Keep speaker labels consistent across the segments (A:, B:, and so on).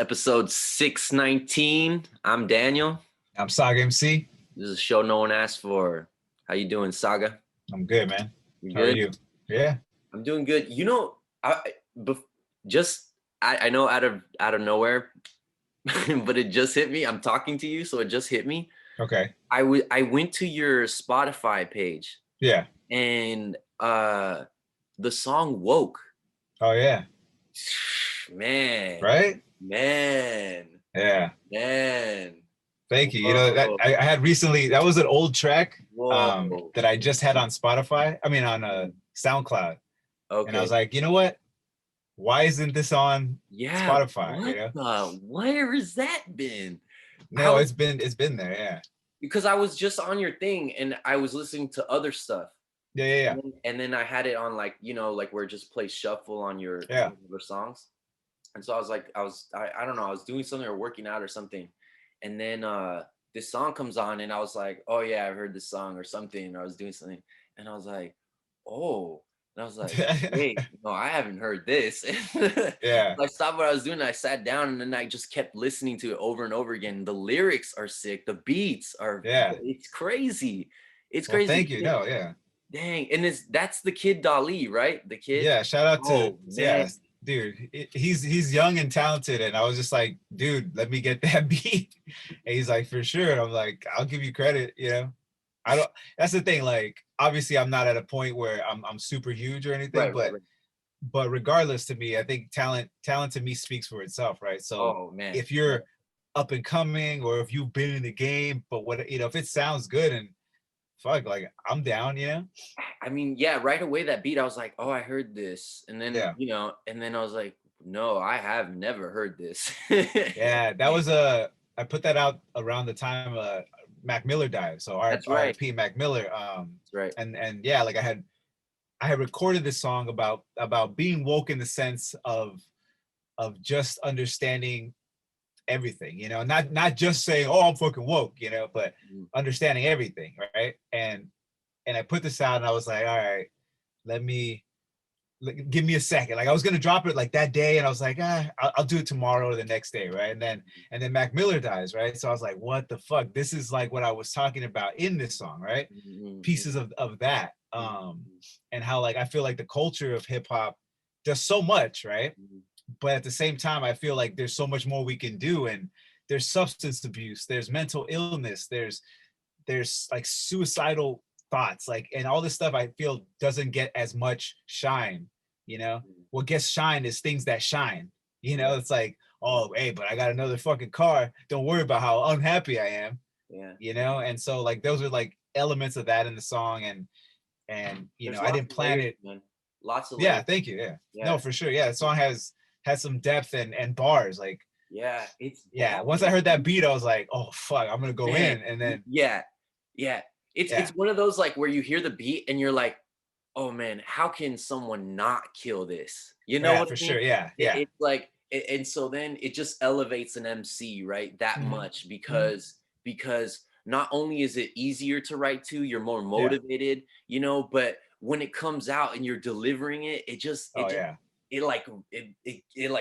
A: episode 619. I'm Daniel.
B: I'm Saga MC.
A: This is a show no one asked for. How you doing, Saga?
B: I'm good, man.
A: You
B: How are
A: good?
B: you? Yeah.
A: I'm doing good. You know, I know out of nowhere, but it just hit me. I'm talking to you, so it just hit me.
B: Okay.
A: I went to your Spotify page.
B: Yeah.
A: And the song "Woke."
B: Oh yeah.
A: Man.
B: Right?
A: Man.
B: Yeah.
A: Man.
B: Thank you. You know, that I had recently, that was an old track that I just had on Spotify. I mean on SoundCloud.
A: Okay.
B: And I was like, you know what? Why isn't this on Spotify?
A: Where has that been?
B: No, it's been there, yeah.
A: Because I was just on your thing and I was listening to other stuff.
B: Yeah.
A: And then I had it on like where it just plays shuffle on your songs. And so I was like, I don't know, I was doing something or working out or something. And then this song comes on and I was like, oh yeah, I've heard this song or something. Or I was doing something and I was like, oh. And I was like, wait, no, I haven't heard this.
B: Yeah.
A: I stopped what I was doing. And I sat down and then I just kept listening to it over and over again. The lyrics are sick. The beats are, it's crazy. It's crazy.
B: Thank you. No, yeah.
A: Dang. And that's the kid Dali, right? The kid.
B: Yeah. Shout out to, dude, he's young and talented. And I was just like, dude, let me get that beat. And he's like, for sure. And I'm like, I'll give you credit, you know? That's the thing. Like, obviously I'm not at a point where I'm super huge or anything, but regardless, to me, I think talent to me speaks for itself. Right. So if you're up and coming or if you've been in the game, but if it sounds good and fuck, like I'm down, you know?
A: I mean, yeah, right away that beat, I was like, oh, I heard this. And then, and then I was like, no, I have never heard this.
B: Yeah, that was I put that out around the time Mac Miller died. So R.I.P. Mac Miller.
A: That's right.
B: And yeah, like I had recorded this song about being woke in the sense of just understanding everything, you know, not just saying, oh, I'm fucking woke, you know, but understanding everything, right? And I put this out and I was like, all right, give me a second. Like I was gonna drop it like that day, and I was like, I'll do it tomorrow or the next day, right? And then Mac Miller dies, right? So I was like, what the fuck? This is like what I was talking about in this song, right? Pieces of that, and how like I feel like the culture of hip hop does so much, right? But at the same time, I feel like there's so much more we can do, and there's substance abuse, there's mental illness, there's like suicidal thoughts, like, and all this stuff I feel doesn't get as much shine, you know? What gets shine is things that shine, you know? It's like, oh, hey, but I got another fucking car. Don't worry about how unhappy I am, you know? And so like, those are like elements of that in the song. And you know, I didn't plan it.
A: Man. Lots of
B: layers. Thank you. Yeah. No, for sure. Yeah. The song has some depth and bars. Like, once I heard that beat, I was like, oh, fuck, I'm going to go in. And then,
A: It's one of those like where you hear the beat and you're like, oh man, how can someone not kill this? You know what I mean?
B: Sure. Yeah.
A: It's like, and so then it just elevates an MC, right? That much because not only is it easier to write to, you're more motivated, you know, but when it comes out and you're delivering it, it like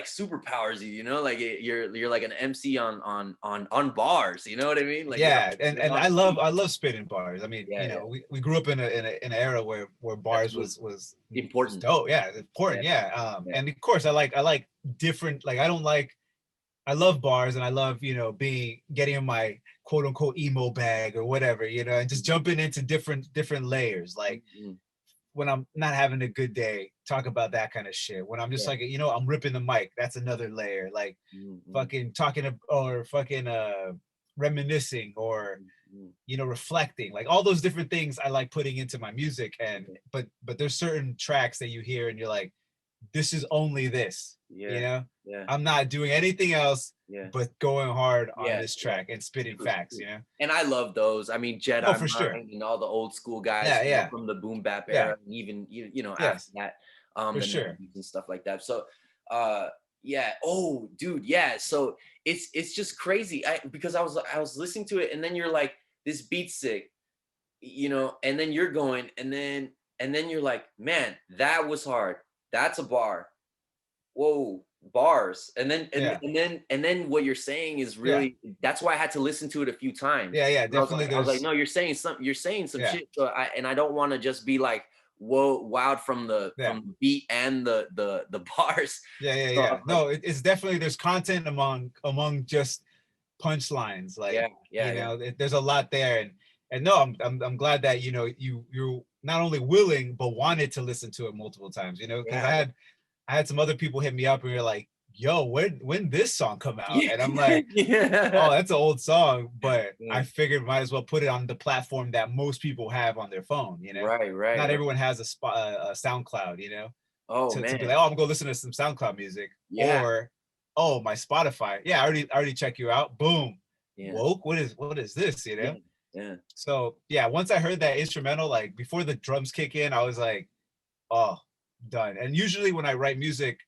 A: superpowers you, you know, like you're like an MC on bars, you know what I mean? Like
B: and I love spitting bars. I mean, you know, we grew up in an era where bars was
A: important.
B: Oh yeah, important. And of course I like different, like I love bars and I love, you know, getting in my quote unquote emo bag or whatever, you know, and just jumping into different layers. Like when I'm not having a good day, talk about that kind of shit. When I'm just like, you know, I'm ripping the mic, that's another layer. Like fucking talking or fucking reminiscing or you know, reflecting, like all those different things I like putting into my music. And but there's certain tracks that you hear and you're like, this is only this, you know? I'm not doing anything else but going hard on this track and spitting facts, you know?
A: And I love those. I mean, Jedi
B: for sure.
A: And all the old school guys you know, from the boom bap era, and even you know after that,
B: for sure,
A: and stuff like that. So, oh, dude, so it's just crazy. Because I was listening to it, and then you're like, this beat's sick, you know, and then you're going, and then you're like, man, that was hard. That's a bar. Whoa, bars. And then
B: Yeah.
A: and then what you're saying is
B: Yeah.
A: really, that's why I had to listen to it a few times.
B: Yeah. Yeah.
A: And
B: Definitely.
A: I was like,
B: There's.
A: no, you're saying some
B: Yeah.
A: shit. So I don't want to just be like, whoa, wowed
B: Yeah.
A: from the beat and the bars.
B: Yeah. Yeah.
A: So
B: Yeah.
A: I'm like,
B: No, it's definitely there's content among just punchlines.
A: yeah,
B: Like,
A: yeah, yeah.
B: there's a lot there, and no, I'm glad that you're not only willing but wanted to listen to it multiple times. Because
A: Yeah.
B: I had some other people hit me up and you're like, yo, when this song come out?
A: Yeah.
B: And I'm like, oh,
A: Yeah.
B: that's an old song, but
A: Yeah.
B: I figured might as well put it on the platform that most people have on their phone.
A: Right, right,
B: Not
A: right.
B: everyone has a SoundCloud,
A: Oh
B: to be
A: man.
B: like, oh, I'm gonna go listen to some SoundCloud music,
A: Yeah.
B: or oh, my Spotify. Yeah, I already check you out. Boom.
A: Yeah.
B: Woke. What is this?
A: Yeah. Yeah.
B: So yeah, once I heard that instrumental, like before the drums kick in, I was like, oh, done. And usually when I write music,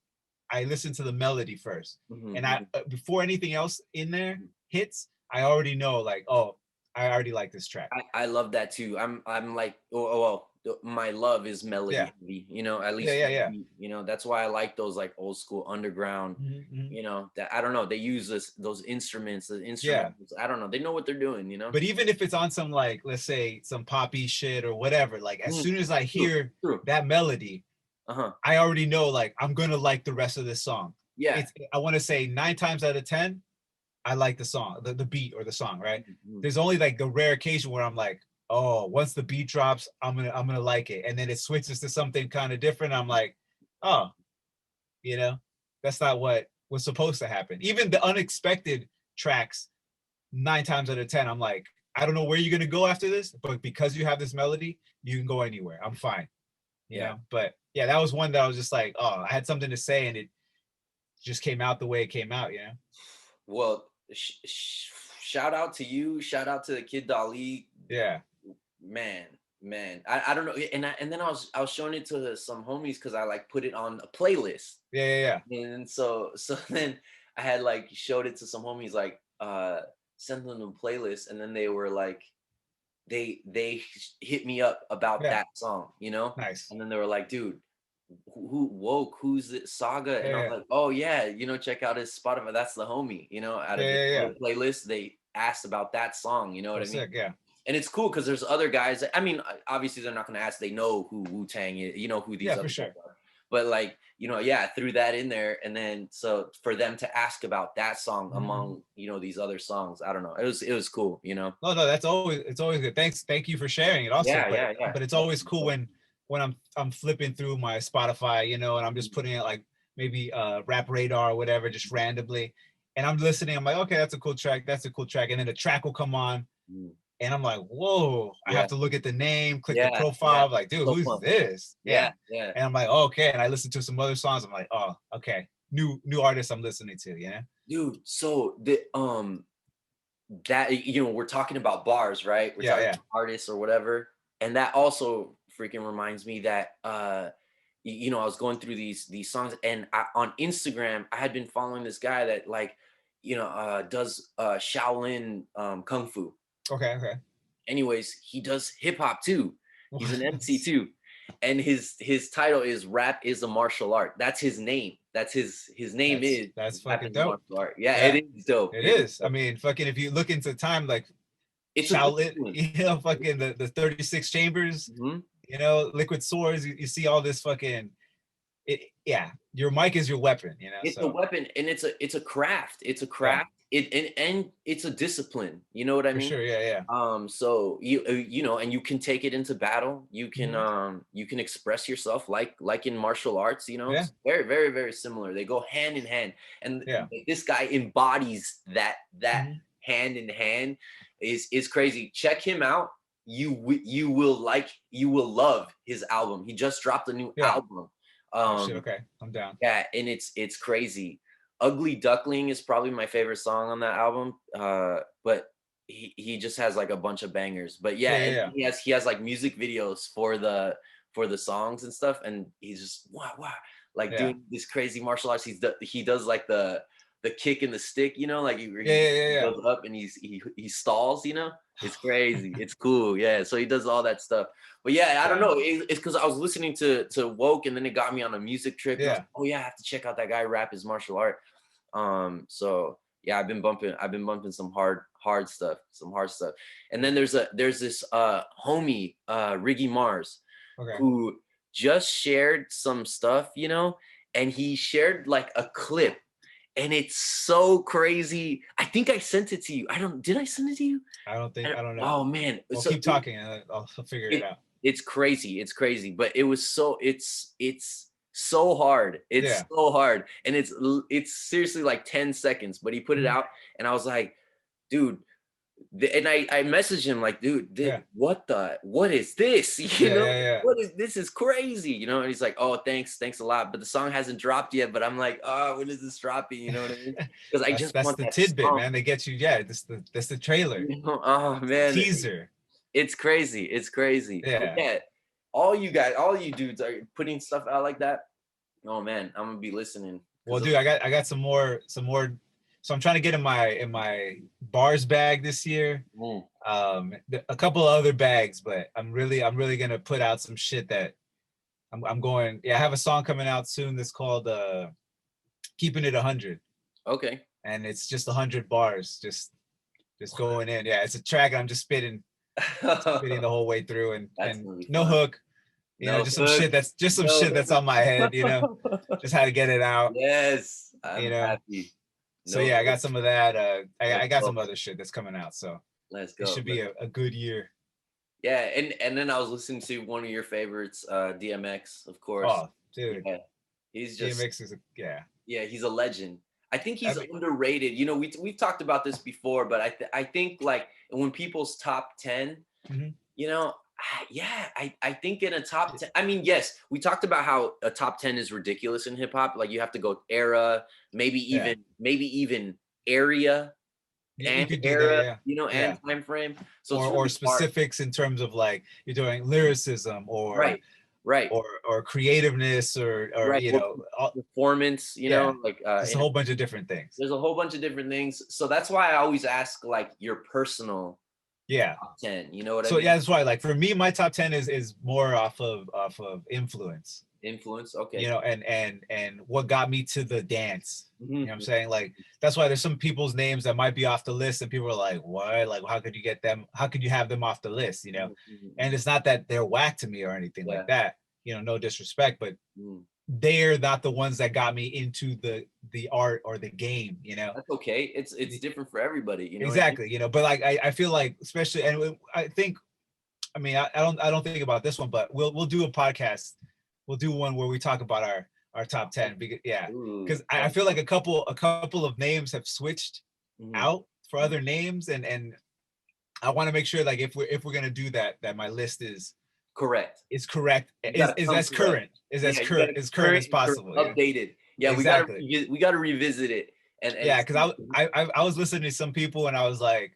B: I listen to the melody first, and I
A: Mhm,
B: before anything else in there
A: mhm.
B: hits, I already know like, oh, I already like this track.
A: I love that too. I'm like, well, my love is
B: Yeah,
A: melody heavy, at
B: yeah,
A: least
B: yeah,
A: for the
B: yeah.
A: beat, that's why I like those like old school underground,
B: Mhm.
A: that I don't know, they use those instruments, the
B: Yeah.
A: instruments, I don't know, they know what they're doing.
B: But even if it's on some, like, let's say some poppy shit or whatever, like as
A: Mhm.
B: soon as I
A: True,
B: hear
A: true.
B: that melody,
A: Uh-huh.
B: I already know like I'm gonna like the rest of this song.
A: Yeah.
B: It's I want to say 9 times out of 10, I like the song, the beat or the song, right?
A: Mhm.
B: There's only like the rare occasion where I'm like, oh, once the beat drops, I'm gonna like it. And then it switches to something kind of different. I'm like, oh, you know, that's not what was supposed to happen. Even the unexpected tracks, 9 times out of 10, I'm like, I don't know where you're gonna go after this, but because you have this melody, you can go anywhere. I'm fine.
A: Yeah.
B: But yeah, that was one that I was just like, oh, I had something to say, and it just came out the way it came out.
A: Well, shout out to you, shout out to the kid Dali.
B: Yeah.
A: Man, man, I don't know, and then I was showing it to some homies because I like put it on a playlist,
B: Yeah. Yeah. Yeah.
A: and so then I had like showed it to some homies, like sent them the playlist, and then they were like, they hit me up about
B: Yeah.
A: that song,
B: Nice.
A: and then they were like, dude, who woke, who's it, Saga? And I was
B: Yeah.
A: like, oh yeah, check out his Spotify, that's the homie, out
B: Yeah.
A: of this
B: Yeah. Yeah.
A: other playlist they asked about that song, you know what
B: Oh,
A: I mean?
B: sick. Yeah.
A: And it's cool because there's other guys. I mean, obviously they're not going to ask. They know who Wu Tang is. You know who these
B: Yeah, for
A: other guys
B: sure.
A: are. But like, yeah, I threw that in there, and then so for them to ask about that song
B: Mhm.
A: among these other songs, I don't know. It was cool.
B: No, no, it's always good. Thank you for sharing it also.
A: Yeah,
B: But
A: yeah, yeah.
B: but it's
A: Yeah.
B: always cool when I'm flipping through my Spotify, and I'm just putting it like maybe rap radar or whatever, just randomly. And I'm listening. I'm like, okay, that's a cool track. That's a cool track. And then the track will come on,
A: Mm.
B: and I'm like, whoa! I have
A: Yeah,
B: to look at the name, click the
A: yeah, yeah.
B: profile. I'm like, dude,
A: So
B: who's
A: fun.
B: this?
A: Yeah,
B: Yeah.
A: yeah.
B: And I'm like, oh, okay. And I listen to some other songs. I'm like, oh, okay, new artist I'm listening to.
A: Dude, so that we're talking about bars, right? We're
B: Yeah,
A: talking
B: yeah.
A: about artists or whatever, and that also freaking reminds me that I was going through these songs, and on Instagram I had been following this guy that like does Shaolin kung fu.
B: Okay, okay.
A: Anyways, he does hip hop too. He's an MC
B: That's
A: too, and his title is Rap is a Martial Art. That's his name. His name
B: that's
A: is
B: that's
A: Rap
B: fucking
A: is a
B: dope.
A: Martial Art. Yeah, it
B: Yeah,
A: is dope.
B: it
A: It is
B: is. I
A: dope.
B: mean, fucking, if you look into time, like
A: It's a
B: Shaolin,
A: discipline.
B: fucking the 36 chambers,
A: Mhm.
B: liquid swords. You see all this fucking. Yeah, your mic is your weapon.
A: It's a
B: So
A: weapon, and it's a craft. It's a
B: yeah,
A: craft. And it's a discipline. You know what I
B: for
A: mean?
B: sure. Yeah, yeah.
A: So and you can take it into battle.
B: Mhm.
A: You can express yourself like in martial arts.
B: Yeah,
A: It's very, very, very similar. They go hand in hand, and
B: yeah.
A: this guy embodies that
B: Mhm.
A: hand in hand. Is crazy. Check him out. You will love his album. He just dropped a new
B: Yeah.
A: album.
B: Oh shit.
A: Um,
B: Okay, I'm down.
A: yeah, and it's crazy. Ugly Duckling is probably my favorite song on that album. But he just has like a bunch of bangers. But yeah,
B: Yeah, yeah,
A: and
B: yeah.
A: he has like music videos for the songs and stuff, and he's just wow, like
B: Yeah.
A: doing this crazy martial arts. He does like the kick and the stick, you know, like
B: Yeah, yeah, yeah,
A: he
B: yeah.
A: goes up and he stalls, you know. It's crazy. It's cool. Yeah. So he does all that stuff. But yeah, I don't
B: Yeah.
A: know. It's because I was listening to Woke, and then it got me on a music trip. And I was
B: Yeah.
A: like, oh yeah, I have to check out that guy rap his martial art. So yeah, I've been bumping some hard stuff, some hard stuff. And then there's this homie, Riggy Marz,
B: Okay.
A: who just shared some stuff, you know, and he shared like a clip, and it's so crazy. I think I sent it to you. Did I send it to you?
B: I don't know.
A: Oh man.
B: Well,
A: So
B: keep talking and I'll figure it
A: it,
B: out.
A: it's crazy. It's crazy, but it's so hard. It's
B: Yeah.
A: so hard, and it's seriously like 10 seconds. But he put it
B: Mhm.
A: out, and I was like, dude. And I messaged him like,
B: Yeah.
A: what is this? You
B: Yeah.
A: know,
B: Yeah. Yeah.
A: what is this? Is crazy, you know? And he's like, oh, thanks a lot. But the song hasn't dropped yet. But I'm like, oh, when is this dropping? You know what I mean? Because I just
B: That's
A: want
B: the
A: that
B: tidbit,
A: song.
B: man. They get you. Yeah. That's the trailer.
A: You know? Oh
B: It's the
A: man,
B: teaser.
A: it's crazy. It's crazy. But
B: Yeah.
A: yeah, all you dudes are putting stuff out like that. Oh man, I'm gonna be listening.
B: Well,
A: Cause
B: dude, I got some more. So I'm trying to get in my bars bag this year.
A: mm,
B: A couple of other bags, but I'm really gonna put out some shit that I'm going. Yeah, I have a song coming out soon that's called "Keeping It 100,"
A: okay.
B: and it's just 100 bars, just going in. Yeah, it's a track, and I'm just spitting the whole way through,
A: That's
B: and
A: gonna be
B: no
A: fun.
B: hook.
A: No
B: Just some
A: hook.
B: shit
A: No
B: that's on my head.
A: hook.
B: Just how to get it out.
A: Yes,
B: You
A: I'm
B: know.
A: happy.
B: So
A: No
B: yeah, I
A: hook.
B: got some of that. I
A: Let's
B: got
A: go.
B: some other shit that's coming out. So
A: Let's
B: it
A: go.
B: should be a good year.
A: Yeah, and then I was listening to one of your favorites, DMX, of course.
B: Oh, dude,
A: Yeah, he's just
B: DMX is yeah.
A: yeah, he's a legend. I think
B: I
A: he's
B: mean,
A: underrated. You know, we've talked about this before, but I think like when people's top 10,
B: mhm.
A: you know, yeah, I think in a top 10, I mean, yes, we talked about how a top 10 is ridiculous in hip hop. Like you have to go era,
B: Yeah,
A: maybe even area
B: you
A: and
B: could do that.
A: era,
B: Yeah,
A: you know, and
B: yeah.
A: time frame. So it's
B: Or
A: really hard.
B: specifics in terms of like you're doing lyricism
A: Right, right,
B: or creativeness or
A: right. Or performance, you know,
B: yeah,
A: like
B: just a whole bunch of different things.
A: there's a whole bunch of different things. So that's why I always ask like your personal
B: Yeah.
A: top 10. You know what I
B: So
A: mean?
B: yeah, that's why like for me, my top 10 is more off of influence.
A: Influence. Okay.
B: And what got me to the dance. You know what I'm
A: Mhm.
B: saying? Like that's why there's some people's names that might be off the list and people are like, what? Like how could you get them? How could you have them off the list?
A: Mhm, mhm,
B: And
A: mhm.
B: it's not that they're whack to me or anything like
A: Yeah.
B: that. No disrespect, but
A: Mm.
B: they're not the ones that got me into the art or the game.
A: That's okay. It's different for everybody. You know what I mean?
B: Exactly. But like I feel like especially and I think I mean I don't think about this one, but we'll do a podcast. We'll do one where we talk about our top 10 because yeah,
A: Ooh.
B: because I feel like a couple of names have switched
A: Mhm,
B: out for
A: mhm.
B: other names, and I want to make sure like if we're gonna do that, that my list
A: Correct.
B: is correct,
A: You
B: is
A: gotta
B: is
A: come
B: as
A: correct.
B: current is as
A: Yeah, you gotta
B: current as
A: be
B: current
A: current
B: as
A: and
B: possible.
A: updated. Yeah,
B: Exactly.
A: we gotta revisit it and
B: Yeah, because
A: see.
B: I was listening to some people and I was like,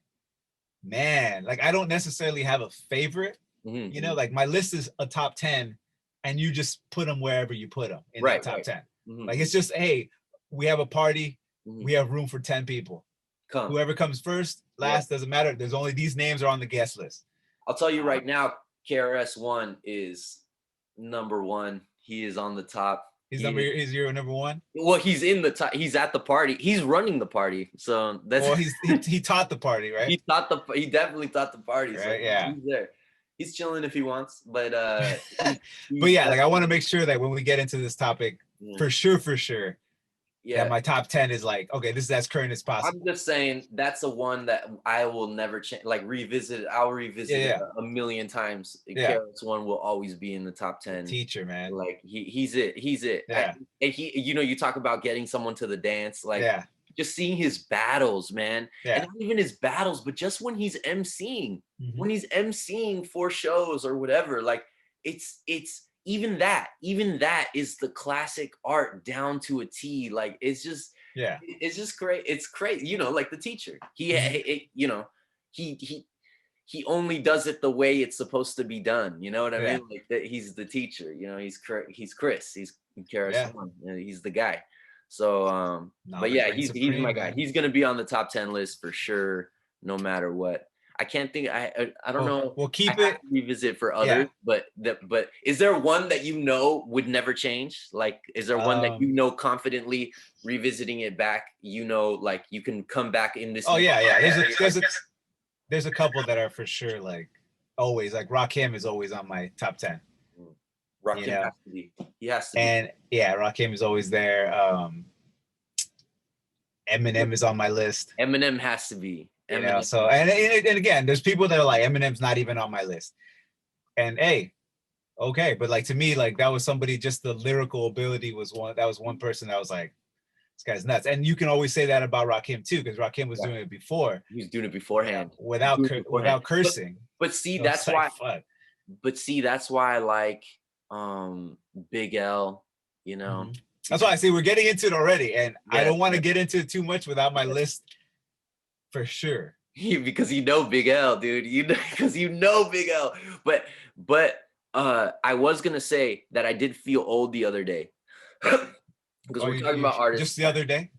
B: man, like I don't necessarily have a favorite.
A: Mhm, mhm.
B: Like my list is a top 10, and you just put them wherever you put them in that
A: Right,
B: top
A: right.
B: 10.
A: Mhm,
B: Like
A: mhm,
B: it's just, hey, we have a party,
A: mhm.
B: we have room for 10 people.
A: Come.
B: Whoever comes first,
A: Yeah.
B: last, doesn't matter. There's only these names are on the guest list.
A: I'll tell you
B: Um,
A: right now, KRS-One is number one. He is on the top.
B: he's your number one.
A: Well, he's in the top. He's at the party. He's running the party. So that's
B: Well, he taught the party, right?
A: he definitely thought the party. So
B: Right, yeah.
A: he's there. He's chilling if he wants, but
B: But
A: he's
B: yeah, like I want to
A: definitely
B: make sure that when we get into this topic,
A: yeah.
B: for sure, that
A: Yeah.
B: my top 10 is like, okay, this is as current as
A: I'm
B: possible.
A: just saying that's a one that I will never change. Like revisit it. I'll
B: Yeah,
A: revisit it
B: yeah,
A: a million times.
B: yeah.
A: Carrots one will always be in the top
B: The
A: 10.
B: teacher, man.
A: Like he's it. He's it.
B: Yeah,
A: And he, you know, you talk about getting someone to the dance, like
B: yeah,
A: just seeing his battles, man, and
B: yeah.
A: not even his battles, but just
B: Hmm.
A: when he's emceeing for shows or whatever, like it's even that is the classic art down to a T. Like
B: Yeah.
A: it's just great. It's crazy, you know, like the teacher.
B: Hmm.
A: You know, he he only does it the way it's supposed to be done. You know what I
B: Yeah.
A: mean? Like that he's the teacher. You know, he's Chris. He's Karis
B: Yeah.
A: One. You know, he's the guy. So but
B: Knowledge
A: yeah,
B: reigns
A: he's my
B: supreme,
A: guy.
B: man.
A: He's gonna be on the top 10 list for sure, no matter what. I can't think. I don't
B: Well,
A: know.
B: we'll
A: I
B: keep
A: have
B: it.
A: to revisit for
B: Yeah.
A: others, but is there one that you know would never change? Like, is there one that you know confidently revisiting it back? You know, like you can come back in this.
B: Oh yeah. There's a couple that are for sure like always like Rakim is always on my top 10.
A: Rakim has to be. He has to be.
B: And yeah, Rakim is always there. Eminem is on my list.
A: Eminem has to be.
B: You know, so and again, there's people that are like Eminem's not even on my list. And hey, okay, but like to me, like that was somebody just the lyrical ability was one person that was like, this guy's nuts. And you can always say that about Rakim too, because Rakim was doing it before.
A: He was doing it beforehand.
B: Without cursing.
A: But see,
B: so
A: that's
B: like,
A: why.
B: fuck.
A: But see, that's why I like Big L, you know.
B: That's why I see we're getting into it already. And I don't want to get into it too much without my list for sure.
A: Because you know Big L, dude. You know, because you know Big L. But I was gonna say that I did feel old the other day. Because we're talking about artists.
B: Just the other day?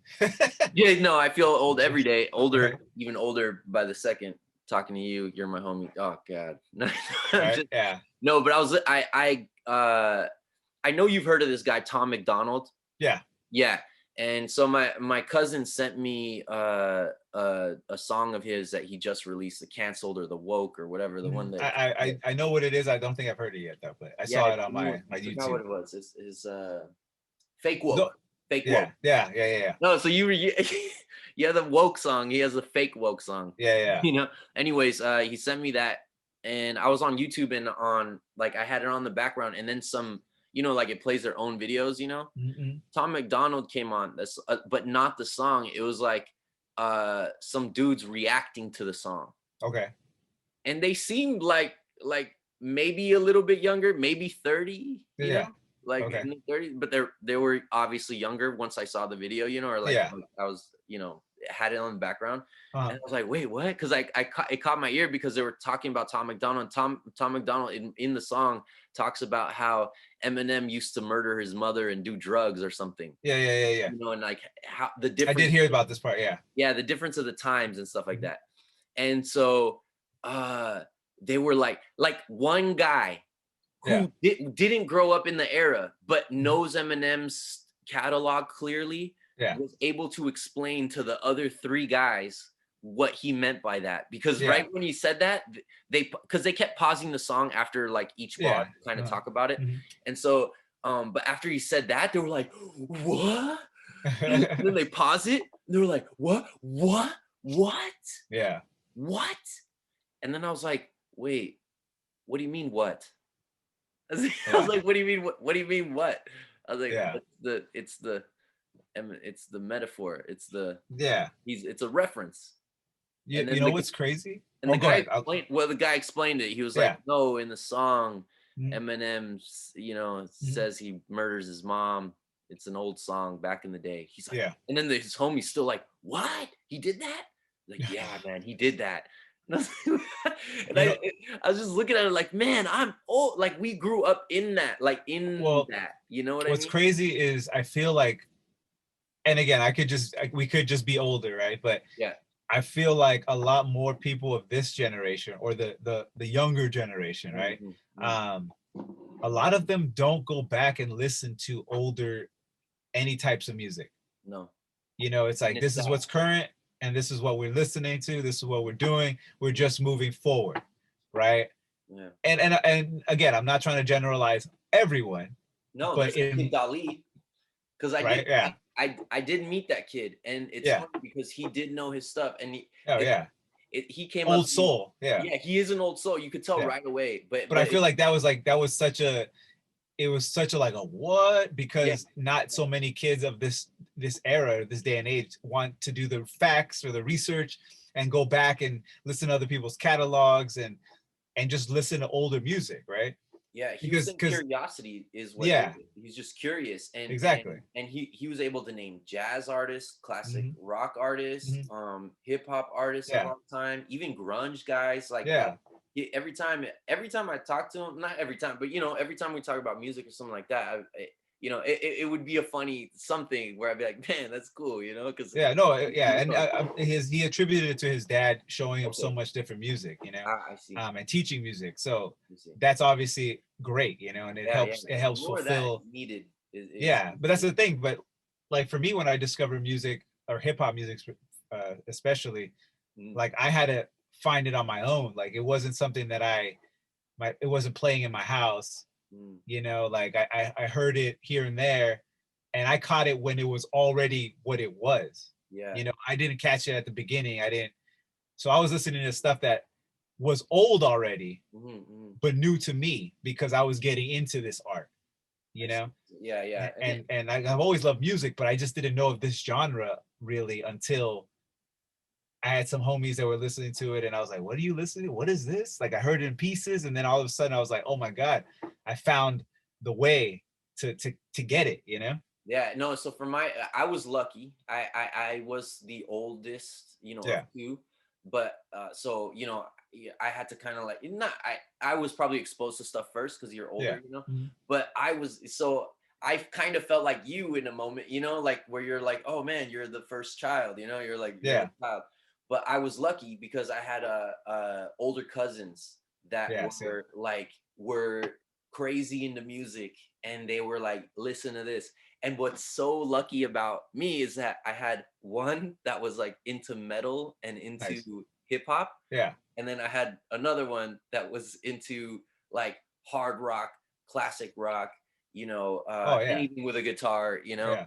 A: Yeah, no, I feel old every day. Older, even older by the second. Talking to you, you're my homie. Oh God.
B: Yeah.
A: No, but I know you've heard of this guy, Tom McDonald.
B: Yeah.
A: Yeah. And so my cousin sent me a song of his that he just released, the Canceled or the Woke or whatever, the one that
B: I know what it is. I don't think I've heard it yet though, but I saw it on my YouTube.
A: I forgot what it was. It's Fake Woke.
B: No,
A: Fake
B: yeah,
A: Woke.
B: Yeah.
A: No, so you have the Woke song. He has a Fake Woke song.
B: Yeah.
A: You know. Anyways, he sent me that, and I was on YouTube and on like I had it on the background, and then some. You know, like it plays their own videos, you know. Tom McDonald came on this, but not the song. It was like some dudes reacting to the song.
B: Okay.
A: And they seemed like maybe a little bit younger, maybe 30, you know? Like in the 30s, but they were obviously younger once I saw the video, you know, or like I was, you know, had it on the background. And I was like, wait, what? Because it caught my ear because they were talking about Tom McDonald. Tom McDonald in the song talks about how Eminem used to murder his mother and do drugs or something.
B: Yeah.
A: You know, and like how the difference.
B: I did hear about this part. Yeah.
A: Yeah, the difference of the times and stuff like that. And so they were like one guy who didn't grow up in the era but knows Eminem's catalog clearly. Was able to explain to the other three guys what he meant by that, because right when he said that, because they kept pausing the song after like each bar to kind of talk about it, and so but after he said that, they were like, what? And then they pause it, and they were like, what?
B: Yeah.
A: What? And then I was like, wait, what do you mean what? I was like, what do you mean what do you mean what? I was like, it's the metaphor. It's the it's a reference.
B: You know what's crazy?
A: And the guy explained it. He was like, no, in the song, Eminem, you know, says he murders his mom. It's an old song back in the day. He's like, and then his homie's still like, what? He did that? Like, yeah, man, he did that. And I was just looking at it like, man, I'm old. Like we grew up in that, like in that. You know what I mean?
B: What's crazy is I feel like, and again, we could just be older, right? But I feel like a lot more people of this generation or the younger generation, right? A lot of them don't go back and listen to older any types of music.
A: No.
B: You know, it's like this is what's current and this is what we're listening to, this is what we're doing. We're just moving forward, right?
A: Yeah.
B: And again, I'm not trying to generalize everyone.
A: No, but in Dali, because I did meet that kid, and it's funny because he did know his stuff, and he came
B: old soul. Yeah,
A: he is an old soul. You could tell right away. But
B: I feel like that was such a like a what, because not so many kids of this era, this day and age, want to do the facts or the research and go back and listen to other people's catalogs and just listen to older music, right?
A: Yeah, because curiosity is what he's just curious, and and he was able to name jazz artists, classic rock artists, hip hop artists of all time, even grunge guys. Like every time I talk to him, not every time, but you know, every time we talk about music or something like that, you know, it would be a funny something where I'd be like, man, that's cool, you know, because
B: Yeah, no, yeah, and he attributed it to his dad showing him so
A: okay,
B: much different music, you know,
A: I see.
B: and teaching music. So
A: I see.
B: that's obviously great, you know, and
A: Yeah, yeah.
B: it helps
A: More of that
B: fulfill.
A: needed is
B: Yeah, but that's the thing. But like for me, when I discovered music or hip hop music, especially,
A: mm,
B: like I had to find it on my own. Like it wasn't something that it wasn't playing in my house,
A: mm,
B: you know, like I heard it here and there, and I caught it when it was already what it was.
A: yeah.
B: You know, I didn't catch it at the beginning. I didn't. So I was listening to stuff that was old already,
A: Mm-hmm, mm-hmm.
B: but new to me because I was getting into this art, you
A: I see.
B: know?
A: Yeah, yeah. And then
B: And I've always loved music, but I just didn't know of this genre really until I had some homies that were listening to it, and I was like, "What are you listening to? What is this?" Like I heard it in pieces, and then all of a sudden I was like, "Oh my god, I found the way to get it," you know?
A: yeah, no, so for my I was lucky. I was the oldest, you know, of
B: Yeah,
A: two. But so, you know, yeah, I had to kind of like not I was probably exposed to stuff first because you're
B: yeah,
A: older, you know.
B: mhm,
A: But I was so I kind of felt like you in a moment, you know, like where you're like, oh man, you're the first child, you know, you're the
B: yeah,
A: child. But I was lucky because I had older cousins that
B: yeah. Same.
A: were crazy into music, and they were like, listen to this. And what's so lucky about me is that I had one that was like into metal and
B: Nice.
A: into hip hop,
B: Yeah.
A: and then I had another one that was into like hard rock, classic rock, you know,
B: Oh yeah,
A: anything with a guitar, you know.
B: yeah.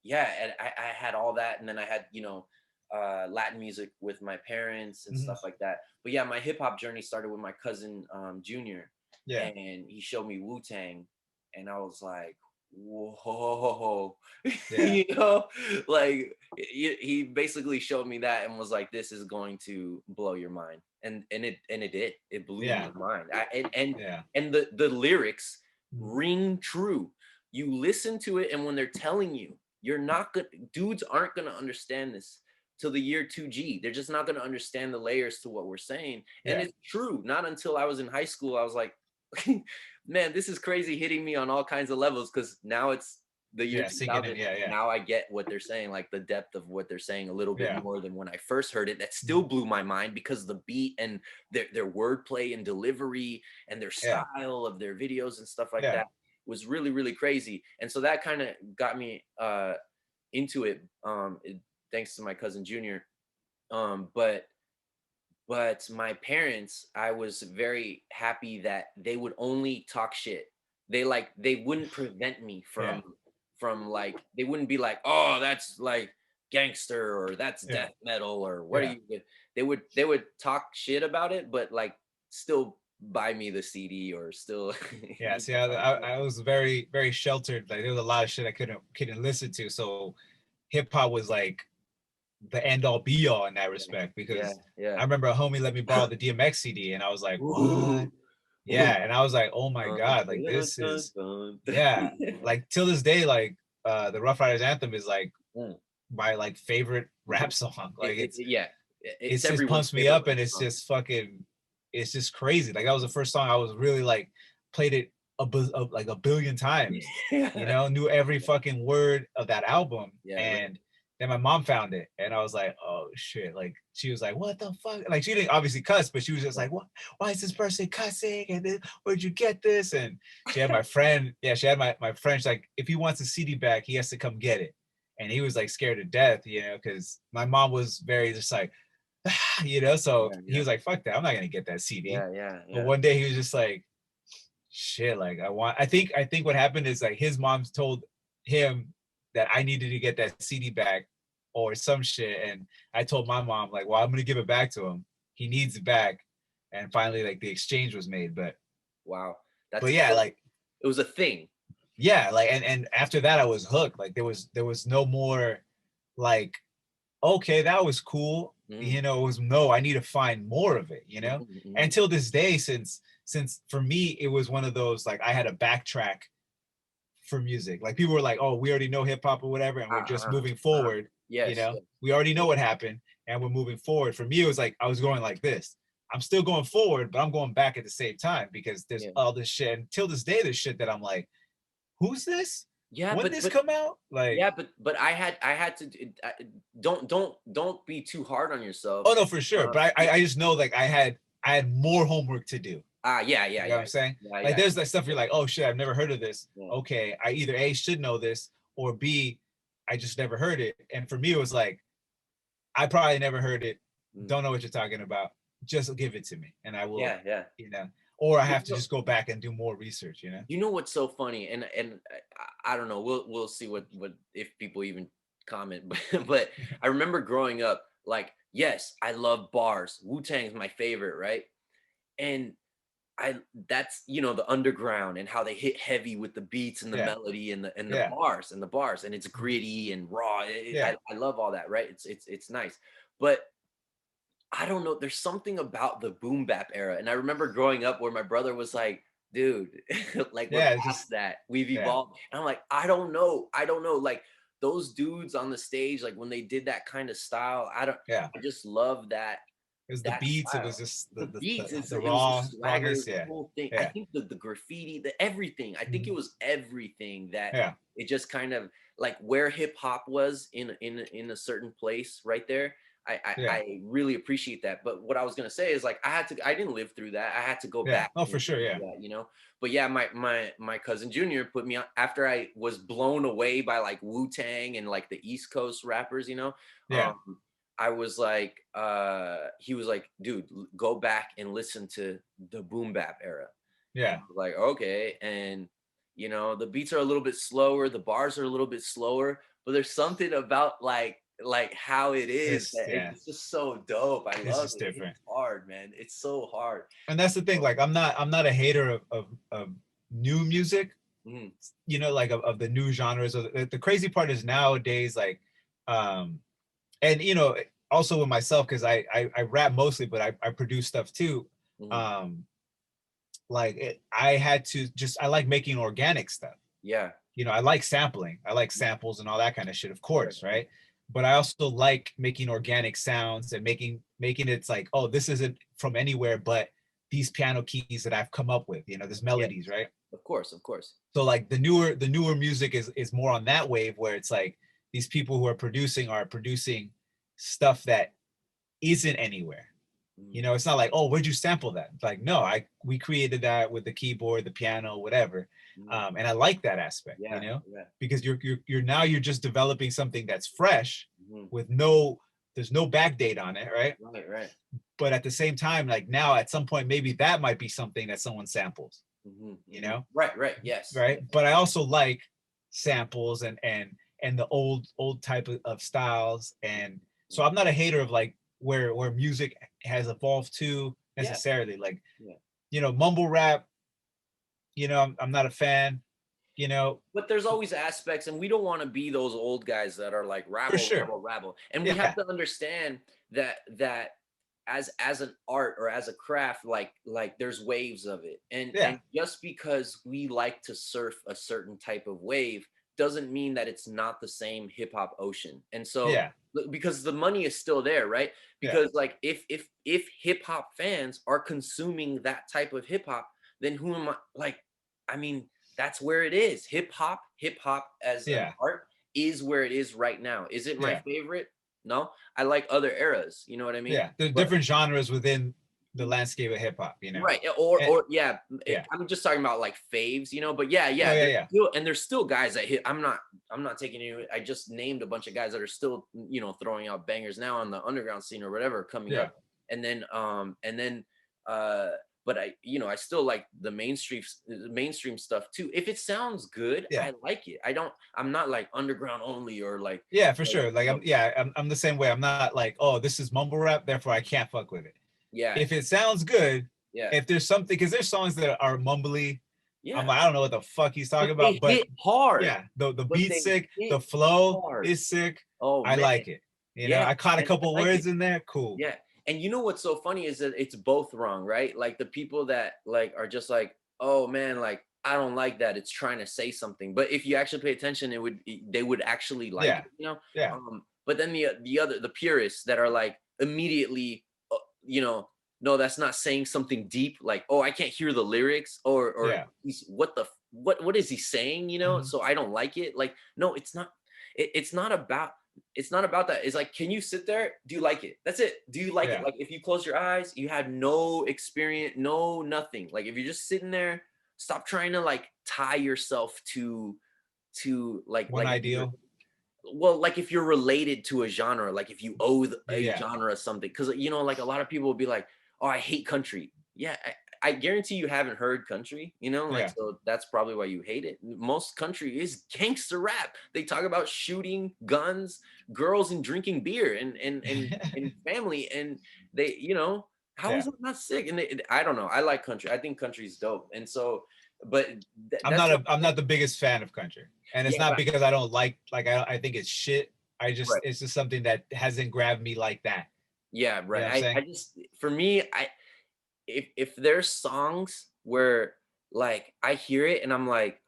A: Yeah, and I had all that, and then I had, you know, Latin music with my parents and
B: Mhm,
A: stuff like that. But yeah, my hip hop journey started with my cousin Junior,
B: yeah,
A: and he showed me Wu Tang, and I was like, whoa,
B: yeah,
A: you know, like he basically showed me that and was like, this is going to blow your mind, and it did. It blew
B: yeah,
A: my mind.
B: yeah,
A: And the lyrics
B: mhm,
A: ring true. You listen to it, and when they're telling you, you're not gonna dudes aren't gonna understand this till the year 2G. They're just not gonna understand the layers to what we're saying. And
B: yeah,
A: it's true. Not until I was in high school, I was like, man, this is crazy, hitting me on all kinds of levels, because now it's the year
B: yeah. Sinking in.
A: 2000.
B: Yeah, yeah,
A: Now I get what they're saying, like the depth of what they're saying a little bit
B: yeah,
A: more than when I first heard it. That still
B: mhm,
A: blew my mind because the beat and their wordplay and delivery and their
B: yeah,
A: style of their videos and stuff like
B: yeah.
A: that was really, really crazy. And so that kind of got me into it, thanks to my cousin Junior. Um, but but my parents, I was very happy that they would only talk shit. They wouldn't prevent me
B: Yeah,
A: from like, they wouldn't be like, "Oh, that's like gangster," or "That's
B: yeah,
A: death metal," or "What are
B: yeah,
A: you?" They would talk shit about it, but like still buy me the CD or still,
B: yeah. See, I was very very sheltered. Like there was a lot of shit I couldn't listen to. So hip hop was like the end all be all in that
A: yeah,
B: respect
A: yeah,
B: because I
A: yeah.
B: remember a homie let me borrow the DMX CD and I was like, what?
A: Ooh.
B: Yeah, and I was like, oh my
A: Dun,
B: god, like
A: dun,
B: this
A: dun,
B: is
A: dun,
B: yeah.
A: dun.
B: Like till this day, like the Rough Riders anthem is like
A: Mm.
B: my like favorite rap song. Like
A: Yeah, it's
B: it's just
A: everyone's
B: pumps me
A: favorite
B: up and
A: rap
B: it's
A: song.
B: just fucking it's just crazy. Like that was the first song I was really like played it like a billion times, you
A: Yeah,
B: know, knew every fucking word of that album.
A: yeah, right.
B: And then my mom found it and I was like, oh shit. Like she was like, what the fuck? Like she didn't obviously cuss, but she was just
A: Yeah.
B: like, what, why is this person cussing? And then where'd you get this? And she had my friend, yeah, she had my friend. She's like, if he wants a CD back, he has to come get it. And he was like scared to death, you know, because my mom was very just like, you know, so
A: Yeah,
B: he
A: yeah,
B: was like, fuck that, I'm not gonna get that CD.
A: yeah, yeah,
B: But
A: yeah.
B: one day he was just like, shit, like I think what happened is like his mom told him that I needed to get that CD back or some shit. And I told my mom, like, well, I'm gonna give it back to him. He needs it back. And finally, like the exchange was made.
A: Wow,
B: But
A: that's
B: yeah,
A: so.
B: like
A: It was a thing.
B: yeah, like and after that I was hooked. Like there was no more like okay, that was cool.
A: Mm,
B: You know, it was no, I need to find more of it, you know?
A: mhm, mhm.
B: Until this day, since for me it was one of those like I had a backtrack for music. Like people were like, oh, we already know hip hop or whatever, and we're just
A: Uh-huh,
B: moving
A: uh-huh.
B: forward, you
A: Yes,
B: know.
A: yes.
B: We already know what happened and we're moving forward. For me, it was like I was going like this. I'm still going forward, but I'm going back at the same time because there's
A: Yeah.
B: all this shit. And till this day, there's shit that I'm like, who's this?
A: Yeah,
B: When this come out? Like,
A: yeah, but I had to don't be too hard on yourself.
B: oh no, for sure. But
A: Yeah.
B: I just know like I had more homework to do.
A: Yeah,
B: You
A: yeah,
B: know what
A: yeah,
B: I'm saying?
A: yeah,
B: Like
A: yeah,
B: there's that stuff you're like, oh shit, I've never heard of this.
A: yeah.
B: Okay, I either A should know this or B, I just never heard it. And for me, it was like, I probably never heard it.
A: Mm.
B: Don't know what you're talking about. Just give it to me, and I will,
A: Yeah, yeah.
B: you know. Or I
A: You
B: have to
A: know,
B: just go back and do more research, you know.
A: you know what's so funny, and I don't know. We'll see what if people even comment, but I remember growing up, like, yes, I love bars. Wu-Tang's my favorite, right? And I that's the underground and how they hit heavy with the beats and the
B: Yeah,
A: melody and the
B: yeah,
A: bars and it's gritty and raw.
B: yeah,
A: I love all that, right? It's nice, but I don't know. There's something about the boom bap era, and I remember growing up where my brother was like, "Dude, like we're
B: yeah. It's
A: past
B: just
A: that. We've
B: yeah,
A: evolved." And I'm like, "I don't know. I don't know." Like those dudes on the stage, like when they did that kind of style, I don't.
B: yeah.
A: I just love that
B: It was the
A: that
B: beats. It was
A: style.
B: just
A: The beats,
B: the
A: it was the
B: raw
A: swagger, it
B: rawness.
A: was the
B: Yeah,
A: whole thing. I
B: yeah,
A: think the graffiti, the everything. I think it
B: mhm,
A: was everything that
B: yeah,
A: it just kind of like where hip hop was in a certain place right there.
B: yeah,
A: I really appreciate that. But what I was gonna say is like I didn't live through that. I had to go
B: yeah.
A: back
B: Oh, for sure.
A: and
B: Yeah,
A: do that. But yeah, my cousin Junior put me on after I was blown away by like Wu-Tang and like the East Coast rappers.
B: yeah,
A: I was like, he was like, dude, go back and listen to the boom bap era. And
B: yeah.
A: I was like, okay. And the beats are a little bit slower, the bars are a little bit slower, but there's something about like how it is
B: It's
A: that
B: yeah.
A: it's just so dope. I
B: It's
A: love
B: just
A: it. It's
B: different.
A: hard, man. It's so hard.
B: And that's the thing. Like, I'm not a hater of new music.
A: Mhm.
B: Like of the new genres. The crazy part is nowadays, like, um, and also with myself because I rap mostly, but I produce stuff too.
A: Mhm.
B: Um, like I had to just I like making organic stuff.
A: Yeah.
B: I like sampling. I like samples and all that kind of shit, of
A: Right,
B: course,
A: right.
B: right? But I also like making organic sounds and making it's like, oh, this isn't from anywhere, but these piano keys that I've come up with, there's
A: Yeah.
B: melodies, right?
A: Of course, of course.
B: So like the newer music is more on that wave where it's like these people who are producing stuff that isn't anywhere.
A: Mhm.
B: It's not like, oh, where'd you sample that? It's like, no, we created that with the keyboard, the piano, whatever.
A: Mhm.
B: And I like that aspect,
A: Yeah, yeah.
B: because you're just developing something that's fresh
A: Mhm.
B: with there's no back date on it, right?
A: Right, right.
B: But at the same time, like now at some point, maybe that might be something that someone samples,
A: Mhm,
B: you
A: mhm.
B: know?
A: Right, right. Yes,
B: Right.
A: yes.
B: But I also like samples and the old type of styles. And so
A: Mhm.
B: I'm not a hater of like where music has evolved to
A: Yeah,
B: necessarily. Like,
A: yeah.
B: mumble rap, I'm not a fan, you know,
A: But there's always aspects, and we don't want to be those old guys that are like
B: for
A: rabble,
B: sure.
A: rabble, rabble. And we have
B: Yeah.
A: to understand that as an art or as a craft, like there's waves of it. And
B: Yeah.
A: just because we like to surf a certain type of wave doesn't mean that it's not the same hip hop ocean. And so
B: Yeah.
A: because the money is still there, right?
B: Yeah.
A: Because like if hip hop fans are consuming that type of hip hop, then who am I like I mean that's where it is. Hip hop as an
B: Yeah.
A: art is where it is right now. Is it my
B: Yeah.
A: favorite? No. I like other eras, you know what I mean?
B: Yeah. There's
A: But
B: different genres within the landscape of hip hop.
A: right, or
B: And
A: or yeah,
B: yeah.
A: I'm just talking about like faves, but yeah,
B: Oh
A: yeah,
B: yeah, yeah.
A: there's still guys that hit. I'm not taking you. I just named a bunch of guys that are still throwing out bangers now on the underground scene or whatever coming
B: Yeah.
A: up, and then uh, but I still like the mainstream stuff too. If it sounds good,
B: Yeah.
A: I like it. I'm not like underground only or like
B: Yeah, for
A: like
B: sure. Like I'm the same way. I'm not like, oh, this is mumble rap, therefore I can't fuck with it.
A: yeah,
B: If it sounds good,
A: yeah,
B: if there's something, because there's songs that are mumbly, I'm
A: yeah,
B: like, I don't know what the fuck he's talking
A: but they
B: about, but
A: hit hard.
B: yeah, the
A: But
B: beat's
A: they
B: sick, the
A: hit
B: flow
A: hard.
B: is sick.
A: Oh
B: I
A: man.
B: like it.
A: Yeah,
B: I caught a
A: and I
B: couple
A: like it.
B: words in there. Cool.
A: Yeah, and you know what's so funny is that it's both wrong, right? Like the people that like are just like, "Oh man, like I don't like that. It's trying to say something." But if you actually pay attention, they would actually like
B: Yeah.
A: it.
B: Yeah.
A: But then the purists that are like immediately, uh, you know, no, that's not saying something deep, like, oh, I can't hear the lyrics, or
B: Yeah.
A: he's what is he saying, you know?
B: Mhm.
A: So I don't like it. Like, no, it's not. It's not about. It's not about that. It's like, can you sit there? Do you like it? That's it. Do you like it?
B: Yeah.
A: Like, if you close your eyes, you had no experience, no nothing. Like, if you're just sitting there, stop trying to like tie yourself to
B: One
A: like if you're,
B: ideal.
A: well, like if you're related to a genre, like if you owe a
B: Yeah.
A: genre something, because you know, like a lot of people will be like, "Oh, I hate country." Yeah, I guarantee you haven't heard country. You know, like
B: Yeah.
A: so that's probably why you hate it. Most country is gangster rap. They talk about shooting, guns, girls, and drinking beer, and family, and they, you know, how is
B: Yeah.
A: that not sick? And I don't know. I like country. I think country's dope, and so, but that's
B: I'm not the biggest fan of country. And it's
A: yeah,
B: not
A: right,
B: because I don't like I think it's shit.
A: right.
B: It's just something that hasn't grabbed me like that.
A: Yeah,
B: You know
A: right.
B: what I'm
A: I
B: saying?
A: just, for me, if there's songs where like I hear it and I'm like,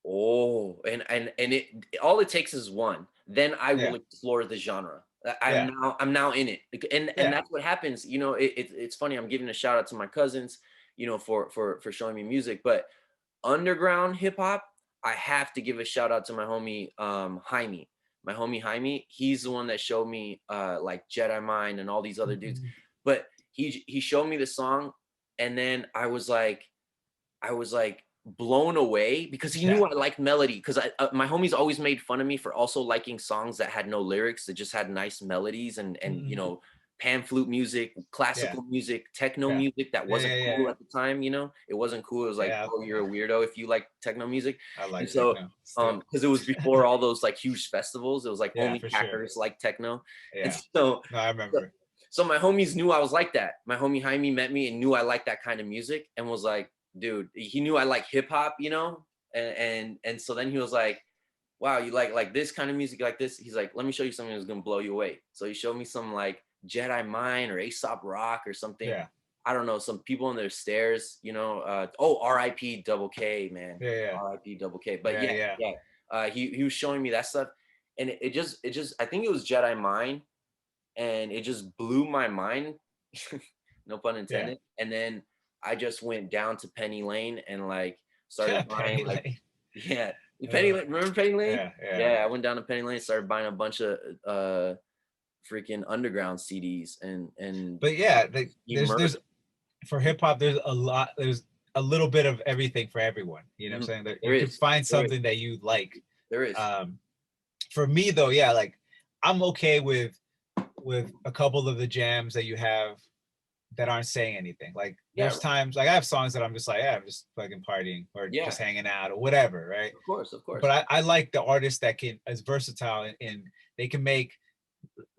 A: oh, and it, all it takes is one, then I will
B: Yeah.
A: explore the genre.
B: Yeah.
A: I'm now in it, and
B: Yeah.
A: that's what happens. You know, it's funny. I'm giving a shout out to my cousins, you know, for showing me music, but underground hip hop, I have to give a shout out to my homie Jaime. My homie Jaime, he's the one that showed me like Jedi Mind and all these other dudes.
B: Mhm.
A: But he showed me the song, and then I was like blown away because he knew
B: Yeah.
A: I liked melody. Because my homies always made fun of me for also liking songs that had no lyrics, that just had nice melodies, and you
B: Mhm.
A: know, pan flute music,
B: Yeah.
A: classical music, techno
B: Yeah.
A: music that
B: Yeah.
A: wasn't
B: Yeah. Yeah.
A: cool
B: Yeah.
A: at the time. You know, it wasn't cool. It was like,
B: Yeah.
A: oh, you're
B: Yeah.
A: a weirdo if you like techno music.
B: I
A: And
B: like
A: so,
B: techno still.
A: because it was before all those like huge festivals, it was like
B: Yeah,
A: only
B: for sure.
A: hackers like techno, and
B: Yeah.
A: so.
B: No, I
A: So
B: remember.
A: so my homies knew I was like that. My homie Jaime met me and knew I liked that kind of music and was like, dude, he knew I like hip hop, you know? And so then he was like, wow, you like this kind of music like this? He's like, let me show you something that's gonna blow you away. So he showed me some like Jedi Mind or Aesop Rock or something.
B: Yeah.
A: I don't know, some people on their stairs, you know. Oh, RIP double K, man.
B: Yeah. Yeah.
A: RIP double K. But
B: Yeah.
A: yeah,
B: Yeah.
A: yeah. He was showing me that stuff. And it just I think it was Jedi Mind, and it just blew my mind, no pun
B: Yeah.
A: intended. And then I just went down to Penny Lane and like
B: Yeah.
A: started buying
B: Penny
A: like,
B: Lane.
A: yeah, Penny
B: Uh,
A: Lane. Remember Penny Lane?
B: yeah. Yeah.
A: Yeah, I went down to Penny Lane, started buying a bunch of freaking underground CDs and
B: But yeah,
A: immersed.
B: there's for hip hop, there's a little bit of everything for everyone. You know what I'm
A: Mhm.
B: saying? That
A: There
B: you can
A: is,
B: find
A: there is,
B: something that you like.
A: there is.
B: Um, for me though, yeah, like I'm okay with a couple of the jams that you have that aren't saying anything. Like
A: Yeah,
B: there's times like I have songs that I'm just like, yeah, I'm just fucking partying or
A: yeah,
B: just hanging out or whatever, right?
A: of course, of
B: But
A: course.
B: I like the artists that can as versatile and they can make,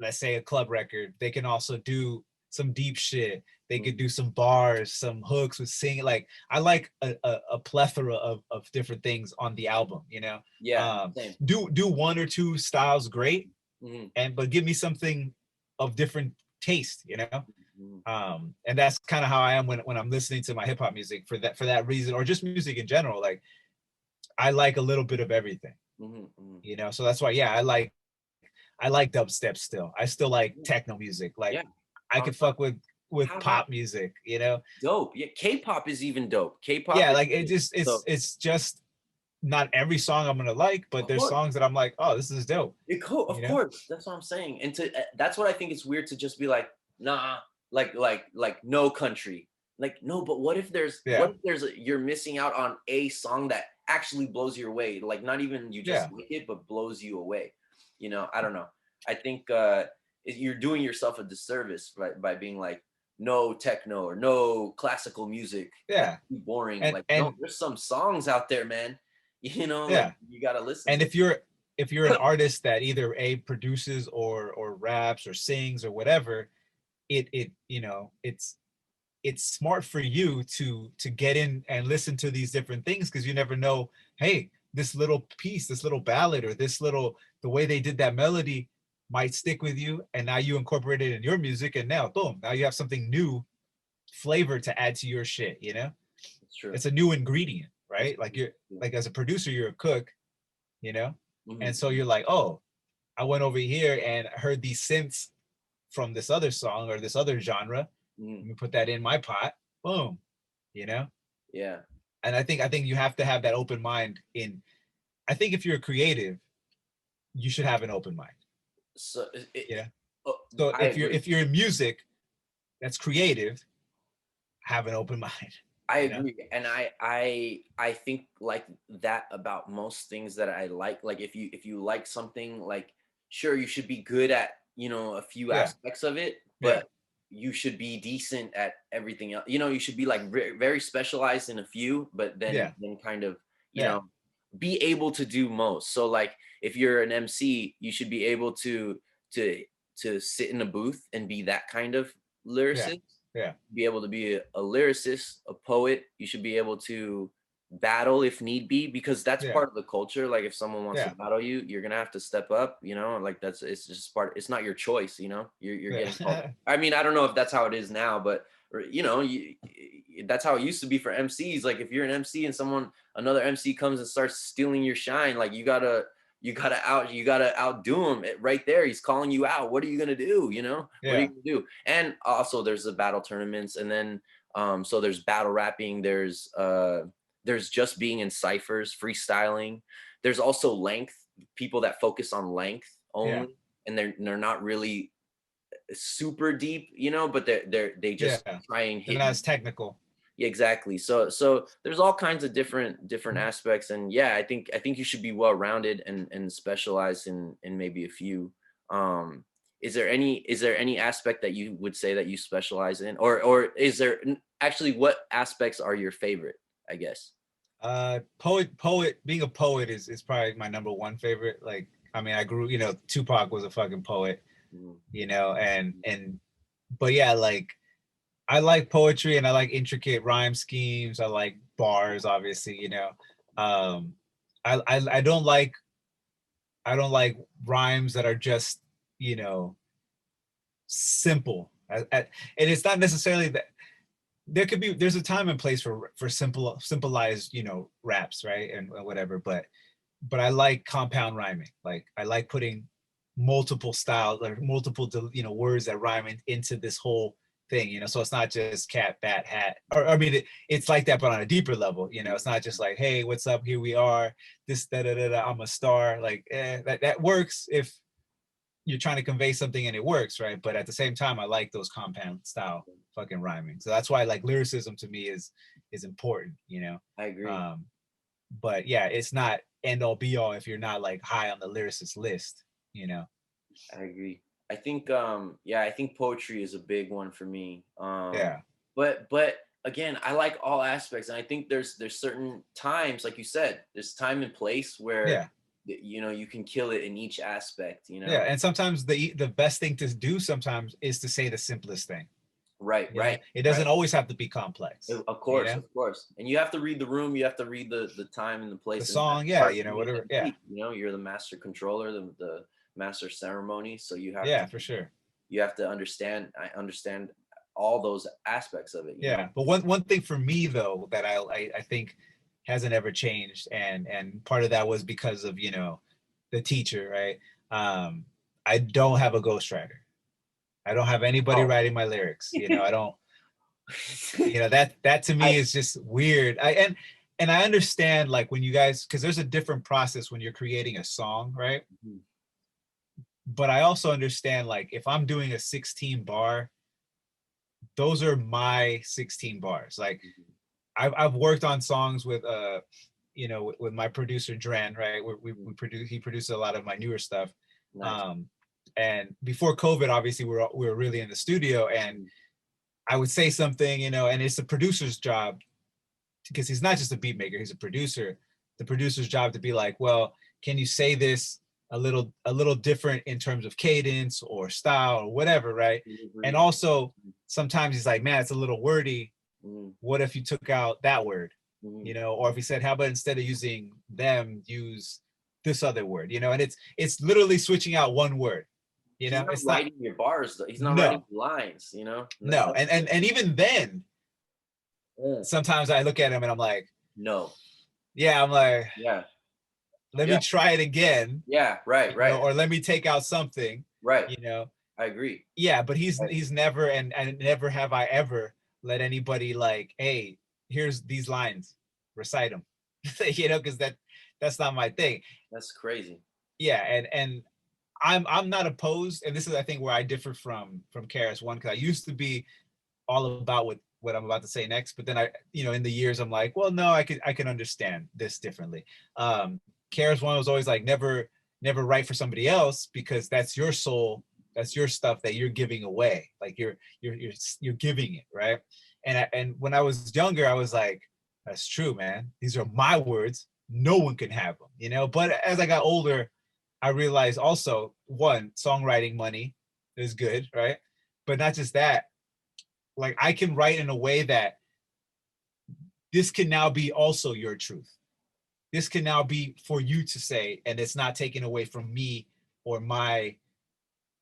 B: let's say, a club record. They can also do some deep shit. They could
A: Mhm.
B: do some bars, some hooks with singing. Like I like a plethora of different things on the album, you know.
A: Yeah, same.
B: Do one or two styles great,
A: Hmm.
B: and but give me something of different taste, you know.
A: Hmm.
B: And that's kind of how I am when I'm listening to my hip hop music for that reason, or just music in general. Like I like a little bit of everything,
A: Hmm. Hmm.
B: you know. So that's why, yeah, I like dubstep still. I still like techno music. Like
A: Yeah.
B: I
A: How,
B: could fuck with
A: how about
B: pop music, you know?
A: dope? Yeah, K-pop is even dope. K-pop
B: Yeah,
A: is
B: like it just
A: so.
B: it's just not every song I'm gonna like, but
A: Of
B: there's
A: course.
B: songs that I'm like, oh, this is dope,
A: Of
B: you know?
A: course, that's what I'm saying. And to that's what I think it's weird to just be like, nah, like no country. Like, no, but what
B: Yeah,
A: if there's you're missing out on a song that actually blows you away? Like not even you just
B: yeah,
A: like it, but blows you away. You know, I don't know. I think you're doing yourself a disservice by being like no techno or no classical music. That's
B: yeah.
A: too boring.
B: And
A: Like, no,
B: and
A: there's some songs out there, man. You know, like
B: yeah.
A: you gotta listen
B: And
A: to.
B: if you're an artist that either a produces or raps or sings or whatever, it you know, it's smart for you to get in and listen to these different things because you never know, hey, this little piece, this little ballad, or this little the way they did that melody might stick with you, and now you incorporate it in your music, and now boom, now you have something new flavor to add to your shit, you know.
A: It's true.
B: It's a new ingredient,
A: It's
B: right? Like
A: true.
B: you're
A: Yeah.
B: like as a producer, you're a cook, you know, and
A: Mhm,
B: so
A: mhm.
B: you're like, oh, I went over here and heard these synths from this other song or this other genre. Let me put that in my pot. Boom. You know?
A: Yeah.
B: And I think you have to have that open mind in, I think if you're a creative, you should have an open mind.
A: So
B: Yeah.
A: oh,
B: So
A: I agree.
B: if you're in music that's creative, have an open mind.
A: I
B: You know?
A: agree, and I think like that about most things that I like. Like if you like something, like sure you should be good at a few
B: Yeah.
A: aspects of it,
B: Yeah.
A: but you should be decent at everything else. You should be like very specialized in a few, but
B: Yeah.
A: then kind of you
B: Yeah.
A: know be able to do most. So like if you're an MC, you should be able to sit in a booth and be that kind of
B: Yeah.
A: lyricist,
B: Yeah.
A: be able to be a lyricist, a poet. You should be able to battle if need be, because that's
B: Yeah.
A: part of the culture. Like if someone wants to
B: Yeah.
A: battle you, you're gonna have to step up. Like it's just part. It's not your choice. You're getting called.
B: Yeah.
A: I mean, I don't know if that's how it is now, but that's how it used to be for MCs. Like if you're an MC and another MC comes and starts stealing your shine, like you gotta outdo him right there. He's calling you out. What are you gonna do? What are you
B: Yeah.
A: gonna do? And also there's the battle tournaments, and then so there's battle rapping, there's just being in ciphers, freestyling. There's also length, people that focus on length
B: Yeah.
A: only, and they're not really super deep, but they
B: Yeah.
A: just try and
B: They're
A: hit
B: not
A: you.
B: as technical.
A: Yeah, exactly. So there's all kinds of different aspects, and yeah, I think you should be well rounded and specialized in maybe a few. Um, is there any aspect that you would say that you specialize in, or is there actually, what aspects are your favorite? I guess.
B: Poet, being a poet is probably my number one favorite. Like, I mean, I grew, Tupac was a fucking poet,
A: Mhm.
B: and but yeah, like I like poetry and I like intricate rhyme schemes. I like bars, obviously. Um, I don't like rhymes that are just, you know, simple. And it's not necessarily that there's a time and place for simplified, raps, right? And whatever, but I like compound rhyming. Like I like putting multiple styles, like multiple, words that rhyme into this whole thing. So it's not just cat, bat, hat, or I mean, it's like that, but on a deeper level. It's not just like, hey, what's up? Here we are. This, da da da da. I'm a star. Like, that works if you're trying to convey something and it works, right? But at the same time, I like those compound style fucking rhyming. So that's why, like, lyricism to me is important.
A: I agree.
B: Um, but yeah, it's not end all be all if you're not like high on the lyricist list.
A: I agree. I think poetry is a big one for me.
B: Yeah.
A: But again, I like all aspects, and I think there's certain times, like you said, there's time and place where
B: Yeah.
A: you can kill it in each aspect.
B: Yeah. And sometimes the best thing to do sometimes is to say the simplest thing.
A: Right, right,
B: It
A: right.
B: doesn't always have to be complex.
A: Of course, of course. And you have to read the room, you have to read the time and the
B: The
A: place. And that's
B: song, yeah,
A: part of being
B: whatever.
A: an
B: Yeah.
A: MC. You're the master controller, the master ceremony. So you have to
B: Yeah, for sure.
A: understand all those aspects of it.
B: Yeah. But one thing for me though that I think hasn't ever changed, and part of that was because of, the teacher, right? I don't have a ghostwriter. I don't have anybody
A: Oh,
B: writing my lyrics. I don't, that to me
A: I,
B: is just weird. And I understand, like, when you guys, because there's a different process when you're creating a song, right?
A: Mhm.
B: But I also understand, like, if I'm doing a 16 bar, those are my 16 bars. Like, I've worked on songs with with my producer Dren, right? He produced a lot of my newer stuff.
A: Nice.
B: Um, and before COVID, obviously we were really in the studio, and I would say something, and it's the producer's job, because he's not just a beat maker, he's a producer. The producer's job to be like, well, can you say this a little different in terms of cadence or style or whatever, right? And also sometimes he's like, man, it's a little wordy. What if you took out that word? Or if he said, how about instead of using them, use this other word, and it's literally switching out one word.
A: He's not
B: It's not.
A: writing your bars though. He's not writing
B: No.
A: lines.
B: No. And even then,
A: Yeah.
B: sometimes I look at him and I'm like,
A: No.
B: yeah, I'm like,
A: Yeah.
B: let
A: Yeah.
B: me try it again.
A: Yeah. Right. Right.
B: Or let me take out something.
A: Right. I agree.
B: Yeah, but he's never, and never have I ever let anybody like, hey, here's these lines, recite them, you know, because that's not my thing.
A: That's crazy.
B: Yeah, and I'm not opposed, and this is I think where I differ from Karis one, because I used to be all about what I'm about to say next, but then I, you know, in the years I'm like, well, no, I can understand this differently. Karis one was always like, never write for somebody else, because that's your soul, that's your stuff that you're giving away, like you're giving it, right? And when I was younger, I was like, that's true, man, these are my words, no one can have them, you know. But as I got older, I realized also, one, songwriting money is good, right? But not just that, like I can write in a way that this can now be also your truth. This can now be for you to say, and it's not taken away from me or my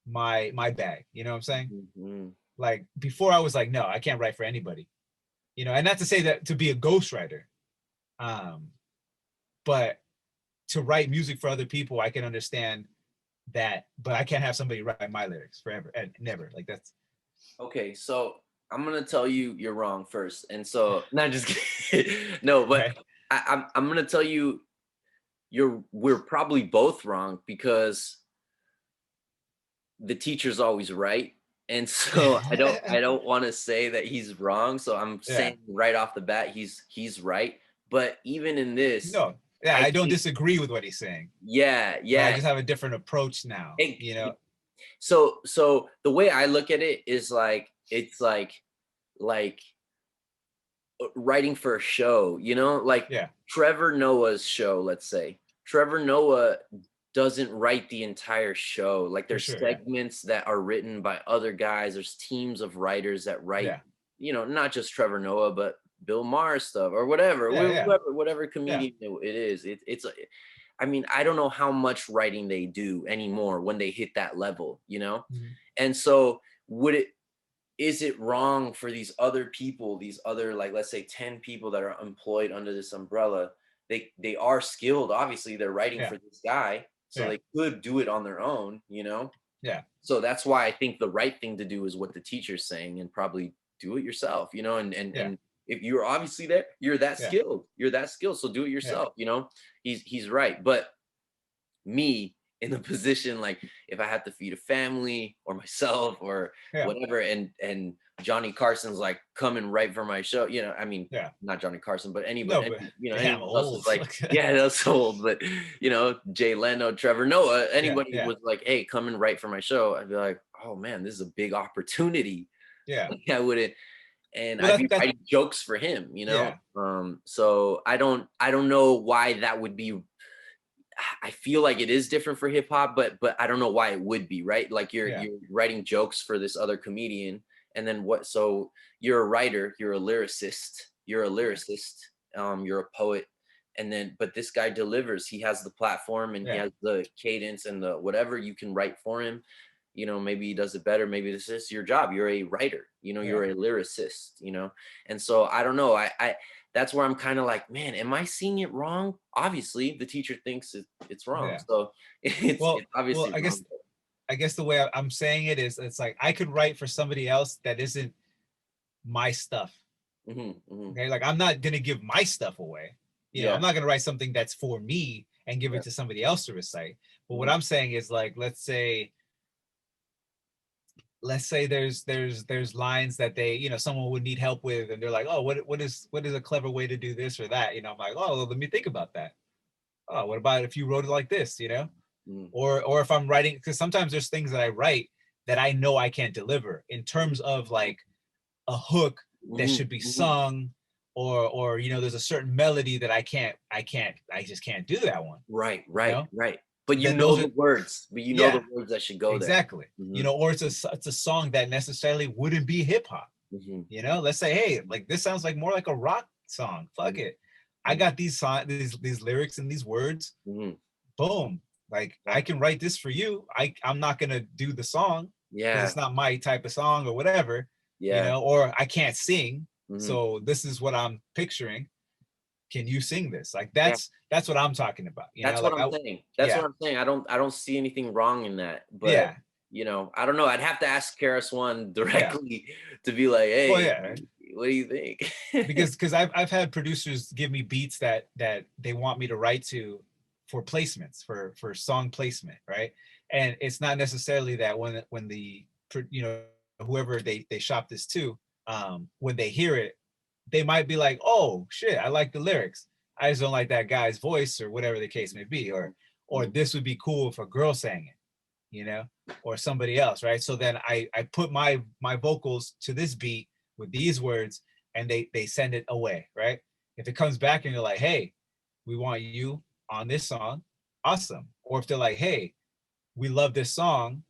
B: bag. You know what I'm saying?
A: Mm-hmm.
B: Like before, I was like, no, I can't write for anybody. You know, and not to say that to be a ghostwriter, but to write music for other people, I can understand that, but I can't have somebody write my lyrics forever and never. Like that's
A: Okay, so I'm gonna tell you you're wrong first, and so not just kidding. No, but
B: right.
A: I'm gonna tell you we're probably both wrong because the teacher's always right, and so I don't want to say that he's wrong. So I'm
B: Yeah.
A: saying right off the bat he's right. But even in this,
B: No. Yeah,
A: I
B: I don't
A: think
B: disagree with what he's saying,
A: yeah,
B: but I
A: yeah.
B: just have a different approach now. You know?
A: So the way I look at it is like it's like writing for a show, you know, like
B: Yeah.
A: Trevor Noah's show, let's say. Trevor Noah doesn't write the entire show. Like
B: For
A: there's
B: sure. Yeah.
A: segments that are written by other guys. There's teams of writers that write,
B: Yeah.
A: you know, not just Trevor Noah, but Bill Maher stuff or whatever,
B: Yeah. Yeah.
A: whatever
B: Yeah.
A: comedian it is. I mean, I don't know how much writing they do anymore when they hit that level, you know?
B: Mhm.
A: And so would it is it wrong for these other people, these other, like, let's say 10 people that are employed under this umbrella? They are skilled, obviously they're writing
B: Yeah.
A: for this guy, so
B: Yeah.
A: they could do it on their own, you know.
B: Yeah.
A: So that's why I think the right thing to do is what the teacher's saying, and probably do it yourself, you know.
B: Yeah.
A: And if you're obviously there,
B: Yeah.
A: you're that skilled, so do it
B: Yeah.
A: yourself, you know. He's right. But me in the position, like if I had to feed a family or myself or
B: Yeah.
A: whatever, and Johnny Carson's like coming right for my show, you know, I mean,
B: Yeah.
A: not Johnny Carson, but
B: No,
A: anybody,
B: but
A: you know,
B: damn
A: anyone else is
B: old.
A: like, yeah, that's old, but you know, Jay Leno, Trevor Noah,
B: Yeah.
A: anybody
B: Yeah.
A: was like, hey, coming right for my show, I'd be like, oh man, this is a big opportunity.
B: Yeah.
A: Like I wouldn't, and
B: Well,
A: I'd be
B: that's
A: writing jokes for him, you know.
B: yeah.
A: So I don't know why that would be. I feel like it is different for hip hop, but I don't know why it would be, right? Like
B: Yeah.
A: you're writing jokes for this other comedian, and then what? So you're a writer, you're a lyricist,
B: Yeah.
A: you're a poet, and then but this guy delivers. He has the platform and he
B: Yeah.
A: has the cadence and the whatever you can write for him. You know, maybe he does it better. Maybe this is your job. You're a writer. You know,
B: Yeah.
A: you're a lyricist. You know, and so I don't know. I that's where I'm kind of like, man, am I seeing it wrong? Obviously, the teacher thinks it's wrong,
B: Yeah.
A: so it's
B: Well,
A: obviously wrong.
B: I guess the way I'm saying it is, it's like I could write for somebody else that isn't my stuff.
A: Hmm.
B: Okay, like I'm not gonna give my stuff away. You know, I'm
A: Yeah,
B: not gonna write something that's for me and give
A: yeah,
B: it to somebody else to recite. But what
A: mhm,
B: I'm saying is, like, let's say there's lines that they, you know, someone would need help with, and they're like, oh, what is a clever way to do this or that? You know, I'm like, oh, well, let me think about that. Oh, what about if you wrote it like this? You know,
A: mhm,
B: or if I'm writing, because sometimes there's things that I write that I know I can't deliver in terms of like a hook that
A: mhm,
B: should be
A: mhm.
B: sung, or you know, there's a certain melody that I just can't do that one,
A: Right,
B: you
A: right,
B: know.
A: right. But you
B: Then
A: know
B: those
A: the
B: are,
A: words. But you know
B: yeah,
A: the words that should go there.
B: exactly, you
A: Hmm.
B: know, or it's a song that necessarily wouldn't be hip hop,
A: Hmm.
B: you know. Let's say, hey, like this sounds like more like a rock song, fuck it, I
A: Hmm.
B: got these lyrics and these words,
A: Hmm.
B: boom, like
A: Yeah,
B: I can write this for you. I'm not gonna do the song because
A: yeah,
B: it's not my type of song or whatever, you
A: yeah.
B: know, or I can't sing.
A: Hmm.
B: So this is what I'm picturing. Can you sing this? Like
A: Yeah.
B: that's what I'm talking about. You know,
A: That's what
B: like
A: I'm
B: I
A: saying. That's
B: yeah,
A: what I'm saying. I don't see anything wrong in that. But
B: yeah.
A: you know, I don't know. I'd have to ask Karis one
B: Yeah.
A: directly to be like,
B: Well,
A: hey,
B: yeah, right?
A: what do you think?
B: Because I've had producers give me beats that they want me to write to for placements, for song placement, right? And it's not necessarily that when the you know, whoever they shop this to, when they hear it, they might be like, oh shit, I like the lyrics, I just don't like that guy's voice, or whatever the case may be, or this would be cool if a girl sang it, you know, or somebody else, right? So then I put my vocals to this beat with these words, and they send it away, right? If it comes back and they're like, hey, we want you on this song, awesome. Or if they're like, hey, we love this song,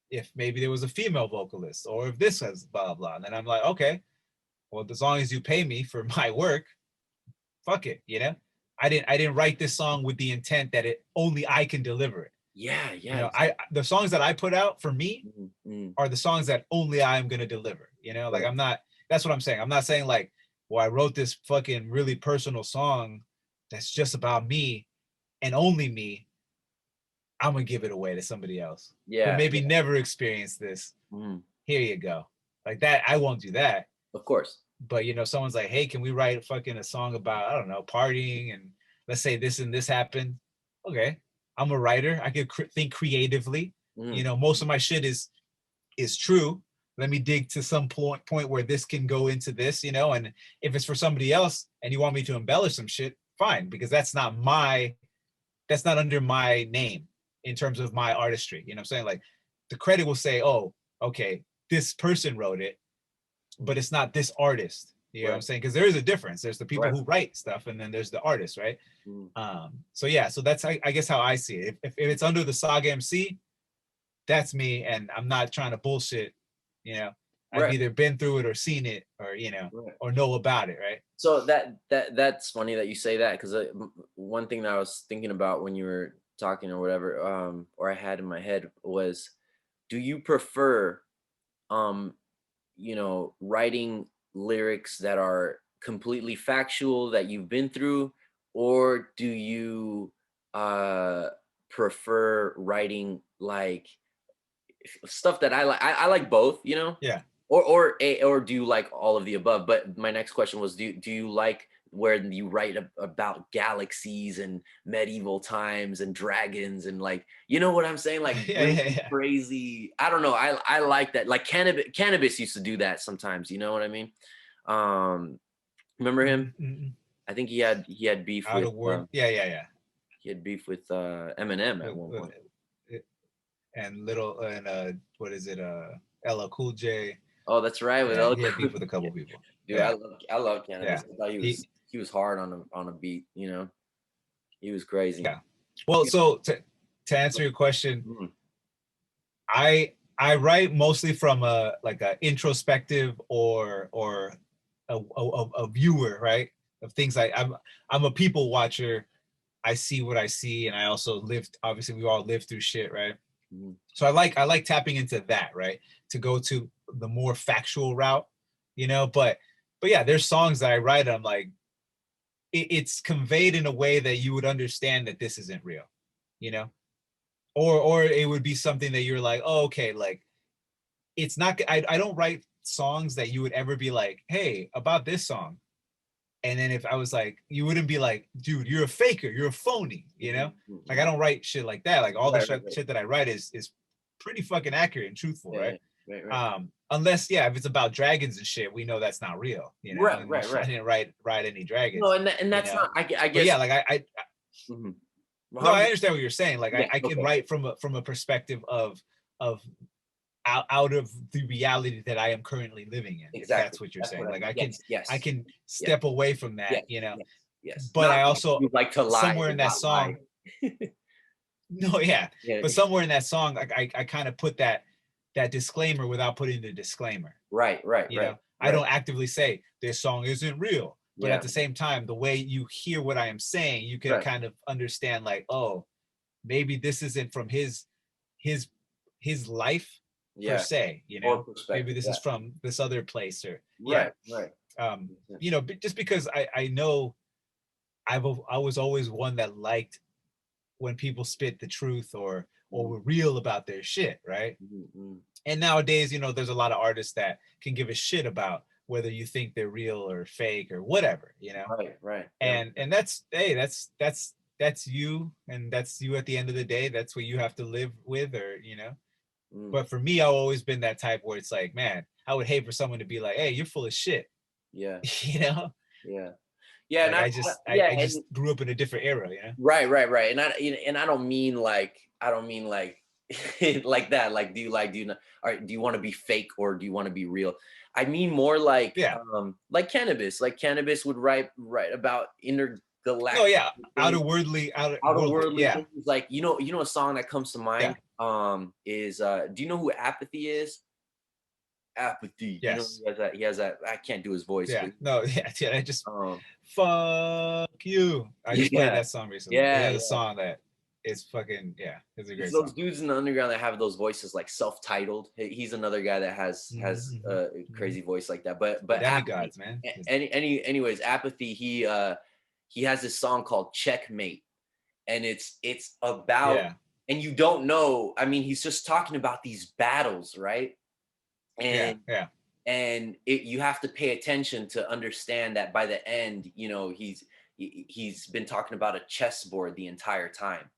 B: if maybe there was a female vocalist, or if this has blah blah, and then I'm like, okay, well, as long as you pay me for my work, fuck it, you know. I didn't write this song with the intent that it only I can deliver it.
A: Yeah,
B: You
A: yeah,
B: know,
A: exactly.
B: the songs that I put out for me
A: Mm.
B: are the songs that only I'm gonna deliver. You know, like
A: Right.
B: I'm not. That's what I'm saying. I'm not saying like, well, I wrote this fucking really personal song that's just about me and only me. I'm gonna give it away to somebody else who
A: Yeah,
B: maybe
A: yeah.
B: never experienced this.
A: Mm.
B: Here you go. Like that, I won't do that.
A: Of course.
B: But you know, someone's like, hey, can we write fucking a song about, I don't know, partying, and let's say this and this happened. Okay, I'm a writer. I can think creatively. You
A: Mm.
B: know, most of my shit is true. Let me dig to some point where this can go into this, you know. And if it's for somebody else and you want me to embellish some shit, fine, because that's not under my name in terms of my artistry. You know what I'm saying? Like the credit will say, oh, okay, this person wrote it, but it's not this artist. You know what I'm
A: Right,
B: saying? Because there is a difference. There's the people
A: right.
B: who write stuff, and then there's the artists, right?
A: Mm.
B: So yeah, so that's I guess how I see it. If it's under the Saga MC, that's me, and I'm not trying to bullshit. You know, I've
A: Right,
B: either been through it or seen it, or you know,
A: right.
B: or know about it, right?
A: So that's funny that you say that, because one thing that I was thinking about when you were talking or whatever, or I had in my head was, do you prefer, um, you know, writing lyrics that are completely factual that you've been through, or do you uh prefer writing like stuff that I like? I like both, you know,
B: Yeah.
A: or do you like all of the above? But my next question was, do you like where you write about galaxies and medieval times and dragons and, like, you know what I'm saying, like
B: Yeah,
A: really
B: yeah, yeah.
A: crazy. I don't know. I like that. Like cannabis used to do that sometimes. You know what I mean? Um, remember him?
B: Mm-hmm.
A: I think he had beef
B: Out
A: with
B: of word. Yeah, yeah, yeah.
A: Eminem at
B: Uh,
A: one
B: uh,
A: point.
B: and little and what is it? LL Cool J.
A: Oh, that's right, with
B: Yeah,
A: El
B: he had beef
A: Cool
B: with a
A: J.
B: couple people.
A: Dude,
B: Yeah,
A: I love
B: yeah.
A: cannabis. I thought
B: He
A: he was hard on a beat, you know. He was crazy.
B: yeah. Well,
A: Yeah.
B: so to answer your question,
A: Mhm.
B: I write mostly from a like a introspective or a viewer, right? Of things I'm a people watcher. I see what I see, and I also lived. Obviously, we all live through shit, right?
A: Mhm.
B: So I like tapping into that, right? To go to the more factual route, you know. But yeah, there's songs that I write. I'm like, it's conveyed in a way that you would understand that this isn't real, you know, or it would be something that you're like, oh, okay, like it's not. I don't write songs that you would ever be like, hey, about this song. And then if I was like, you wouldn't be like, dude, you're a faker, you're a phony, you know?
A: Mhm, mhm,
B: Like I
A: mhm.
B: don't write shit like that. Like all the
A: Right, right, right.
B: shit that I write is pretty fucking accurate and truthful,
A: Yeah,
B: right?
A: yeah. Right, right.
B: Unless yeah, if it's about dragons and shit, we know that's not real, you know.
A: Right,
B: And
A: right,
B: I
A: right.
B: didn't write any
A: No,
B: dragons,
A: and
B: you
A: that's
B: know.
A: not, I
B: But
A: guess.
B: yeah, like
A: Mhm.
B: no, I
A: 100.
B: understand what you're saying. Like
A: Yeah,
B: I can
A: okay.
B: write from a perspective of out of the reality that I am currently living in, if
A: Exactly.
B: that's what you're
A: That's
B: saying.
A: what I
B: Like
A: mean. Yes,
B: I
A: yes.
B: can
A: Yes,
B: step away from that,
A: yes,
B: you know.
A: yes, yes.
B: But
A: Not
B: I
A: like
B: also
A: you like to lie
B: somewhere in
A: and
B: that
A: not lie.
B: song, no, yeah,
A: Yeah.
B: but somewhere in that song, I kind of put that disclaimer without putting the disclaimer.
A: Right, right,
B: You
A: right,
B: know, I
A: right.
B: don't actively say this song isn't real, but at
A: Yeah.
B: the same time, the way you hear what I am saying, you can
A: Right.
B: kind of understand like, oh, maybe this isn't from his his life per
A: Yeah.
B: se, you
A: Or
B: know. Maybe
A: perspective.
B: this
A: Yeah.
B: is from this other place, or yeah.
A: Right, right. Makes
B: You
A: sense.
B: know, just because I know I was always one that liked when people spit the truth, or were real about their shit, right?
A: Mm-hmm.
B: And nowadays, you know, there's a lot of artists that can give a shit about whether you think they're real or fake or whatever, you know.
A: Right. Yeah.
B: And that's, hey, that's you, and that's you at the end of the day. That's what you have to live with, or you know.
A: Mm.
B: But for me, I've always been that type where it's like, man, I would hate for someone to be like, hey, you're full of shit.
A: Yeah.
B: You know,
A: Yeah. Yeah. And
B: like
A: yeah.
B: I
A: And
B: just grew up in a different era, you know.
A: right. And I don't mean like, like that. Like, do you not, all right, do you want to be fake or do you want to be real? I mean more
B: Yeah.
A: like cannabis. Like cannabis would write about
B: Oh
A: intergalactic
B: yeah,
A: things,
B: outer worldly.
A: outerworldly
B: Yeah,
A: things. Like, a song that comes to
B: yeah,
A: mind is do you know who Apathy is? Apathy.
B: yes,
A: He has that, I can't do his voice,
B: yeah.
A: but
B: No, yeah. I just
A: um
B: fuck you. I just played
A: yeah.
B: that song recently. He
A: Yeah,
B: has a
A: yeah.
B: song that is fucking, yeah. It's a
A: It's
B: great
A: those
B: song.
A: dudes in the underground that have those voices like self-titled. He's another guy that has
B: Mm-hmm,
A: a
B: hmm.
A: crazy voice like that. But Apathy,
B: Demigods, man.
A: anyways, Apathy. He has this song called Checkmate, and it's about,
B: Yeah,
A: and you don't know. I mean, he's just talking about these battles, right?
B: yeah,
A: And
B: yeah,
A: you have to pay attention to understand that by the end, he's been talking about a chessboard the entire time.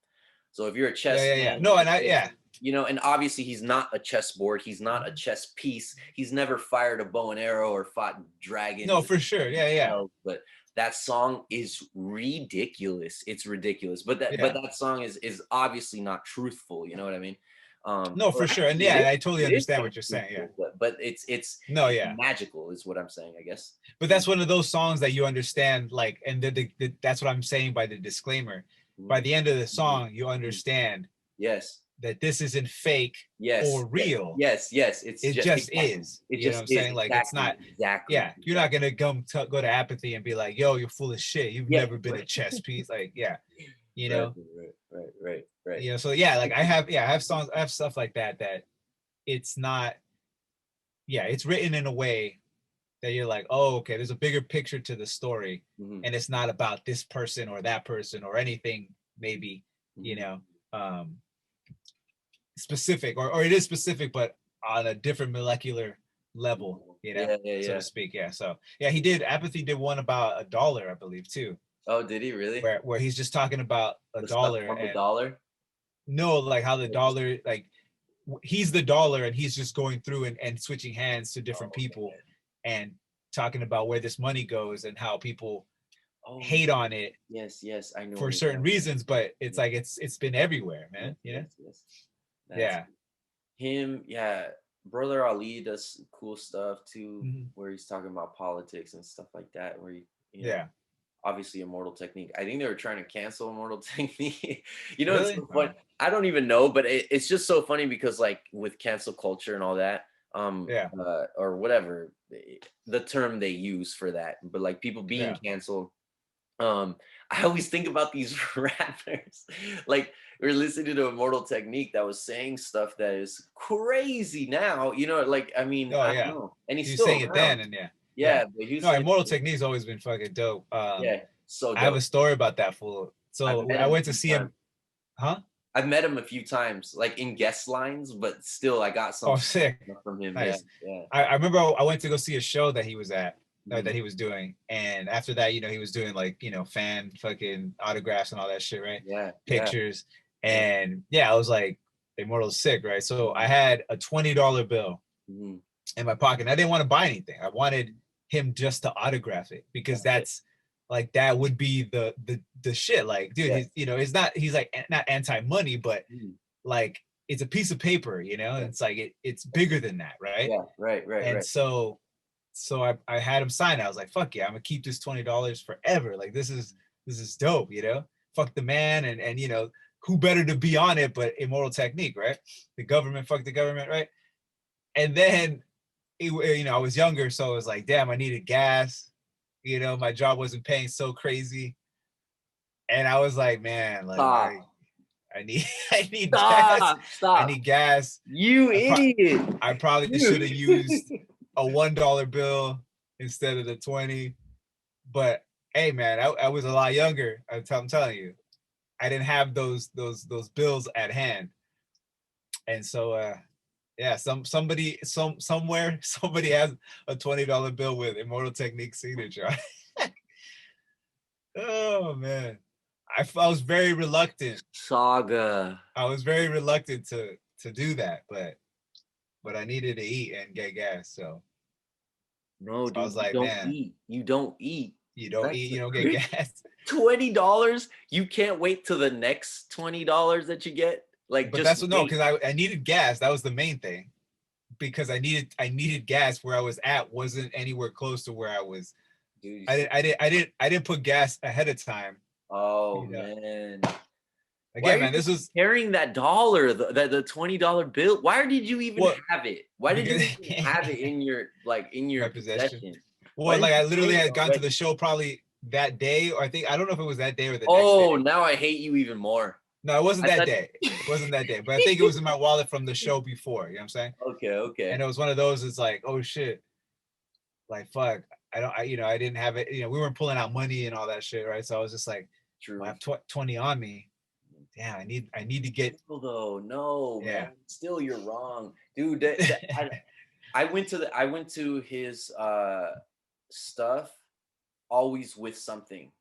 A: So if you're a chess
B: yeah.
A: fan,
B: No, and I, yeah,
A: and obviously he's not a chessboard. He's not a chess piece. He's never fired a bow and arrow or fought
B: no,
A: dragons
B: for sure. Yeah, yeah,
A: but that song is ridiculous. It's ridiculous. But
B: yeah.
A: that song is obviously not truthful. You know what I mean?
B: No,
A: Or
B: for sure. And
A: actually
B: yeah, I
A: it
B: totally
A: is
B: understand
A: kind of
B: what you're saying. Yeah.
A: truthful, but
B: No,
A: it's
B: yeah.
A: magical, is what I'm saying, I guess.
B: But that's one of those songs that you understand, like, and that's what I'm saying by the disclaimer. By
A: Mhm,
B: the end of the
A: mhm,
B: song, you
A: mhm.
B: understand
A: Yes.
B: that this isn't fake
A: Yes,
B: or
A: yes,
B: real.
A: yes. It's
B: It
A: just
B: just
A: exactly.
B: is.
A: It
B: You know what
A: just
B: I'm
A: is
B: saying? Like, it's
A: exactly,
B: not,
A: exactly,
B: yeah, you're not
A: exactly.
B: gonna go to Apathy and be like, yo, you're full of shit. You've
A: Yeah,
B: never been a
A: right,
B: chess piece. Like, yeah, you
A: right,
B: know,
A: right.
B: So yeah, like I have songs, I have stuff like that it's not, yeah, it's written in a way that you're like, oh, okay, there's a bigger picture to the story,
A: Hmm.
B: and it's not about this person or that person or anything, maybe, you
A: Hmm.
B: know, um, specific, or it is specific, but on a different molecular level, you know, so to
A: Yeah.
B: speak. Yeah. So yeah, he did. Apathy did one about $1, I believe, too,
A: Oh, did he really?
B: where he's just talking about a
A: The stuff
B: dollar
A: on the
B: and
A: dollar?
B: no, like how the
A: Yeah, just
B: dollar, like he's the dollar and he's just going through and switching hands to different
A: oh,
B: people
A: okay.
B: and talking about where this money goes and how people
A: Oh,
B: hate on it
A: yes, I know
B: for
A: what you're
B: certain
A: talking about.
B: reasons, but it's
A: Yeah.
B: like it's been everywhere, man. You know?
A: Yes. That's
B: Yeah.
A: him. Yeah, Brother Ali does cool stuff too,
B: Mhm.
A: where he's talking about politics and stuff like that. Where you know,
B: Yeah.
A: obviously Immortal Technique. I think they were trying to cancel Immortal Technique. It's
B: Really?
A: so funny.
B: Wow.
A: I don't even know, but it's just so funny because like with cancel culture and all that,
B: Yeah.
A: or whatever the term they use for that, but like people being
B: Yeah.
A: canceled. Um, I always think about these rappers. Like we're listening to Immortal Technique that was saying stuff that is crazy now. Like I mean,
B: Oh
A: I don't
B: yeah.
A: know. And he's
B: He was
A: still
B: saying it then,
A: around.
B: and yeah. Yeah.
A: Yeah, but he was
B: No,
A: saying,
B: Immortal Technique's always been fucking dope.
A: yeah, so
B: I have
A: dope.
B: a story about that fool.
A: I've
B: So
A: met
B: I
A: him a
B: went to
A: few
B: see
A: times.
B: him, huh?
A: I've met him a few times, like in guest lines, but still, I got some
B: Oh, sick.
A: stuff from him. Yeah,
B: Nice.
A: yeah.
B: I remember I went to go see a show that he was at,
A: Mhm.
B: that he was doing. And after that, he was doing like, fan fucking autographs and all that shit, right?
A: Yeah.
B: Pictures.
A: Yeah.
B: And yeah, I was like, Immortal's sick, right? So I
A: Mhm.
B: had a $20 bill
A: Mhm.
B: in my pocket. And I didn't want to buy anything. I wanted him just to autograph it because
A: That's it.
B: that's like that would be the shit. Like, dude,
A: Yeah.
B: he's like not anti-money, but
A: Mhm.
B: like it's a piece of paper, and
A: Yeah.
B: it's like it's bigger than that, right?
A: Yeah.
B: And
A: Right.
B: so I had him sign it. I was like, fuck yeah, I'm gonna keep this $20 forever. Like this is dope, Fuck the man, and who better to be on it but Immortal Technique, right? The government, fuck the government, right? And then I was younger, so I was like, damn, I needed gas. My job wasn't paying so crazy. And I was like, man, like
A: Stop.
B: I need I need gas. I
A: Stop.
B: need gas.
A: You
B: I pro-
A: idiot.
B: I probably should have
A: You.
B: used a $1 bill instead of the 20. But hey, man, I was a lot younger. I'm telling you, I didn't have those bills at hand. And so yeah, somebody somewhere somebody has a $20 bill with Immortal Technique signature. Oh man, I was very reluctant.
A: Saga.
B: I was very reluctant to do that, but I needed to eat and get gas,
A: No,
B: so I
A: dude,
B: was
A: you
B: like,
A: don't
B: man,
A: eat. You don't eat.
B: you don't
A: That's
B: eat,
A: the
B: you don't get
A: crazy.
B: gas.
A: $20. You can't wait till the next $20 that you get. Like,
B: But
A: just
B: that's what no,
A: wait.
B: because I needed gas. That was the main thing. Because I needed gas where I was at wasn't anywhere close to where I was.
A: Dude, you
B: I
A: see.
B: didn't I didn't I didn't I didn't put gas ahead of time.
A: Oh
B: You know.
A: man. Why
B: Again,
A: are
B: man,
A: you
B: this was
A: carrying that dollar, the $20 bill? Why did you even
B: what
A: have it? Why did you
B: because
A: even have it in your in
B: my
A: your
B: possession.
A: possession? Why
B: Well,
A: didn't
B: like I
A: you pay
B: literally
A: it
B: had gone to the
A: already?
B: show probably that day, or I don't know if it was that day or the next day.
A: Oh, now I hate you even more.
B: No, it wasn't
A: I
B: that
A: thought
B: day. It wasn't that day. But I think it was in my wallet from the show before. You know what I'm saying?
A: okay,
B: And
A: okay.
B: it was one of those. It's like, oh shit, like fuck. I don't. I didn't have it. We weren't pulling out money and all that shit, right? So I was just like, well, I
A: True.
B: have 20 on me. Damn, I need to get.
A: Still though, no,
B: Yeah.
A: man. Still you're wrong. Dude, I went to his stuff always with something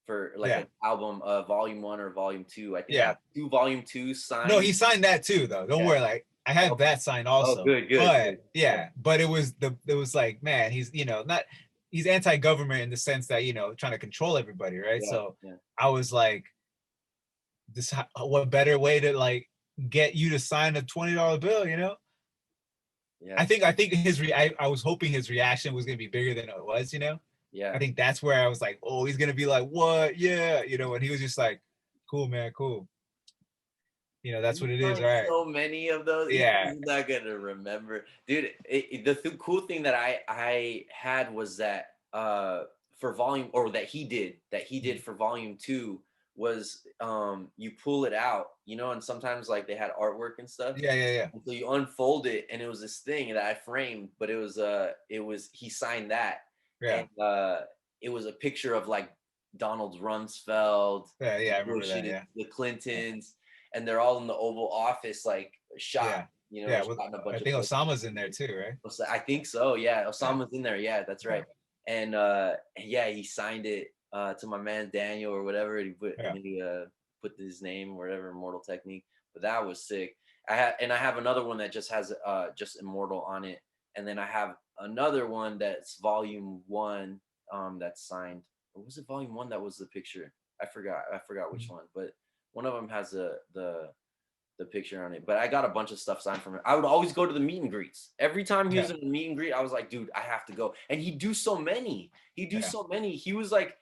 A: for like
B: Yeah.
A: an album volume 1 or volume 2. I think I
B: Yeah.
A: have two volume 2
B: No,
A: signed.
B: he signed that too, though. Don't
A: Yeah.
B: worry. Like I have
A: Okay.
B: that signed
A: Oh,
B: also.
A: good, good,
B: But
A: good. Yeah.
B: yeah, but it was like, man, he's not he's anti-government in the sense that trying to control everybody, right?
A: Yeah.
B: So
A: Yeah.
B: I was like, this what better way to like get you to sign a $20 bill,
A: Yeah.
B: I think I was hoping his reaction was gonna be bigger than it was. I
A: Yeah.
B: think that's where I was like, oh, he's gonna be like, what? Yeah, and he was just like, cool, man, cool. That's
A: You
B: what it is,
A: find
B: right?
A: so many of those.
B: Yeah,
A: He's not gonna remember, dude. The cool thing that I had was that for volume or that he did for volume 2 was you pull it out, and sometimes like they had artwork and stuff.
B: yeah, yeah, yeah,
A: And so you unfold it, and it was this thing that I framed, but it was he signed that,
B: yeah,
A: and it was a picture of like Donald Rumsfeld,
B: yeah, yeah. I remember
A: Bush,
B: that. Yeah,
A: the
B: yeah,
A: Clintons, and they're all in the Oval Office, like shot,
B: yeah, yeah. Well,
A: shot in a bunch
B: I
A: of
B: think
A: places.
B: Osama's in there too, right?
A: I think so. Yeah,
B: Yeah,
A: Osama's in there. Yeah, that's
B: yeah,
A: right. And yeah, he signed it to my man Daniel or whatever. And
B: yeah,
A: then he put his name or whatever, Immortal Technique. But that was sick. I have another one that just has just Immortal on it, and then I have another one that's Volume 1 that's signed. Or was it Volume 1 that was the picture? I forgot which one, but one of them has the picture on it. But I got a bunch of stuff signed from him. I would always go to the meet and greets. Every time he was
B: yeah,
A: in a meet and greet, I was like, dude, I have to go. And he'd do so many. He'd do
B: yeah.
A: so many. He was like,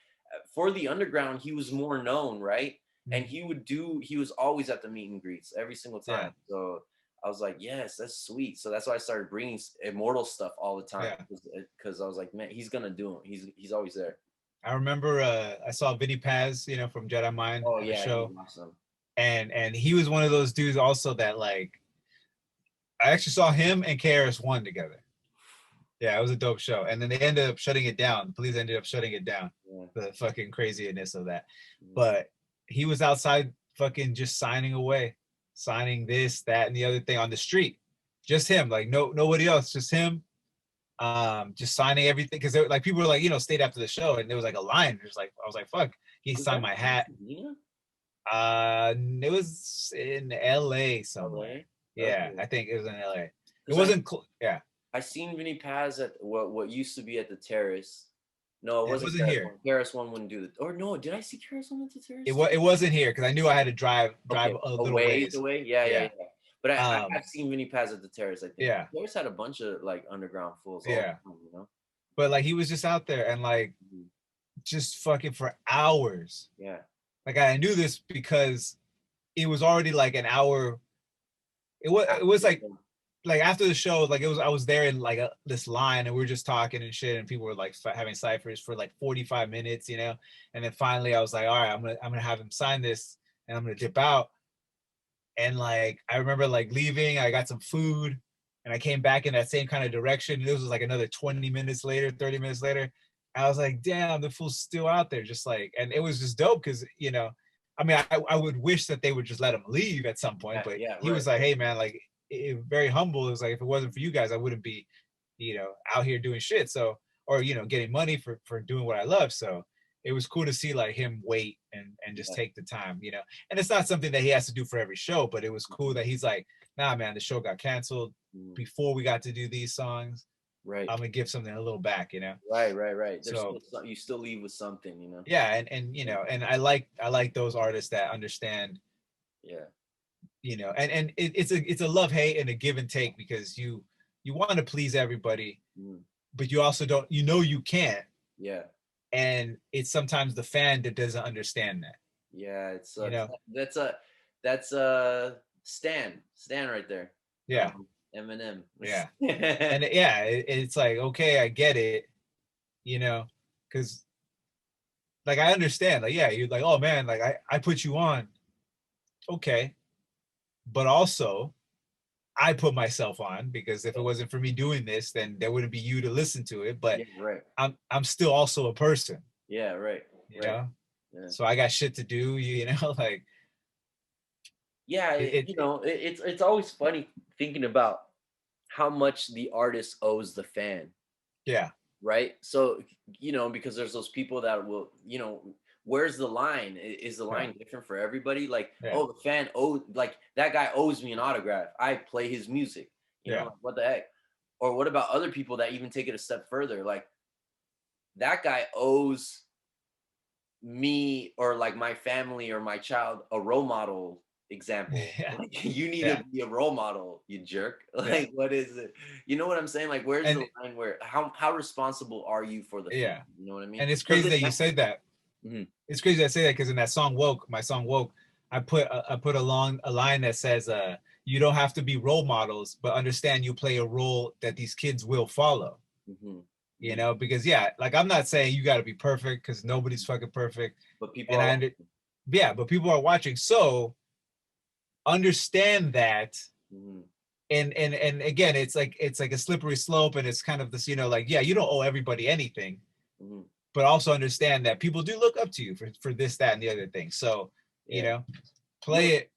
A: for the underground, he was more known, right? And
B: Mhm.
A: he was always at the meet and greets every single time.
B: Yeah,
A: So I was like, yes, that's sweet. So that's why I started bringing Immortal stuff all the time
B: yeah.
A: because I was like, man, he's gonna do it. He's always there.
B: I remember I saw Vinny Paz, from Jedi Mind
A: Oh
B: at a
A: yeah, he's
B: show,
A: awesome.
B: and he was one of those dudes also that like I actually saw him and KRS-One together. Yeah, it was a dope show. And then they ended up shutting it down. The police ended up shutting it down.
A: Yeah.
B: The fucking craziness of that.
A: Yeah.
B: But he was outside fucking just signing away, signing this, that, and the other thing on the street. Just him, like nobody else, just him. Just signing everything because like people were like, stayed after the show and there was like a line. There's like I was like, fuck. He
A: Was that
B: signed my
A: in
B: hat.
A: Pasadena?
B: It was in LA somewhere.
A: LA?
B: Yeah,
A: Okay.
B: I think it was in LA. It
A: Because
B: wasn't yeah.
A: I seen Vinny Paz at what used to be at the Terrace. No, it
B: It
A: wasn't
B: wasn't
A: Terrace
B: here.
A: One. Terrace One wouldn't do it. Or no, did I see Terrace One at the Terrace?
B: It wasn't here because I knew I had to drive
A: Okay,
B: a
A: a
B: little
A: ways
B: ways.
A: away. Yeah, yeah,
B: Yeah.
A: yeah. But I
B: Um.
A: have seen Vinny Paz at the Terrace. I think
B: Yeah.
A: the Terrace had a bunch of like underground fools all
B: Yeah.
A: the time.
B: But like he was just out there and like
A: Mhm.
B: just fucking for hours.
A: Yeah.
B: Like I knew this because it was already like an hour. It was like after the show, like I was there in like this line and we were just talking and shit and people were like having ciphers for like 45 minutes, and then finally I was like, all right, I'm gonna have him sign this and I'm gonna dip out. And like I remember like leaving, I got some food and I came back in that same kind of direction. This was like another 20 minutes later, 30 minutes later. I was like, damn, the fool's still out there, just like, and it was just dope because I mean, I would wish that they would just let him leave at some point, but
A: Yeah,
B: he was like, hey man, like very humble. It was like, if it wasn't for you guys, I wouldn't be, out here doing shit. So, or, getting money for doing what I love. So it was cool to see like him wait and just
A: yeah.
B: take the time, and it's not something that he has to do for every show, but it was cool that he's like, nah, man, the show got canceled
A: Mm.
B: before we got to do these songs.
A: Right.
B: I'm gonna give something a little back.
A: Right. There's
B: So
A: still you still leave with something, you know.
B: yeah, and and I like those artists that understand,
A: Yeah.
B: and it's a love hate and a give and take, because you want to please everybody,
A: Mm.
B: but you also don't, you can't,
A: Yeah.
B: and it's sometimes the fan that doesn't understand that,
A: Yeah, it
B: you
A: sucks.
B: know.
A: That's Stan right there.
B: Yeah,
A: Eminem.
B: yeah, and yeah, it's like, okay, I get it, because like I understand, like, yeah, you're like, oh man, like I put you on, okay, but also I put myself on, because if it wasn't for me doing this, then there wouldn't be you to listen to it. But
A: Yeah, right.
B: I'm still also a person,
A: Yeah, right.
B: you
A: Right.
B: know.
A: Yeah.
B: So I got shit to do, like
A: Yeah, it's always funny thinking about how much the artist owes the fan,
B: yeah,
A: right? So, because there's those people that will, where's the line? Is the
B: yeah,
A: line different for everybody? Like,
B: yeah,
A: oh, the fan like that guy owes me an autograph. I play his music,
B: yeah,
A: like what the heck? Or what about other people that even take it a step further? Like that guy owes me or like my family or my child a role model example.
B: yeah,
A: Like you need to
B: yeah,
A: be a role model, you jerk.
B: yeah,
A: Like what is it? You know what I'm saying? Like where's
B: and
A: the line where how responsible are you for the fan?
B: yeah,
A: You know what I mean?
B: and it's
A: Does
B: crazy
A: it
B: that you
A: matter?
B: said that.
A: Mhm.
B: It's crazy that I say that, because in that song "Woke," my song "Woke," I put a line that says, "You don't have to be role models, but understand you play a role that these kids will follow."
A: Mhm. Mhm.
B: Because yeah, like I'm not saying you got to be perfect, because nobody's fucking perfect,
A: But people
B: and
A: are
B: yeah, but people are watching, so understand that.
A: mhm.
B: And again, it's like a slippery slope, and it's kind of this, like, yeah, you don't owe everybody anything,
A: Mhm.
B: but also understand that people do look up to you for this, that, and the other thing. So, you
A: Yeah.
B: know,
A: You know
B: play it,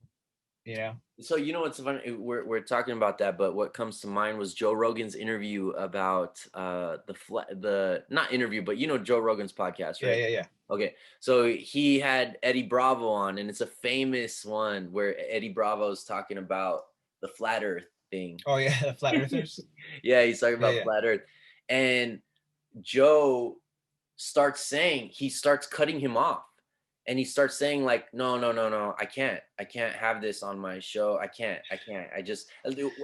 B: you know.
A: So what's funny? We're talking about that, but what comes to mind was Joe Rogan's interview about the not interview, but Joe Rogan's podcast,
B: Yeah,
A: right?
B: yeah, yeah.
A: Okay, so he had Eddie Bravo on, and it's a famous one where Eddie Bravo is talking about the flat Earth thing.
B: Oh yeah, the flat earthers.
A: Yeah, he's talking
B: Yeah,
A: about
B: yeah,
A: flat Earth, and Joe he starts cutting him off, and he starts saying like, no, I can't have this on my show. I can't. I just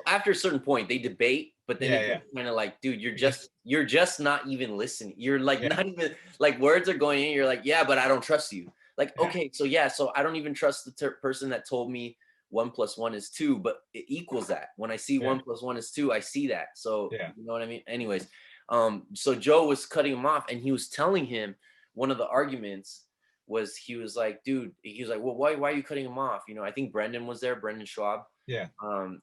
A: after a certain point they debate, but then
B: yeah,
A: it
B: yeah.
A: gets kind of like, dude, you're
B: It
A: just
B: gets,
A: you're just not even listening. You're like
B: yeah,
A: not even like words are going in. You're like, yeah, but I don't trust you. Like,
B: yeah,
A: okay, so yeah, so I don't even trust the person that told me 1 + 1 is 2, but it equals that. When I see
B: yeah,
A: 1 + 1 is 2, I see that. So
B: yeah,
A: you know what I mean? Anyways, so Joe was cutting him off, and he was telling him one of the arguments was he was like, dude, he was like, well, why are you cutting him off? I think Brendan was there, Brendan Schwab.
B: yeah,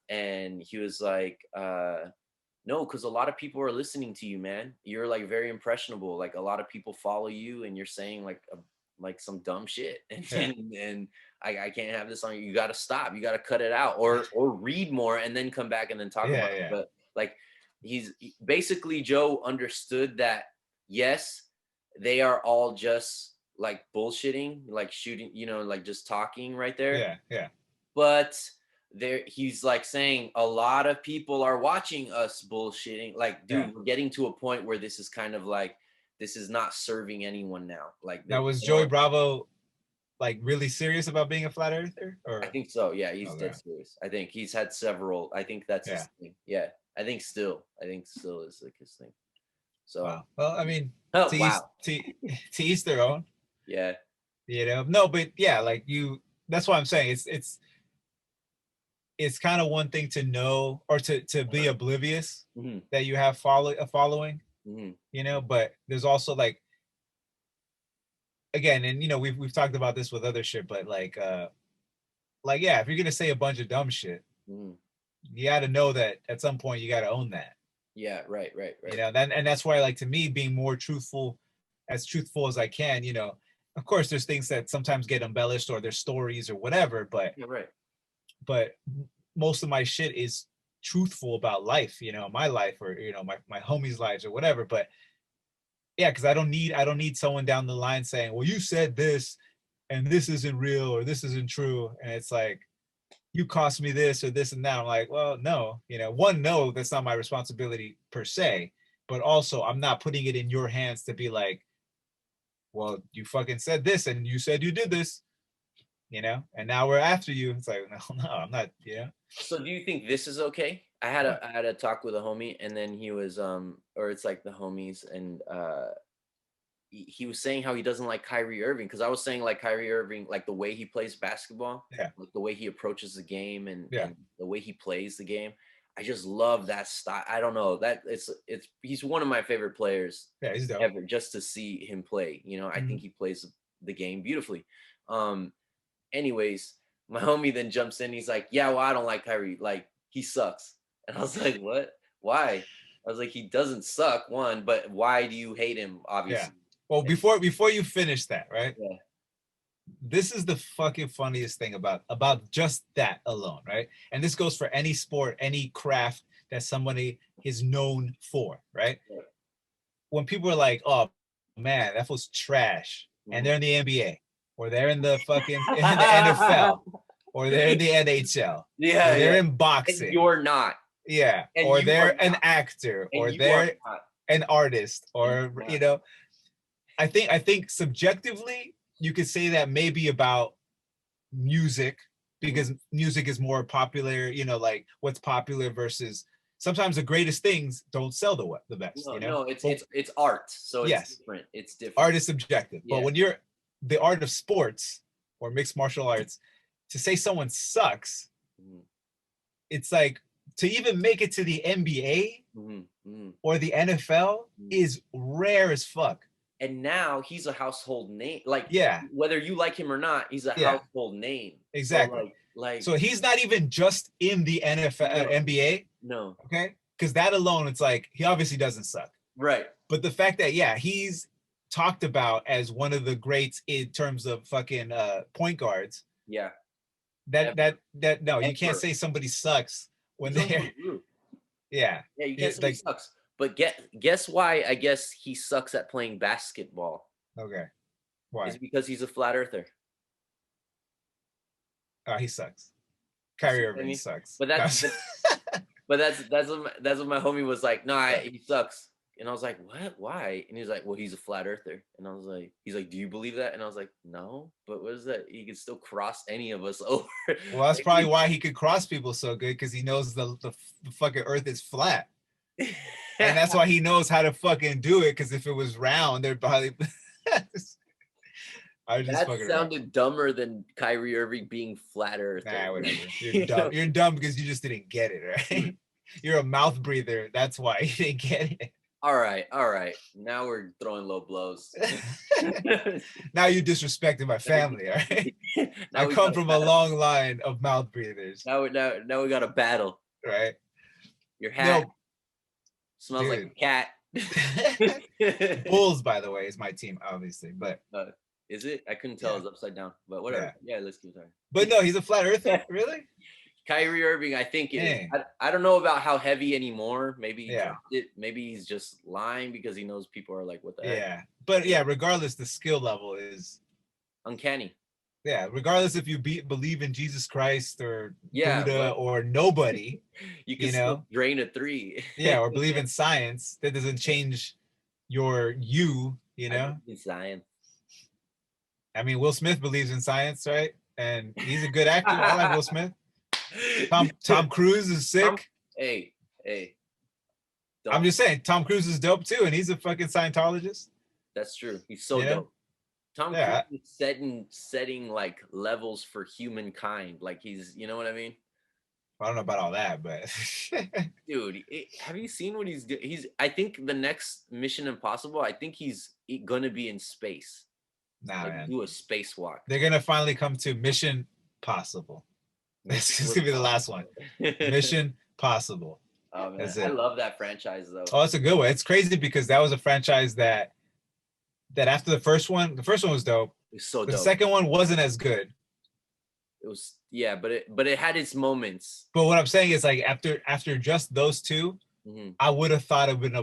A: And he was like, no, because a lot of people are listening to you, man. You're like very impressionable. Like a lot of people follow you, and you're saying like some dumb shit, and
B: yeah,
A: I can't have this on you. You got to stop. You got to cut it out, or read more and then come back and then talk
B: yeah,
A: about it.
B: yeah,
A: But like basically Joe understood that yes, they are all just like bullshitting, like shooting, like just talking right there,
B: yeah, yeah,
A: but there he's like saying a lot of people are watching us bullshitting, like
B: yeah.
A: dude, we're getting to a point where this is kind of like this is not serving anyone now, like
B: Now, was Joey Bravo like really serious about being a flat earther,
A: I
B: or?
A: think so, yeah, he's
B: Okay.
A: dead serious. I think he's had several, I think that's
B: Yeah.
A: his thing, yeah. I think still is like his thing, so
B: Wow. Well, I mean,
A: oh
B: to each
A: wow.
B: to each their own.
A: Yeah.
B: No, but yeah, like you. That's what I'm saying. It's kind of one thing to know, or to be
A: Uh-huh.
B: oblivious
A: Hmm.
B: that you have a following,
A: Hmm.
B: but there's also like, again, and we've talked about this with other shit, but like yeah, if you're gonna say a bunch of dumb shit,
A: Hmm.
B: you got to know that at some point you got to own that.
A: Yeah, right.
B: Then, and that's why, like, to me, being more truthful, as I can, of course, there's things that sometimes get embellished or there's stories or whatever, but
A: Yeah, right.
B: but most of my shit is truthful about life, you know, my life or, you know, my homies' lives or whatever. But yeah, because I don't need someone down the line saying, well, you said this and this isn't real or this isn't true. And it's like, you cost me this or this and that. I'm like, well, no, you know, one, no, that's not my responsibility per se. But also I'm not putting it in your hands to be like, well, you fucking said this and you said you did this, you know, and now we're after you. It's like, no, I'm not, you know.
A: So do you think this is okay?
B: What?
A: I had a talk with a homie, and then he was or it's like the homies, and he was saying how he doesn't like Kyrie Irving, because I was saying like Kyrie Irving, like the way he plays basketball,
B: Yeah.
A: like the way he approaches the game,
B: Yeah.
A: and the way he plays the game. I just love that style. I don't know, that it's he's one of my favorite players
B: Yeah, he's dope.
A: ever, just to see him play. You know, I think he plays the game beautifully. Um, anyways, my homie then jumps in. He's like, "Yeah, well, I don't like Kyrie. Like, he sucks." And I was like, "What? Why?" I was like, "He doesn't suck, one, but why do you hate him?
B: Yeah.
A: Obviously."
B: Well, before you finish that, right?
A: Yeah.
B: This is the fucking funniest thing about just that alone, right? And this goes for any sport, any craft that somebody is known for, right?
A: Yeah.
B: When people are like, "Oh man, that was trash," and they're in the NBA, or they're in the fucking in the NFL, or they're in the NHL,
A: Yeah,
B: or they're
A: yeah.
B: in
A: And
B: boxing,
A: you're not.
B: yeah,
A: And
B: or
A: you are
B: they're an
A: not.
B: actor,
A: And
B: or
A: you are
B: they're
A: not.
B: an artist,
A: And
B: or
A: you're
B: you
A: not.
B: know, I think subjectively you could say that maybe about music, because music is more popular, you know, like what's popular versus sometimes the greatest things don't sell the best,
A: No,
B: you know.
A: no,
B: But
A: it's art, so it's
B: yes,
A: different. It's
B: art
A: different.
B: is subjective, but
A: Yeah.
B: when you're the art of sports or mixed martial arts, to say someone sucks,
A: Mhm.
B: it's like to even make it to the NBA
A: Mhm. Mhm.
B: or the NFL
A: Mhm.
B: is rare as fuck.
A: And now he's a household name. Like,
B: Yeah,
A: whether you like him or not, he's a
B: yeah,
A: household name. So
B: exactly.
A: like
B: So he's not even just in the NFL,
A: no,
B: NBA,
A: no.
B: okay? Because that alone, it's like he obviously doesn't suck.
A: Right.
B: But the fact that yeah, he's talked about as one of the greats in terms of fucking point guards.
A: Yeah. Ever.
B: That no, you can't
A: Ever.
B: say somebody sucks when
A: He's also
B: they're
A: a group.
B: yeah.
A: Yeah, you can't
B: It,
A: say he
B: like
A: sucks. But guess why I guess he sucks at playing basketball?
B: okay,
A: Is
B: why?
A: because he's a flat earther.
B: Oh, he sucks.
A: You see
B: Kyrie
A: what I
B: Irving
A: mean?
B: sucks.
A: But
B: No.
A: that's what my homie was like. No, he sucks. And I was like, what? Why? And he was like, well, he's a flat earther. And I was like, he's like, do you believe that? And I was like, no. But what is that? He can still cross any of us over.
B: Well, that's
A: Like,
B: probably why he could cross people so good, because he knows the fucking earth is flat. And that's why he knows how to fucking do it, because if it was round, they'd probably I was just
A: that
B: fucking around.
A: sounded dumber than Kyrie Irving being flat earther.
B: Nah, whatever. You're
A: You
B: dumb.
A: know?
B: You're dumb because you just didn't get it, right? You're a mouth breather. That's why you didn't get it.
A: All right, all right. Now we're throwing low blows.
B: Now you disrespecting my family, all right? I
A: Now we
B: come
A: got a
B: from a
A: battle.
B: long line of mouth breathers,
A: Now we got a battle.
B: right?
A: Your hat
B: No,
A: smells like
B: dude.
A: a cat.
B: Bulls, by the way, is my team, obviously, but
A: Uh, is it? I couldn't tell.
B: yeah,
A: It's upside down, but whatever.
B: yeah.
A: Yeah, let's keep talking.
B: But no, he's a flat earther, really?
A: Kyrie Irving, I think is.
B: Dang.
A: I don't know about how heavy anymore. Maybe he
B: Yeah,
A: dropped it. Maybe he's just lying because he knows people are like, "What the heck?"
B: yeah. But yeah, regardless, the skill level is
A: Uncanny.
B: yeah. Regardless if you believe in Jesus Christ or
A: Yeah,
B: Buddha
A: but
B: or nobody,
A: you can
B: you
A: still
B: know,
A: drain a three.
B: yeah, or believe in science, that doesn't change your you
A: I
B: know.
A: believe in science.
B: I mean, Will Smith believes in science, right? And he's a good actor. I like Will Smith. Tom Cruise is sick.
A: Hey, hey.
B: I'm
A: Don't.
B: just saying, Tom Cruise is dope too, and he's a fucking Scientologist.
A: That's true. He's so
B: You know?
A: dope. Tom Cruise
B: Yeah.
A: is setting like levels for humankind. Like he's, you know what I mean?
B: I don't know about all that, but
A: Dude, have you seen what he's doing? I think the next Mission Impossible, I think he's gonna be in space.
B: nah,
A: Like
B: man.
A: do a spacewalk.
B: They're gonna finally come to Mission Possible. This is gonna be the last one. Mission Possible.
A: Oh man,
B: That's
A: I
B: it.
A: love that franchise though.
B: Oh, that's a good one. It's crazy because that was a franchise that after the first one was dope.
A: It was so
B: The
A: dope.
B: second one wasn't as good.
A: It was, yeah, but it had its moments.
B: But what I'm saying is like after just those two,
A: Hmm.
B: I would have thought it would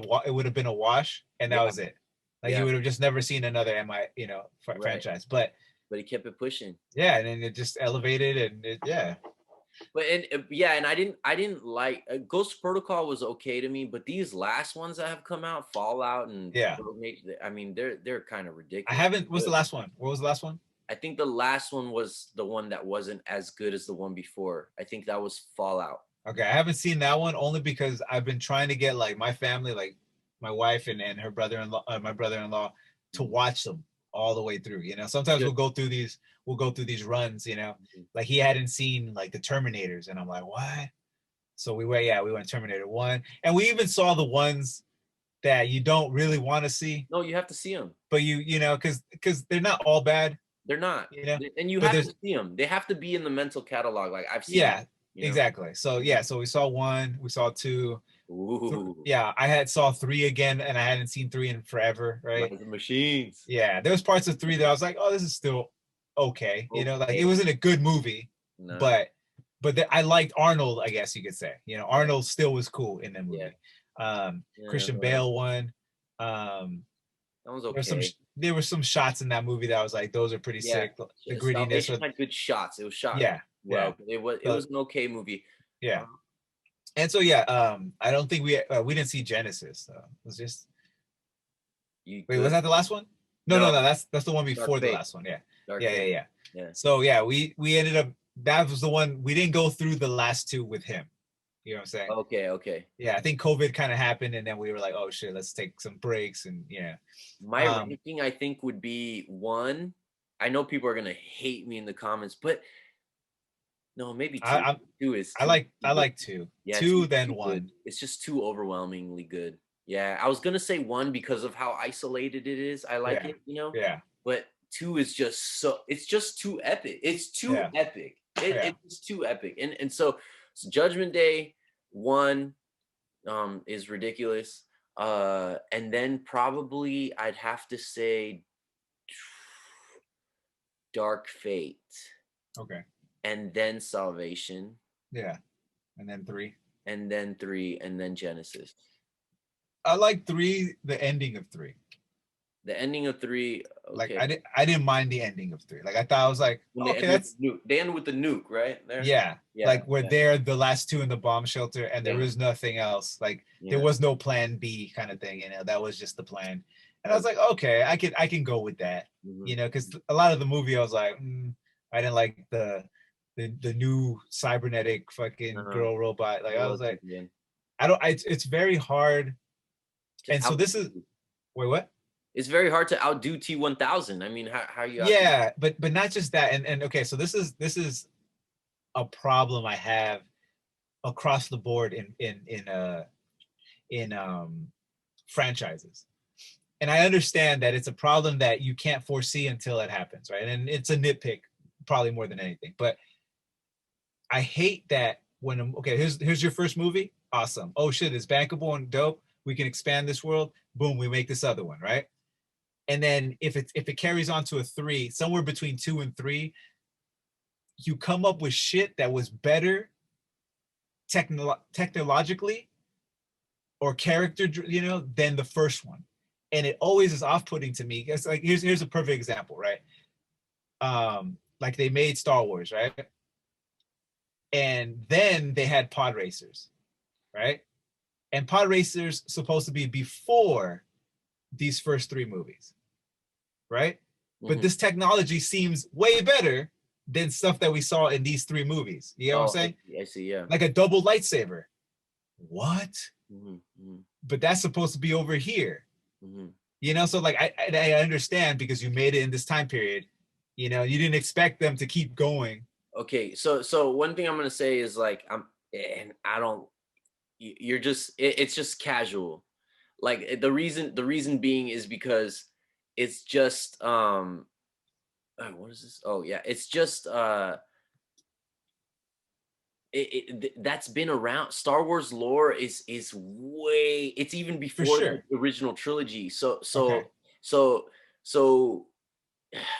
B: have been a wash, and that
A: Yeah,
B: was it. Like you
A: yeah,
B: would have just never seen another
A: right.
B: franchise. But
A: But he kept it pushing.
B: yeah, and then it just elevated, and yeah,
A: But and yeah, and I didn't like Ghost Protocol was okay to me, but these last ones that have come out, Fallout and
B: yeah.
A: Rogue Nation, I mean, they're kind of
B: I
A: ridiculous.
B: haven't. What's the last one? What was the last one?
A: I think the last one was the one that wasn't as good as the one before. I think that was Fallout.
B: Okay, I haven't seen that one only because I've been trying to get like my family, like my wife and her brother-in-law, my brother-in-law, to
A: Mhm.
B: watch them all the way through. Sometimes
A: Good.
B: we'll go through these runs.
A: Mhm.
B: Like he hadn't seen like the Terminators, and I'm like, what? So we went Terminator 1, and we even saw the ones that you don't really want to see,
A: No, you have to see them.
B: but because they're not all bad,
A: They're not, and you
B: but
A: have to
B: there's
A: see them. They have to be in the mental catalog. Like I've seen them.
B: yeah,
A: You know.
B: exactly. So yeah, so we saw one, we saw two.
A: Ooh,
B: Yeah, I had saw three again, and I hadn't seen three in forever, right?
A: like the machines.
B: Yeah, there was parts of three that I was like, oh, this is still okay. Like it
A: Okay.
B: wasn't a good movie,
A: Nah.
B: but I liked Arnold, I guess you could say. Arnold still was cool in the
A: Yeah.
B: movie.
A: Yeah.
B: Christian
A: Whatever.
B: Bale won. Um,
A: That was
B: there were some
A: okay.
B: there were some shots in that movie that I was like, those are pretty
A: Yeah.
B: sick. The grittiness,
A: Salvation had good shots. It was shot
B: yeah, yeah,
A: well. It
B: so
A: was an okay movie.
B: yeah.
A: Uh,
B: And so yeah, I don't think we didn't see Genesis. It was just
A: you
B: wait, was
A: good?
B: that the last one? No,
A: No,
B: no, no. That's the one
A: Dark
B: before the
A: Fate.
B: last one. Yeah,
A: Dark
B: yeah, yeah,
A: Fate.
B: yeah.
A: Yeah.
B: So yeah, we ended up that was the one we didn't go through the last two with him. You know what I'm saying?
A: Okay. Okay.
B: Yeah, I think COVID kind of happened, and then we were like, oh shit, let's take some breaks, and yeah.
A: My
B: Um,
A: ranking, I think, would be one. I know people are gonna hate me in the comments, but no, maybe
B: I
A: two.
B: I
A: Two is
B: I
A: too
B: like I
A: good.
B: like two,
A: Yeah,
B: two
A: two
B: then
A: too good.
B: one.
A: It's just too overwhelmingly good. Yeah, I was gonna say one because of how isolated it is. I like
B: Yeah,
A: it.
B: yeah,
A: But two is just so it's just too epic. It's too
B: yeah,
A: epic.
B: yeah.
A: It's too epic. And so Judgment Day one is ridiculous. And then probably I'd have to say Dark Fate
B: Okay,
A: and then Salvation
B: yeah, and then three.
A: and then three and then Genesis.
B: I like three. The ending of three.
A: The ending of three,
B: Like
A: okay.
B: I didn't mind the ending of three. Like I thought I was like,
A: When they
B: okay,
A: end with the
B: that's
A: nuke. They end with the nuke, right? There?
B: yeah.
A: Yeah,
B: Like we're
A: yeah,
B: there, the last two in the bomb shelter, and there
A: yeah,
B: was nothing else. Like there
A: yeah.
B: was no plan B kind of thing. That was just the plan. And I was
A: Okay.
B: like, okay, I can go with that.
A: Mhm.
B: Because a lot of the movie, I was like, I didn't like the new cybernetic fucking
A: Uh-huh.
B: girl robot. Like
A: It
B: I was
A: was
B: like,
A: good.
B: I don't. It's very hard.
A: Just
B: And so this is
A: outdo.
B: wait, what?
A: It's very hard to outdo T1000. I mean, how you outdo?
B: Yeah, but not just that. And okay, so this is a problem I have across the board in franchises. And I understand that it's a problem that you can't foresee until it happens, right? And it's a nitpick probably more than anything. But I hate that when okay, here's your first movie. Awesome. Oh shit, it's bankable and dope. We can expand this world. Boom, we make this other one, right? And then if it carries on to a three, somewhere between two and three, you come up with shit that was better technologically or character, than the first one. And it always is off-putting to me. It's like here's a perfect example, right? Like they made Star Wars, right? And then they had pod racers, right? And pod racers supposed to be before these first three movies, right? But
A: Mhm.
B: this technology seems way better than stuff that we saw in these three movies. You know what I'm
A: Oh, I
B: saying?
A: see. I see. Yeah.
B: Like a double lightsaber. What?
A: Mhm, mhm,
B: But that's supposed to be over here.
A: mhm.
B: So like I understand because you made it in this time period. You didn't expect them to keep going.
A: Okay, so one thing I'm gonna say is like and I don't. You're just it's just casual. Like the reason being is because it's just what is this? Oh yeah, it's just that's been around. Star Wars lore is way it's even
B: For
A: before
B: sure.
A: the original trilogy. So
B: Okay.
A: so so so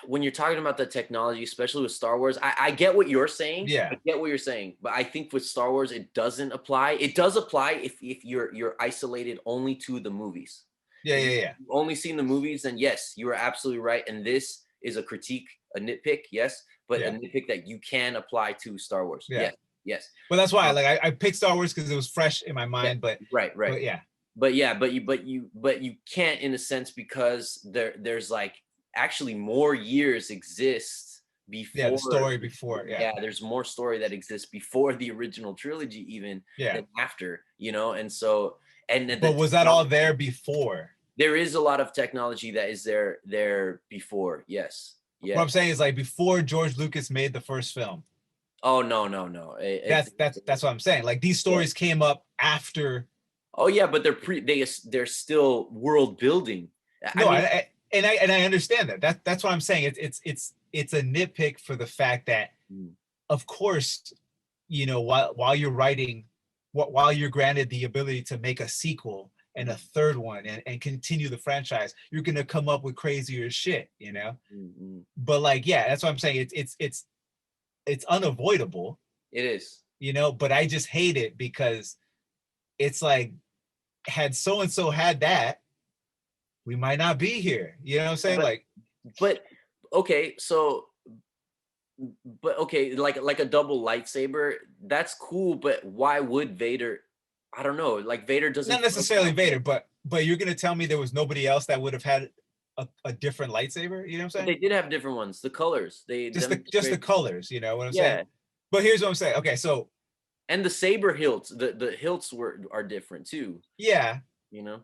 A: when you're talking about the technology, especially with Star Wars, I get what you're saying. I
B: Yeah,
A: get what you're saying, but I think with Star Wars, it doesn't apply. It does apply if you're isolated only to the movies.
B: yeah,
A: If
B: yeah,
A: you've
B: yeah,
A: only seen the movies, then yes, you are absolutely right. And this is a critique, a nitpick, yes, but a
B: yeah,
A: nitpick that you can apply to Star Wars.
B: yeah.
A: Yes, yes.
B: But that's why,
A: Um,
B: like, I picked Star Wars because it was fresh in my
A: yeah,
B: mind.
A: right, right.
B: But yeah,
A: But yeah, but you can't in a sense because there's like actually more years exist
B: yeah, the
A: before.
B: story before, yeah,
A: Yeah, there's more story that exists before the original trilogy even
B: yeah.
A: than after, and so and the
B: But was that all there
A: technology,
B: before?
A: there is a lot of technology that is there before. Yes.
B: What
A: Yeah.
B: I'm saying is, like, before George Lucas made the first film.
A: Oh, no, no, no.
B: That's what I'm saying. Like, these
A: Yeah.
B: stories came up after.
A: Oh yeah, but they're still world building. I
B: No,
A: mean,
B: and I understand that. That's what I'm saying. It's a nitpick for the fact that,
A: mm,
B: of course, while you're writing, while you're granted the ability to make a sequel and a
A: mm,
B: third one and continue the franchise, you're gonna come up with crazier shit.
A: mm, mm.
B: But like, yeah, that's what I'm saying. It's unavoidable,
A: It is.
B: but I just hate it because it's like, had so and so had that, we might not be here. You know what I'm saying?
A: But
B: Like,
A: but okay, so but okay, like a double lightsaber, that's cool, but why would Vader? I don't know. Like Vader doesn't
B: not
A: fight
B: necessarily
A: that way.
B: Vader, but you're gonna tell me there was nobody else that would have had a different lightsaber? You know what I'm
A: But
B: saying?
A: they did have different ones. The colors, they
B: Just the
A: demonstrate.
B: colors, you know what I'm saying?
A: Yeah,
B: But here's what I'm saying. Okay, so
A: and the saber hilts, the hilts are different too.
B: yeah,
A: You know,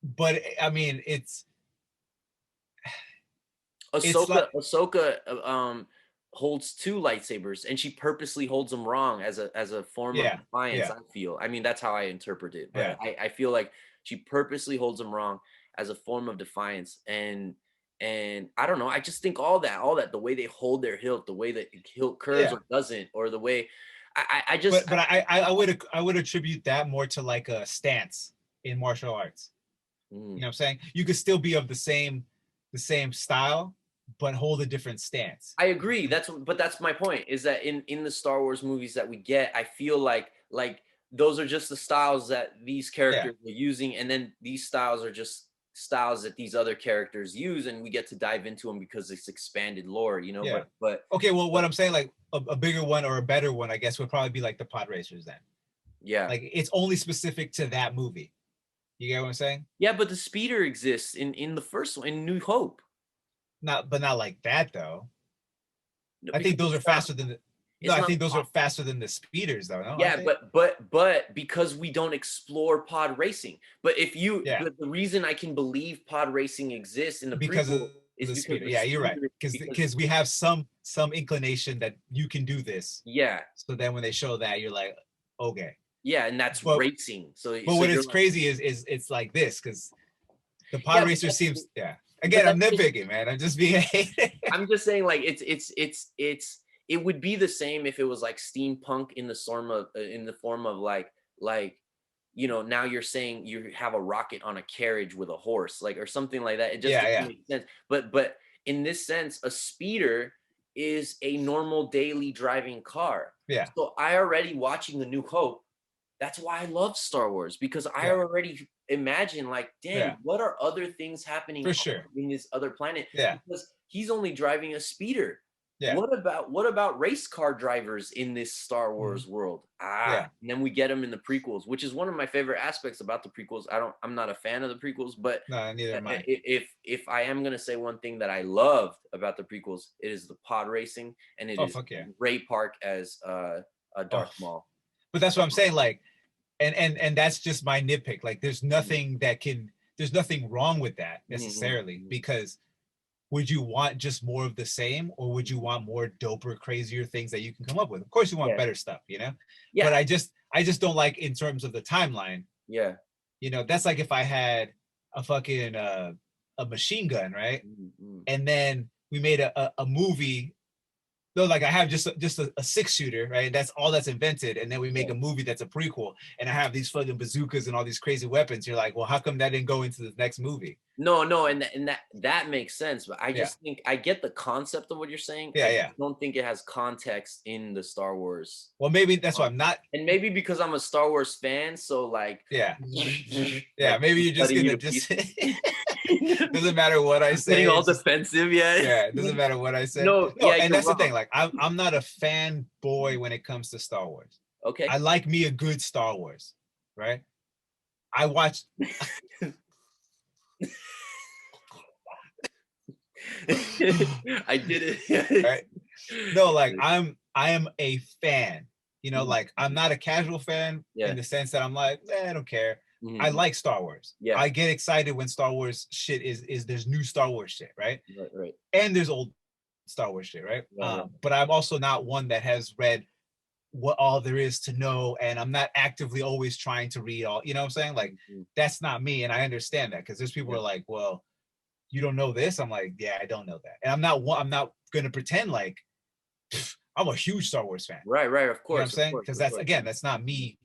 B: but I mean, it's like,
A: Ahsoka holds two lightsabers, and she purposely holds them wrong as a form of
B: yeah,
A: defiance.
B: yeah,
A: I feel. I mean, that's how I interpret it, but
B: yeah,
A: I feel like she purposely holds them wrong as a form of defiance, and I don't know. I just think all that the way they hold their hilt, the way that hilt curves
B: yeah.
A: or doesn't, or the way I just
B: But I would attribute that more to like a stance in martial arts. You
A: mm.
B: know what I'm saying? You could still be of the same style, but hold a different stance.
A: I agree. But that's my point is that in the Star Wars movies that we get, I feel like those are just the styles that these
B: Yeah,
A: characters are using, and then these styles are just styles that these other characters use, and we get to dive into them because it's expanded lore,
B: yeah. Okay, well, what
A: but
B: I'm saying, like, a bigger one or a better one, I guess, would probably be like the pod racers then.
A: yeah,
B: Like, it's only specific to that movie. You get what I'm saying?
A: yeah. But the speeder exists in the first one in New Hope.
B: Not like that though.
A: No,
B: I think
A: because
B: those are faster than the. No,
A: it's
B: I
A: not.
B: think those are faster than the speeders though. No, aren't
A: Yeah,
B: they?
A: but because we don't explore pod racing. But
B: Yeah,
A: the reason I can believe pod racing exists in the
B: because of
A: prequel is
B: the
A: because
B: speeder.
A: the
B: Yeah, you're right.
A: speeder
B: Because
A: because
B: because we have some inclination that you can do this.
A: yeah,
B: So then when they show that, you're like, okay.
A: yeah, and that's
B: But
A: racing.
B: but
A: So
B: what
A: you're
B: is
A: like,
B: crazy is it's like this because the pod
A: yeah,
B: racer seems, yeah.
A: but
B: Again, I'm
A: that's just
B: nitpicking, man. I'm just being a hater.
A: I'm just saying like it would be the same if it was like steampunk in the form of like now you're saying you have a rocket on a carriage with a horse, like or something like that. It just
B: Yeah,
A: doesn't
B: yeah,
A: make sense. But in this sense, a speeder is a normal daily driving car.
B: yeah,
A: So I already watching The New Hope. That's why I love Star Wars because I
B: yeah,
A: already imagine like,
B: yeah,
A: dang, what are other things happening
B: for sure.
A: in this other planet?
B: Yeah,
A: Because he's only driving a speeder.
B: yeah,
A: What about race car drivers in this Star
B: mhm,
A: Wars world?
B: yeah.
A: And then we get them in the prequels, which is one of my favorite aspects about the prequels. I'm not a fan of the prequels, but
B: No, neither am I.
A: if I am gonna say one thing that I loved about the prequels, it is the pod racing, and it
B: Oh,
A: is
B: fuck yeah.
A: Ray Park as a
B: Oh,
A: Darth Maul.
B: but that's what I'm saying. Like, and that's just my nitpick. Like, there's nothing wrong with that
A: Mhm,
B: necessarily,
A: mhm.
B: because would you want just more of the same, or would you want more doper, crazier things that you can come up with? Of course you want
A: Yeah,
B: better stuff.
A: yeah,
B: But I just don't like, in terms of the timeline.
A: yeah.
B: That's like if I had a fucking a machine gun, right?
A: Mhm, mhm.
B: And then we made a movie. No, like I have just a 6-shooter, right? That's all that's invented, and then we make a movie that's a prequel, and I have these fucking bazookas and all these crazy weapons. You're like, well, how come that didn't go into the next movie?
A: No, and that makes sense, but I
B: Yeah,
A: just think I get the concept of what you're saying.
B: yeah,
A: I
B: yeah.
A: don't think it has context in the Star Wars.
B: Well, maybe that's why I'm not.
A: And maybe because I'm a Star Wars fan, so like,
B: Yeah, yeah.
A: like
B: Maybe you're just
A: cutting you
B: gonna
A: to
B: just.
A: pieces.
B: Doesn't matter what I
A: Getting
B: say.
A: all
B: It's just
A: defensive, yeah.
B: yeah. It doesn't matter what I say.
A: No,
B: No,
A: yeah,
B: and
A: you're
B: that's the
A: wrong.
B: thing. Like I'm not a fanboy when it comes to Star Wars.
A: Okay.
B: I like me a good Star Wars, right? I watched.
A: I did it.
B: Right? No, like I am a fan. You know, like I'm not a casual fan
A: Yeah.
B: in the sense that I'm like, I don't care. I
A: Mhm.
B: like Star Wars.
A: Yeah.
B: I get excited when Star Wars shit is there's new Star Wars shit, right?
A: Right.
B: And there's old Star Wars shit, right?
A: Right.
B: But I'm also not one that has read what all there is to know, and I'm not actively always trying to read all. You know what I'm saying? Like
A: Mhm.
B: that's not me, and I understand that because there's people who
A: Yeah.
B: are like, well, you don't know this. I'm like, yeah, I don't know that, and I'm not gonna pretend like I'm a huge Star Wars fan.
A: Right. Of
B: You know what I'm
A: course.
B: saying? Because that's again, that's not me.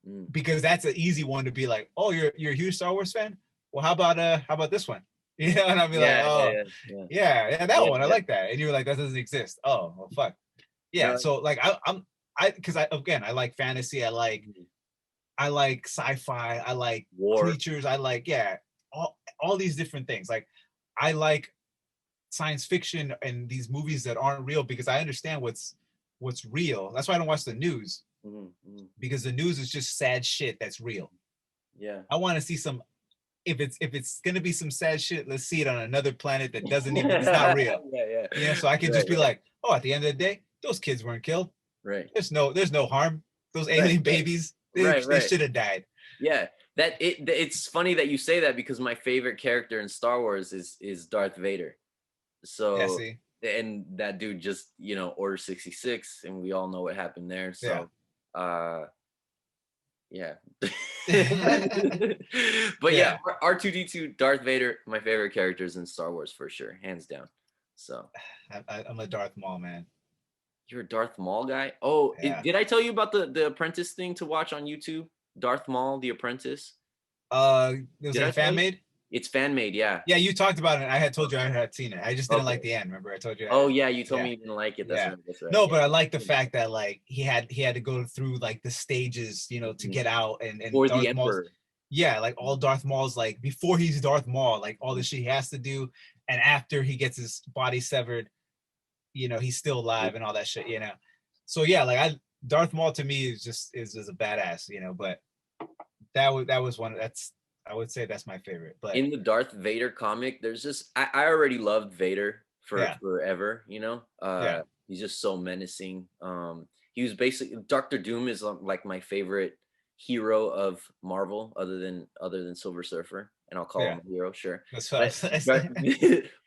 A: Mm.
B: Because that's an easy one to be like, oh, you're a huge Star Wars fan. Well, how about this one? You know, and I'll be like, oh, yeah, that one, I like that. And you're like, that doesn't exist. Oh, well, fuck. Yeah.
A: No.
B: So like, because I like fantasy. I like sci-fi. I like
A: War.
B: creatures. I like all these different things. Like, I like science fiction and these movies that aren't real because I understand what's real. That's why I don't watch the news because the news is just sad shit that's real.
A: Yeah.
B: I want to see some. If it's gonna be some sad shit, let's see it on another planet that doesn't even it's not real.
A: Yeah.
B: Yeah. So I can just be like, oh, at the end of the day, those kids weren't killed.
A: Right.
B: There's no harm. Those alien babies, they should have died.
A: Yeah. It's funny that you say that because my favorite character in Star Wars is Darth Vader. So
B: Yeah, see?
A: and that dude just, Order 66, and we all know what happened there. So yeah. But yeah, R2D2, Darth Vader, my favorite characters in Star Wars for sure, hands down. So
B: I'm a Darth Maul man.
A: you're a Darth Maul guy? Oh,
B: Yeah.
A: did I tell you about the Apprentice thing to watch on YouTube? Darth Maul, The Apprentice.
B: It was
A: Did I
B: like fan made.
A: It's fan made, yeah.
B: Yeah, you talked about it. I had told you I had seen it. I just didn't like
A: Okay.
B: the end. Remember, I told you.
A: Oh yeah, you told me you didn't like it. That's
B: Yeah.
A: right. That's right.
B: No,
A: Yeah.
B: but I like the fact that like he had to go through like the stages, to get out and
A: For
B: Darth
A: the
B: Maul's,
A: Emperor.
B: yeah, like all Darth Maul's like before he's Darth Maul, like all the shit he has to do, and after he gets his body severed, he's still alive and all that shit, So yeah, like Darth Maul to me is just a badass, but that was one I would say that's my favorite. But
A: In the Darth Vader comic, there's just I already loved Vader forever,
B: Yeah.
A: He's just so menacing. He was basically Doctor Doom is like my favorite hero of Marvel other than Silver Surfer, and I'll call him a hero, sure.
B: That's what
A: But,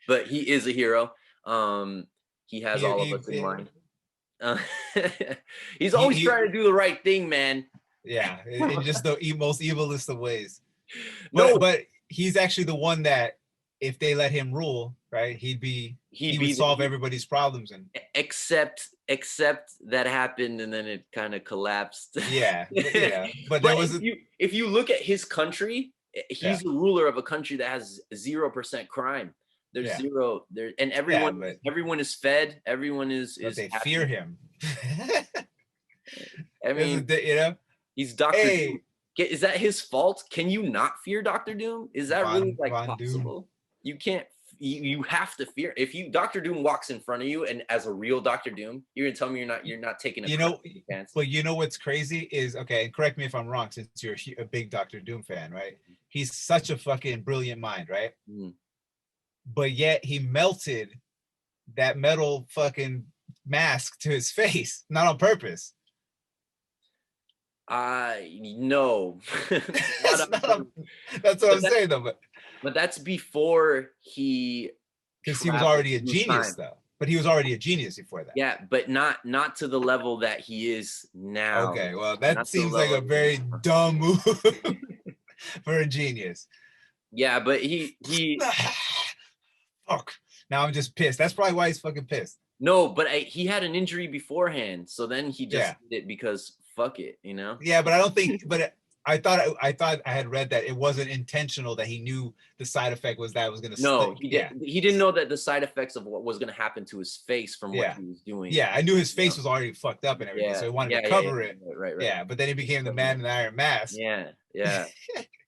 A: but he is a hero. He has all of us in mind. He's always trying to do the right thing, man.
B: Yeah, in just the most evilest of ways.
A: No,
B: but he's actually the one that if they let him rule, right, he would solve everybody's problems. And
A: except that happened and then it kind of collapsed.
B: Yeah. But there was
A: if you look at his country, he's the ruler of a country that has 0% crime. There's zero there, and everyone is fed. Everyone is
B: they
A: happy.
B: fear him.
A: I mean, he's Dr. Doom. Is that his fault? Can you not fear Dr. Doom? Is that really possible? Doom. You can't. You have to fear. If Dr. Doom walks in front of you, and as a real Dr. Doom, you're gonna tell me you're not taking a chance.
B: But what's crazy is, okay, and correct me if I'm wrong, since you're a big Dr. Doom fan, right? He's such a fucking brilliant mind, right? But yet he melted that metal fucking mask to his face, not on purpose.
A: No.
B: That's what I'm saying though.
A: But that's before
B: because he was already a genius though. But he was already a genius before that.
A: Yeah, but not to the level that he is now.
B: Okay, well that seems like a very dumb move for a genius.
A: Yeah, but he
B: Fuck. Now I'm just pissed. That's probably why he's fucking pissed.
A: No, but he had an injury beforehand, so then he just
B: Yeah.
A: did it because fuck it, you know?
B: Yeah, but I don't think. But I thought I had read that it wasn't intentional. That he knew the side effect was that it was gonna
A: No,
B: stick.
A: he did.
B: Yeah.
A: He didn't know that the side effects of what was going to happen to his face from what
B: Yeah.
A: he was doing.
B: Yeah. I knew his
A: You know?
B: face was already fucked up and everything, so
A: Yeah,
B: he wanted
A: yeah,
B: to
A: yeah, yeah.
B: cover it.
A: Right.
B: Yeah, but then he
A: Just
B: became the
A: cover
B: man
A: it.
B: in the Iron Mask.
A: Yeah, yeah.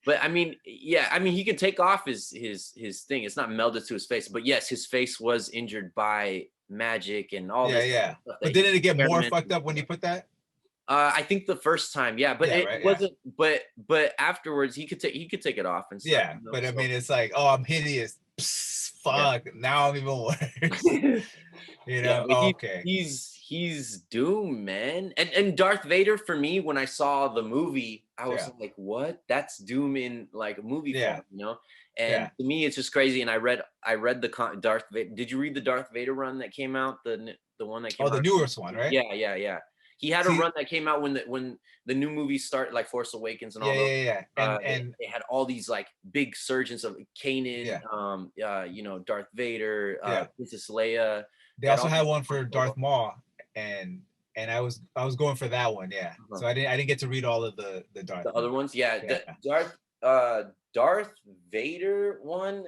A: But I mean, yeah, I mean, he can take off his thing. It's not melded to his face, but yes, his face was injured by magic and all
B: Yeah,
A: this
B: yeah.
A: stuff
B: But
A: that he
B: didn't it get more fucked
A: experimented
B: up when
A: with.
B: you put that?
A: I think the first time, yeah, but
B: Yeah,
A: it
B: right. Yeah.
A: wasn't. But afterwards, he could take it off and stuff.
B: Yeah,
A: You know,
B: but I
A: so.
B: mean, it's like, oh, I'm hideous. Psst,
A: Yeah.
B: fuck. Now I'm even worse. You
A: Yeah,
B: know?
A: but
B: Oh, okay.
A: he's Doom, man. And Darth Vader for me, when I saw the movie, I was
B: Yeah.
A: like, what? That's Doom in like movie
B: Yeah.
A: form, you know? And
B: Yeah.
A: to me, it's just crazy. And I read the Darth Vader. Did you read the Darth Vader run that came out? The one that
B: Oh,
A: came
B: the
A: out?
B: newest one, right?
A: Yeah. He had a
B: See,
A: run that came out when the new movies start, like Force Awakens and
B: yeah,
A: all those.
B: yeah, yeah. And
A: They had all these like big surgeons of Kanan,
B: yeah,
A: Darth Vader,
B: yeah.
A: Princess Leia.
B: They
A: They had
B: also
A: all
B: had
A: these
B: one
A: different
B: for Darth
A: solo.
B: Maul, and I was going for that one, yeah.
A: Uh-huh.
B: So I didn't get to read all of the Darth
A: The other
B: Maul.
A: ones, yeah.
B: Yeah.
A: The Darth Vader one,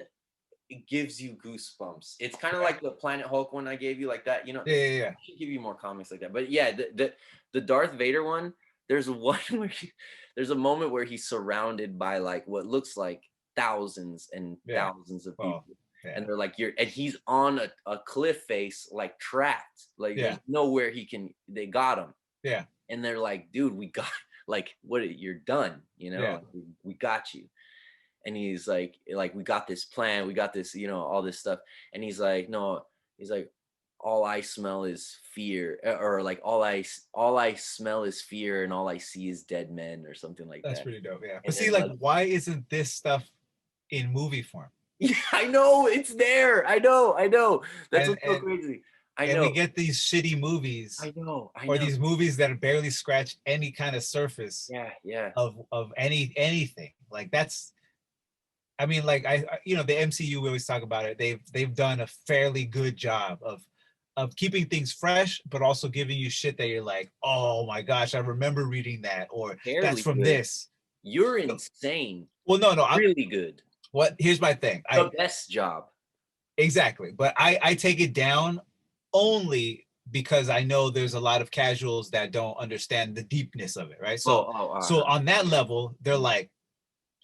A: it gives you goosebumps. It's kind of
B: Yeah.
A: like the Planet Hulk one I gave you, like that. You know,
B: Yeah, yeah,
A: I should give you more comics like that. But yeah, the Darth Vader one, there's one where there's a moment where he's surrounded by like what looks like thousands and
B: yeah.
A: thousands of
B: Oh,
A: people. And
B: yeah.
A: they're like, and he's on a cliff face, like trapped. Like
B: Yeah.
A: there's nowhere they got him.
B: Yeah.
A: And they're like, dude, we got like you're done, you know,
B: Yeah.
A: like, we got you. And he's like we got this plan, we got this, all this stuff. And he's like, no, he's like, all I smell is fear, or like all I smell is fear, and all I see is dead men, or something like
B: That's
A: that.
B: pretty dope. Yeah. But
A: And
B: see,
A: then
B: like,
A: like,
B: why isn't this stuff in movie form?
A: yeah, I know it's there. I know. That's
B: And
A: what's so
B: and
A: crazy. I
B: and we
A: know.
B: get these shitty movies,
A: I know. I
B: or
A: know.
B: these movies that barely scratch any kind of surface
A: Yeah.
B: of anything. Like that's, I mean, like the MCU, we always talk about it. They've done a fairly good job of keeping things fresh, but also giving you shit that you're like, oh my gosh, I remember reading that, or that's
A: Fairly
B: from
A: good.
B: this.
A: You're insane.
B: Well, no, I'm
A: Really good.
B: what here's my thing.
A: The best job.
B: Exactly, but I take it down only because I know there's a lot of casuals that don't understand the deepness of it, right? So on that level, they're like,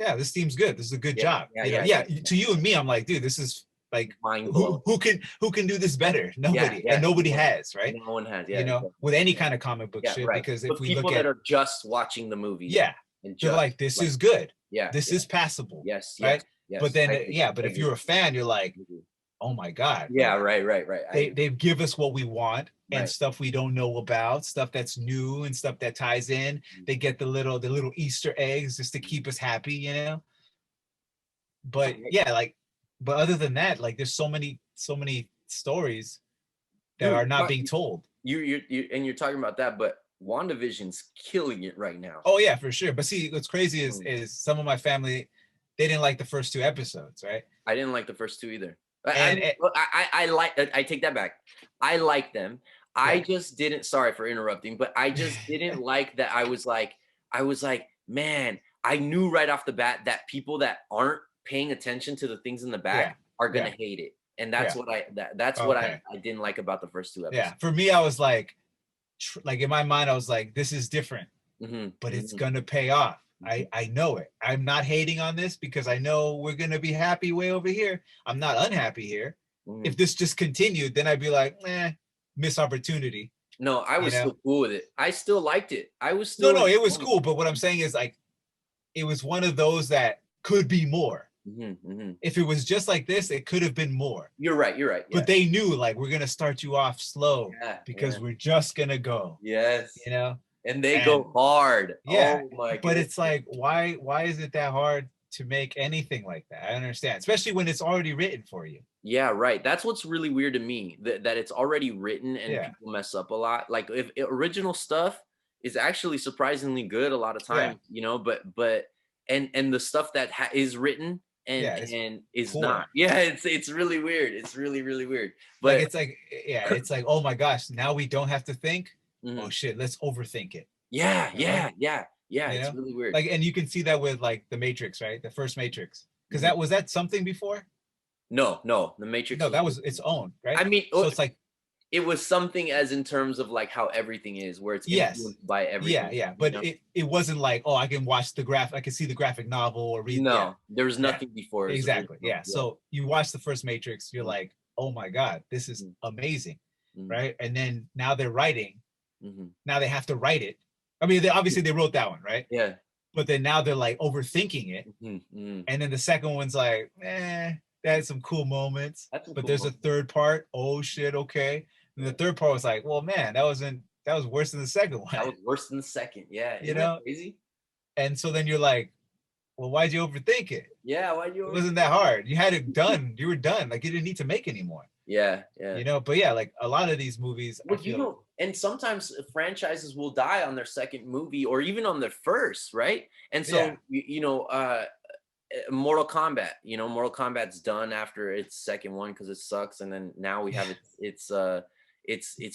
B: yeah, this seems good. This is a good job.
A: Yeah.
B: To you and me, I'm like, dude, this is like,
A: Mind blowing.
B: who can do this better? Nobody, and nobody has, right?
A: No one has, yeah.
B: With any kind of comic book shit,
A: right.
B: because if
A: But
B: we
A: people
B: look
A: that
B: at,
A: are just watching the movies,
B: yeah, they're like, this is good. This is passable.
A: Yes,
B: right.
A: Yes.
B: But then, but if you're a fan, you're like, oh my god,
A: yeah,
B: like,
A: right.
B: They give us what we want and
A: Right.
B: stuff we don't know about, stuff that's new and stuff that ties in. They get the little Easter eggs just to keep us happy. But yeah, like, but other than that, like, there's so many stories that
A: Dude,
B: are not being told.
A: You're talking about that, but WandaVision's killing it right now.
B: Oh yeah, for sure. But see, what's crazy is some of my family, they didn't like the first 2 episodes, right?
A: I didn't like the first 2 either.
B: And
A: I take that back. I like them. I just didn't. Sorry for interrupting, but I just didn't like that. I was like, man, I knew right off the bat that people that aren't paying attention to the things in the back are gonna hate it, and that's what I didn't like about the first 2 episodes.
B: Yeah, for me, I was like in my mind, I was like, this is different, but it's gonna pay off. I know it. I'm not hating on this because I know we're gonna be happy way over here. I'm not unhappy here. If this just continued, then I'd be like, missed opportunity.
A: No, I was still cool with it. I still liked it. I was still
B: no, it was cool. But what I'm saying is, like, it was one of those that could be more. If it was just like this, it could have been more.
A: You're right. Yeah.
B: But they knew, like, we're gonna start you off slow because we're just gonna go.
A: Yes. And they go hard.
B: Yeah.
A: Oh my
B: but it's like, why is it that hard to make anything like that? I understand, especially when it's already written for you.
A: Yeah, right. That's what's really weird to me, that it's already written and people mess up a lot. Like, if original stuff is actually surprisingly good a lot of times, but and the stuff that is written and
B: Yeah, it's
A: and is not.
B: poor.
A: Yeah, it's really weird. It's really, really weird.
B: Like
A: But
B: it's like, yeah, it's like, oh my gosh, now we don't have to think. Oh
A: mhm.
B: shit, let's overthink it.
A: Yeah,
B: Right?
A: yeah, yeah, yeah.
B: You
A: It's
B: know?
A: really weird.
B: Like, and you can see that with like the Matrix, right? The first Matrix. Because
A: Mhm.
B: that was that something before?
A: No, no, The Matrix
B: No,
A: was
B: that was its own, right?
A: I mean,
B: So it's like,
A: it was something as in terms of, like, how everything is, where it's
B: yes.
A: influenced by
B: Yeah,
A: everything,
B: yeah.
A: you
B: But
A: know?
B: it wasn't like, oh, I can watch the graph, I can see the graphic novel or read, yeah.
A: No, there was
B: Yeah.
A: nothing before, it was
B: Exactly.
A: original,
B: Yeah.
A: yeah.
B: So you watch the first Matrix, you're
A: Mhm,
B: like, oh my God, this is
A: mhm,
B: amazing.
A: mhm,
B: Right. And then now they're writing,
A: mhm.
B: now they have to write it. I mean, they obviously they wrote that one, right?
A: Yeah.
B: But then now they're like overthinking it.
A: Mhm, mhm.
B: And then the second one's like, that had some cool moments.
A: That's some
B: But
A: cool
B: there's a
A: moments.
B: third part. Oh shit, okay. And the
A: Yeah.
B: third part was like, well, man, that was worse than the second
A: That
B: one.
A: was worse than the second, yeah,
B: You
A: isn't that
B: know?
A: crazy?
B: And so then you're like, well, why'd you overthink it?
A: Yeah, why'd you
B: It wasn't that
A: overthink it?
B: hard. You had it done. You were done. Like you didn't need to make anymore.
A: Yeah, yeah.
B: But yeah, like a lot of these movies, I
A: Well,
B: feel,
A: and sometimes franchises will die on their second movie or even on their first, right? And
B: yeah,
A: so, Mortal Kombat, Mortal Kombat's done after its second one because it sucks, and then now we have its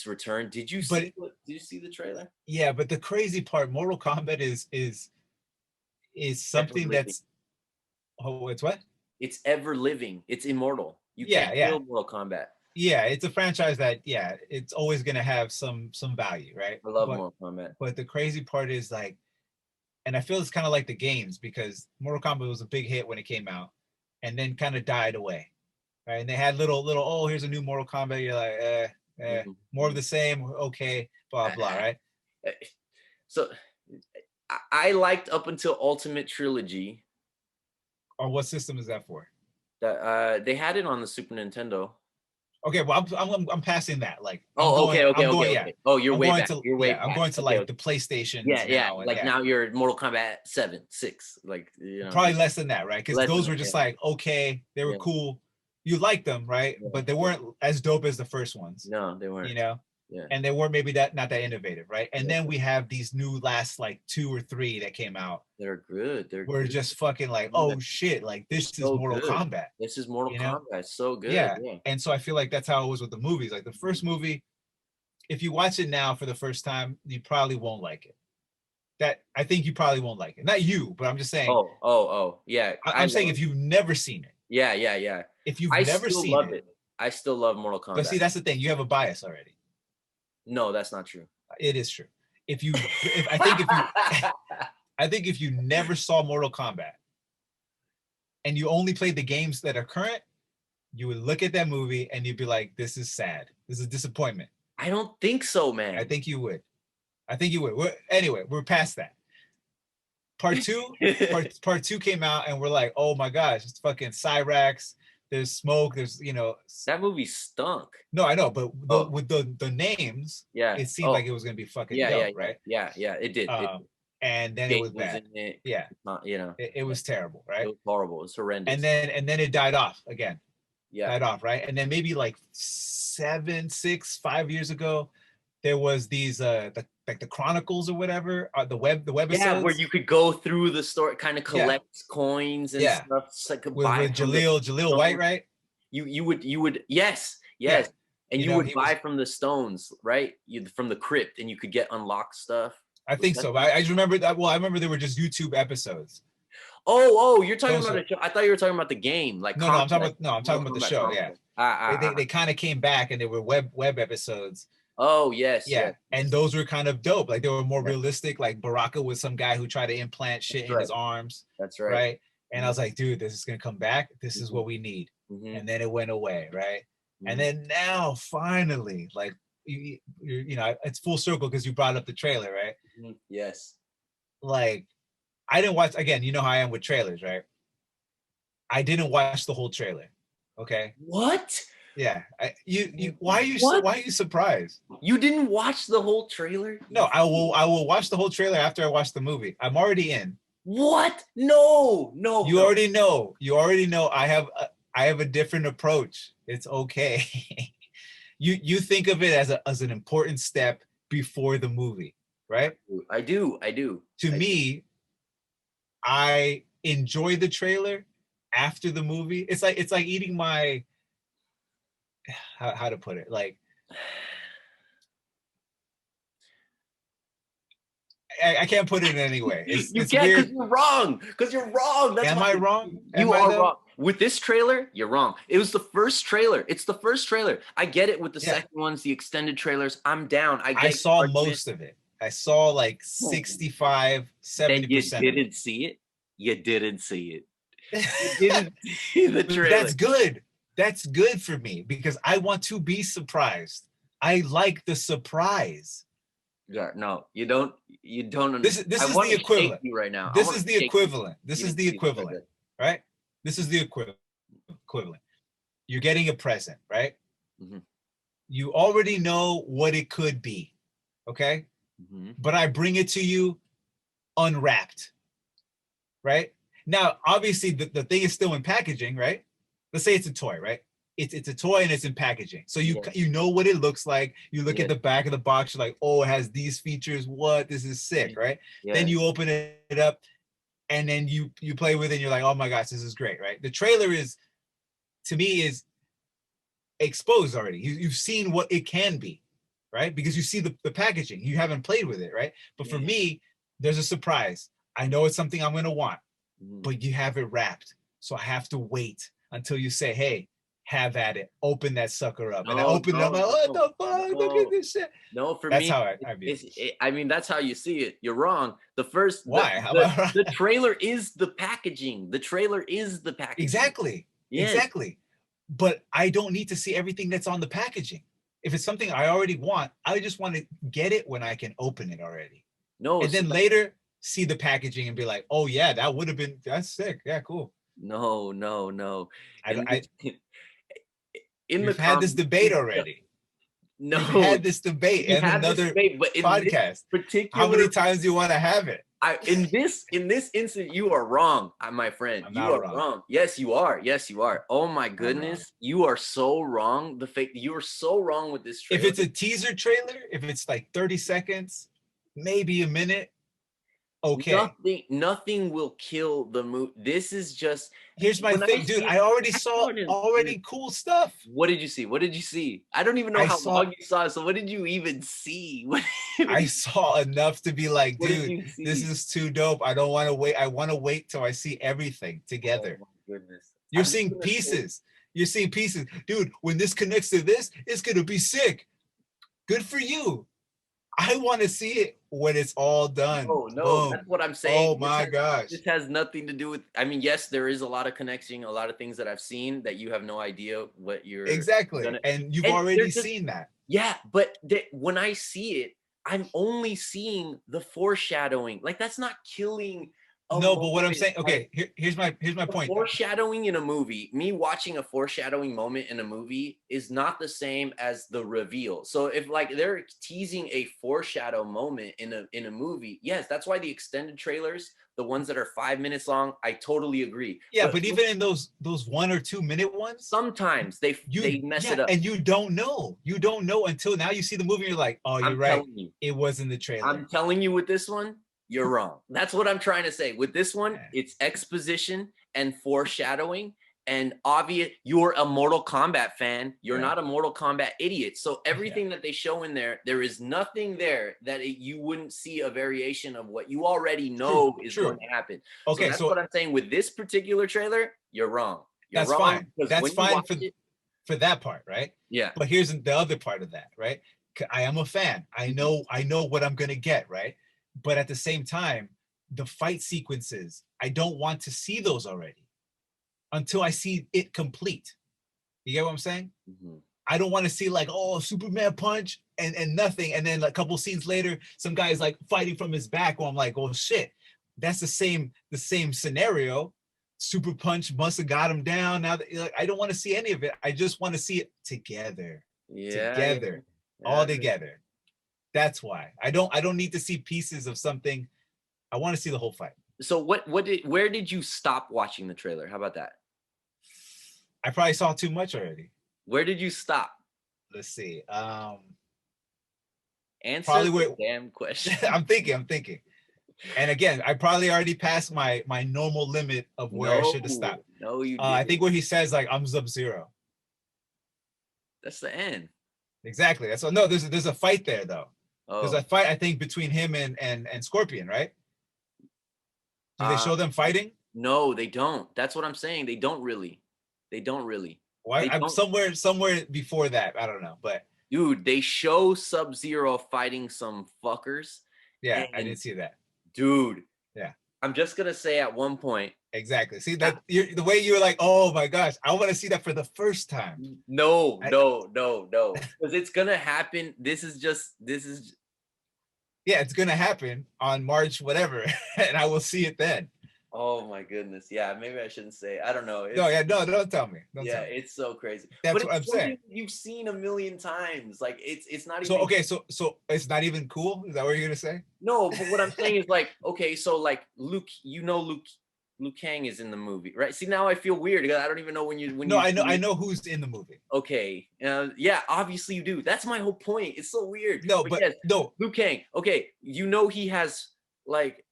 A: return.
B: but
A: Did you see the trailer?
B: yeah, but the crazy part, Mortal Kombat is
A: Ever
B: something
A: living.
B: that's, oh, it's what?
A: It's ever living. It's immortal. You
B: Yeah,
A: can't
B: yeah,
A: kill Mortal Kombat.
B: yeah. It's a franchise that, yeah, it's always gonna have some value, right?
A: I love Mortal Kombat.
B: But the crazy part is like, and I feel it's kind of like the games because Mortal Kombat was a big hit when it came out, and then kind of died away, right? And they had little, oh, here's a new Mortal Kombat. You're like,
A: Mhm,
B: more of
A: mhm.
B: the same. Okay, blah blah, right?
A: Eh, So I liked up until Ultimate Trilogy.
B: Or what system is that for?
A: That they had it on the Super Nintendo.
B: Okay, well, I'm passing that. Like,
A: Oh, okay, okay,
B: I'm
A: okay,
B: going, yeah,
A: okay. Oh, you're way back. You're way
B: I'm
A: back.
B: going to
A: Okay,
B: like
A: okay.
B: the PlayStations
A: Yeah, yeah.
B: now, and
A: Like
B: yeah,
A: now you're Mortal Kombat 7, 6. Like,
B: probably less than that, right? Because
A: less than
B: those
A: that.
B: were
A: Yeah,
B: just like, okay, they were
A: yeah,
B: cool, you liked them, right?
A: yeah,
B: But they
A: yeah.
B: weren't as dope as the first ones,
A: No, they
B: you
A: weren't.
B: know.
A: Yeah,
B: And they weren't maybe that not that innovative, right? And
A: yeah.
B: then we have these new last like two or three that came out.
A: They're good. They're
B: We're
A: good.
B: just fucking like,
A: Yeah,
B: oh shit, like
A: it's
B: this is
A: so
B: Mortal
A: good.
B: Kombat,
A: This is Mortal
B: you know?
A: Kombat. So good.
B: Yeah.
A: Yeah.
B: And so I feel like that's how it was with the movies. Like the first movie, if you watch it now for the first time, you probably won't like it. That I think you probably won't like it. Not you, but I'm just saying.
A: Oh, oh, oh. Yeah.
B: I'm saying if you've never seen it,
A: Yeah, yeah, yeah.
B: if you've
A: I
B: never
A: still
B: seen
A: love
B: it,
A: it. I still love Mortal
B: but
A: Kombat.
B: see, that's the thing. You have a bias already.
A: No, that's not true.
B: It is true. If I think if you, I think if you never saw Mortal Kombat and you only played the games that are current, you would look at that movie and you'd be like, "This is sad. This is a disappointment."
A: I don't think so,
B: I
A: man.
B: think you would. I think you would. Anyway, we're past that. Part two, part two came out, and we're like, "Oh my gosh, it's fucking Cyrax. There's smoke. There's
A: That movie stunk.
B: no, I know, but
A: Oh,
B: with the names,
A: yeah.
B: it seemed like
A: Oh,
B: it was gonna be fucking
A: yeah, yeah,
B: dope,
A: yeah,
B: right?
A: yeah, yeah. It did. It
B: Um,
A: did.
B: and then it was
A: Game was
B: bad.
A: in it.
B: Yeah,
A: It's not,
B: it was terrible,
A: it
B: right?
A: was horrible. It's horrendous.
B: And then it died off again,
A: Yeah.
B: died off, right? And then maybe like 5 years ago, there was these like the Chronicles or whatever, the
A: Yeah, where
B: webisodes.
A: you could go through the store, kind of
B: Yeah,
A: collect coins and
B: yeah,
A: stuff. It's like a
B: with
A: buy from the
B: Jaleel White,
A: stone.
B: right?
A: You would yes,
B: Yeah,
A: yes. And you would
B: he
A: buy
B: was.
A: from the stones, right? From the crypt, and you could get unlocked stuff.
B: I
A: Was
B: think
A: that
B: so.
A: him?
B: I just remember that. Well, I remember they were just YouTube episodes.
A: Oh, you're talking
B: Those
A: about
B: are
A: a show. I thought you were talking about the game, like
B: no, no. I'm talking
A: Complex,
B: about no. I'm talking
A: Mortal
B: about the
A: Kombat
B: show. Yeah,
A: Complex. Ah, ah, ah.
B: they kind of came back and they were web episodes.
A: Oh, yes,
B: Yeah,
A: yes,
B: and
A: yes.
B: those were kind of dope. Like they were more
A: Yeah,
B: realistic. Like Baraka was some guy who tried to implant shit
A: that's
B: in his
A: right.
B: arms,
A: That's right.
B: right? And I
A: Mhm,
B: was like, dude, this is gonna come back. This is
A: mhm,
B: what we need.
A: mhm,
B: And then it went away, right? And
A: mhm,
B: then now, finally, like it's full circle because you brought up the trailer, right?
A: mhm. Yes.
B: Like I didn't watch again. You know how I am with trailers, right? I didn't watch the whole trailer. Okay.
A: What?
B: Yeah.
A: What?
B: Why are you surprised?
A: You didn't watch the whole trailer?
B: No,
A: You
B: I will watch the whole trailer after I watch the movie. I'm already in.
A: what? No, no,
B: You
A: no.
B: already know. You already know I have a different approach. It's okay. You think of it as an important step before the movie, right?
A: I do. I do.
B: To
A: I do.
B: me, I enjoy the trailer after the movie. It's like eating my, how to put it, like I can't put it in any way.
A: You
B: It's
A: can't,
B: weird.
A: because you're wrong. Because you're wrong. That's
B: Am
A: why
B: I wrong? Am
A: you
B: I
A: are
B: though?
A: wrong. With this trailer, you're wrong. It was the first trailer. It's the first trailer. I get it with the
B: Yeah.
A: second ones, the extended trailers. I'm down. I
B: I
A: get
B: saw
A: your argument.
B: most of it. I saw like
A: Oh,
B: 65,
A: then you
B: 70% of it.
A: didn't see it. You didn't see it. You didn't see the
B: But
A: trailer.
B: that's good. That's good for me because I want to be surprised. I like the surprise.
A: Yeah, no, you don't. You don't
B: This
A: understand.
B: this
A: I
B: is
A: want
B: the
A: to shake
B: equivalent.
A: you right now. I
B: This
A: want
B: is
A: to
B: the
A: shake you.
B: equivalent. This
A: You
B: is
A: didn't
B: the
A: see the
B: equivalent,
A: trailer.
B: right? This is the equivalent. You're getting a present, right?
A: Mm-hmm.
B: You already know what it could be, okay?
A: Mm-hmm.
B: But I bring it to you unwrapped, right? Now, obviously, the thing is still in packaging, right? Let's say it's a toy, right? It's a toy and it's in packaging. So you know what it looks like. You look at the back of the box, you're like, oh, it has these features. What? This is sick, right? Then you open it up and then you play with it and you're like, oh my gosh, this is great, right? The trailer is, to me, is exposed already. You've seen what it can be, right? Because you see the packaging. You haven't played with it, right? But for me, there's a surprise. I know it's something I'm gonna want, but you have it wrapped. So I have to wait until you say, hey, have at it. Open that sucker up. And I open it up, like, what the fuck? Look at this shit.
A: No, for
B: That's
A: me,
B: how I view it.
A: I mean, that's how you see it. You're wrong. The first,
B: Why? How about
A: the trailer is the packaging. The trailer is the packaging.
B: Exactly.
A: Yes.
B: Exactly. But I don't need to see everything that's on the packaging. If it's something I already want, I just want to get it when I can open it already.
A: No.
B: And then later see the packaging and be like, oh yeah, that's sick. Yeah, cool.
A: No.
B: We've had this debate already.
A: No,
B: we've had this debate
A: in
B: another podcast. How many times do you want to have it?
A: In this instant, you are wrong, my friend. You are wrong. Yes, you are. Yes, you are. Oh my goodness, you are so wrong. You are so wrong with this trailer.
B: If it's a teaser trailer, if it's like 30 seconds, maybe a minute, okay.
A: Nothing will kill the movie. This is just.
B: Here's my thing, dude. I already saw cool stuff.
A: What did you see? What did you see? I don't even know how long you saw it. So what did you even see?
B: I saw enough to be like, dude, this is too dope. I don't want to wait. I want to wait till I see everything together.
A: Oh my goodness.
B: You're seeing pieces. You're seeing pieces. Dude, when this connects to this, it's going to be sick. Good for you. I want to see it when it's all done.
A: No,
B: Boom.
A: that's what I'm saying.
B: Oh my gosh.
A: This has nothing to do with, I mean, yes, there is a lot of connection, a lot of things that I've seen that you have no idea what you're.
B: Exactly. And you've already seen that.
A: Yeah, but when I see it, I'm only seeing the foreshadowing. Like, that's not killing.
B: No, but what I'm saying, okay, here's my point.
A: Foreshadowing in a movie, me watching a foreshadowing moment in a movie is not the same as the reveal. So if like they're teasing a foreshadow moment in a movie, yes, that's why the extended trailers, the ones that are 5 minutes long, I totally agree.
B: Yeah, but even in those 1 or 2 minute ones,
A: sometimes they mess it up,
B: and you don't know until now you see the movie. And you're like, oh, you're right. It was in the trailer.
A: I'm telling you, with this one, you're wrong. That's what I'm trying to say. With this one, it's exposition and foreshadowing and obvious. You're a Mortal Kombat fan. You're not a Mortal Kombat idiot. So everything that they show in there is nothing there that you wouldn't see a variation of what you already know is going to happen. Okay, so that's what I'm saying. With this particular trailer, you're wrong.
B: That's fine. That's fine for that part, right?
A: Yeah.
B: But here's the other part of that, right? I am a fan. I know what I'm gonna get, right? But at the same time, the fight sequences, I don't want to see those already until I see it complete. You get what I'm saying?
A: Mm-hmm.
B: I don't want to see like, oh, Superman punch and nothing. And then a couple scenes later, some guy's like fighting from his back. Well, I'm like, oh shit, that's the same scenario. Super punch must have got him down. Now I don't want to see any of it. I just want to see it together.
A: Yeah.
B: All together. That's why I don't need to see pieces of something. I want to see the whole fight.
A: So where did you stop watching the trailer? How about that?
B: I probably saw too much already.
A: Where did you stop?
B: Let's see.
A: Answer the damn question.
B: I'm thinking. And again, I probably already passed my normal limit of where I should have
A: No,
B: stopped.
A: no, you
B: I
A: didn't.
B: think where he says like I'm Sub-Zero.
A: That's the end.
B: Exactly. That's no. There's a fight there though. There's a
A: Oh,
B: fight I think between him and Scorpion, right? Do they
A: uh,
B: show them fighting?
A: no, they don't. That's what I'm saying. They don't really. They don't really.
B: Why?
A: They
B: I'm
A: don't.
B: somewhere before that. I don't know, but
A: Dude, they show Sub-Zero fighting some fuckers.
B: yeah, I
A: And
B: didn't see that.
A: dude,
B: Yeah,
A: I'm just gonna say at one point,
B: exactly. See
A: uh,
B: that the way you were like, oh my gosh, I want to see that for the first time.
A: no,
B: I,
A: no, no, no. Because it's gonna happen. This is
B: yeah, it's gonna happen on March whatever, and I will see it then.
A: oh my goodness. Yeah, maybe I shouldn't say. I don't know.
B: No, yeah, no, don't tell me. Don't
A: Yeah,
B: tell me.
A: it's so crazy. But
B: That's what I'm
A: it's
B: saying.
A: something you've seen a million times. Like it's not
B: So
A: even
B: okay, so it's not even cool. Is that what you're gonna say?
A: no, but what I'm saying is like, okay, so like Luke, Luke Kang is in the movie, right? See, now I feel weird because I don't even know when
B: No,
A: you
B: I know who's in the movie.
A: okay. Yeah, obviously you do. That's my whole point. It's so weird.
B: No,
A: But
B: but
A: yes,
B: no,
A: Liu Kang. Okay, you know he has like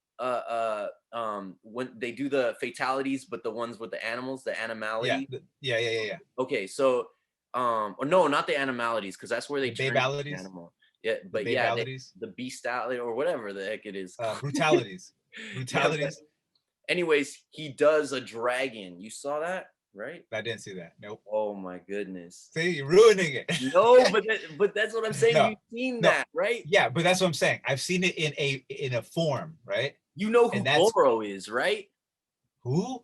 A: when they do the fatalities, but the ones with the animals, the
B: yeah,
A: animality.
B: yeah.
A: Okay, so or no, not the animalities, because that's where they
B: The
A: turn into an
B: babalities,
A: animal. Yeah,
B: the
A: but yeah,
B: babalities,
A: the beastality or whatever the heck it is.
B: brutalities,
A: Yeah, but
B: brutalities.
A: anyways, he does a dragon. You saw that, right?
B: I didn't see that. Nope.
A: Oh my goodness.
B: See, you're ruining it.
A: No, but that's what I'm saying.
B: No,
A: You've seen
B: no.
A: that, right?
B: Yeah, but that's what I'm saying. I've seen it in a form, right?
A: You know
B: And
A: who
B: that's
A: Goro is, right?
B: who?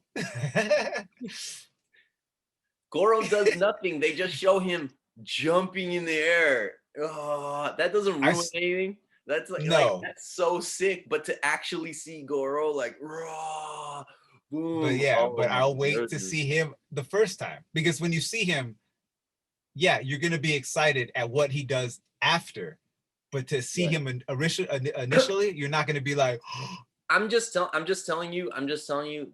A: Goro does nothing. They just show him jumping in the air. Oh, that doesn't
B: I
A: ruin anything. That's like
B: no,
A: that's so sick. But to actually see Goro like raw,
B: but
A: boom.
B: yeah,
A: Oh
B: but
A: my
B: I'll wait to
A: goodness.
B: see him the first time because when you see him, yeah, you're gonna be excited at what he does after. But to see
A: Right.
B: him initially, you're not gonna be like,
A: I'm just telling you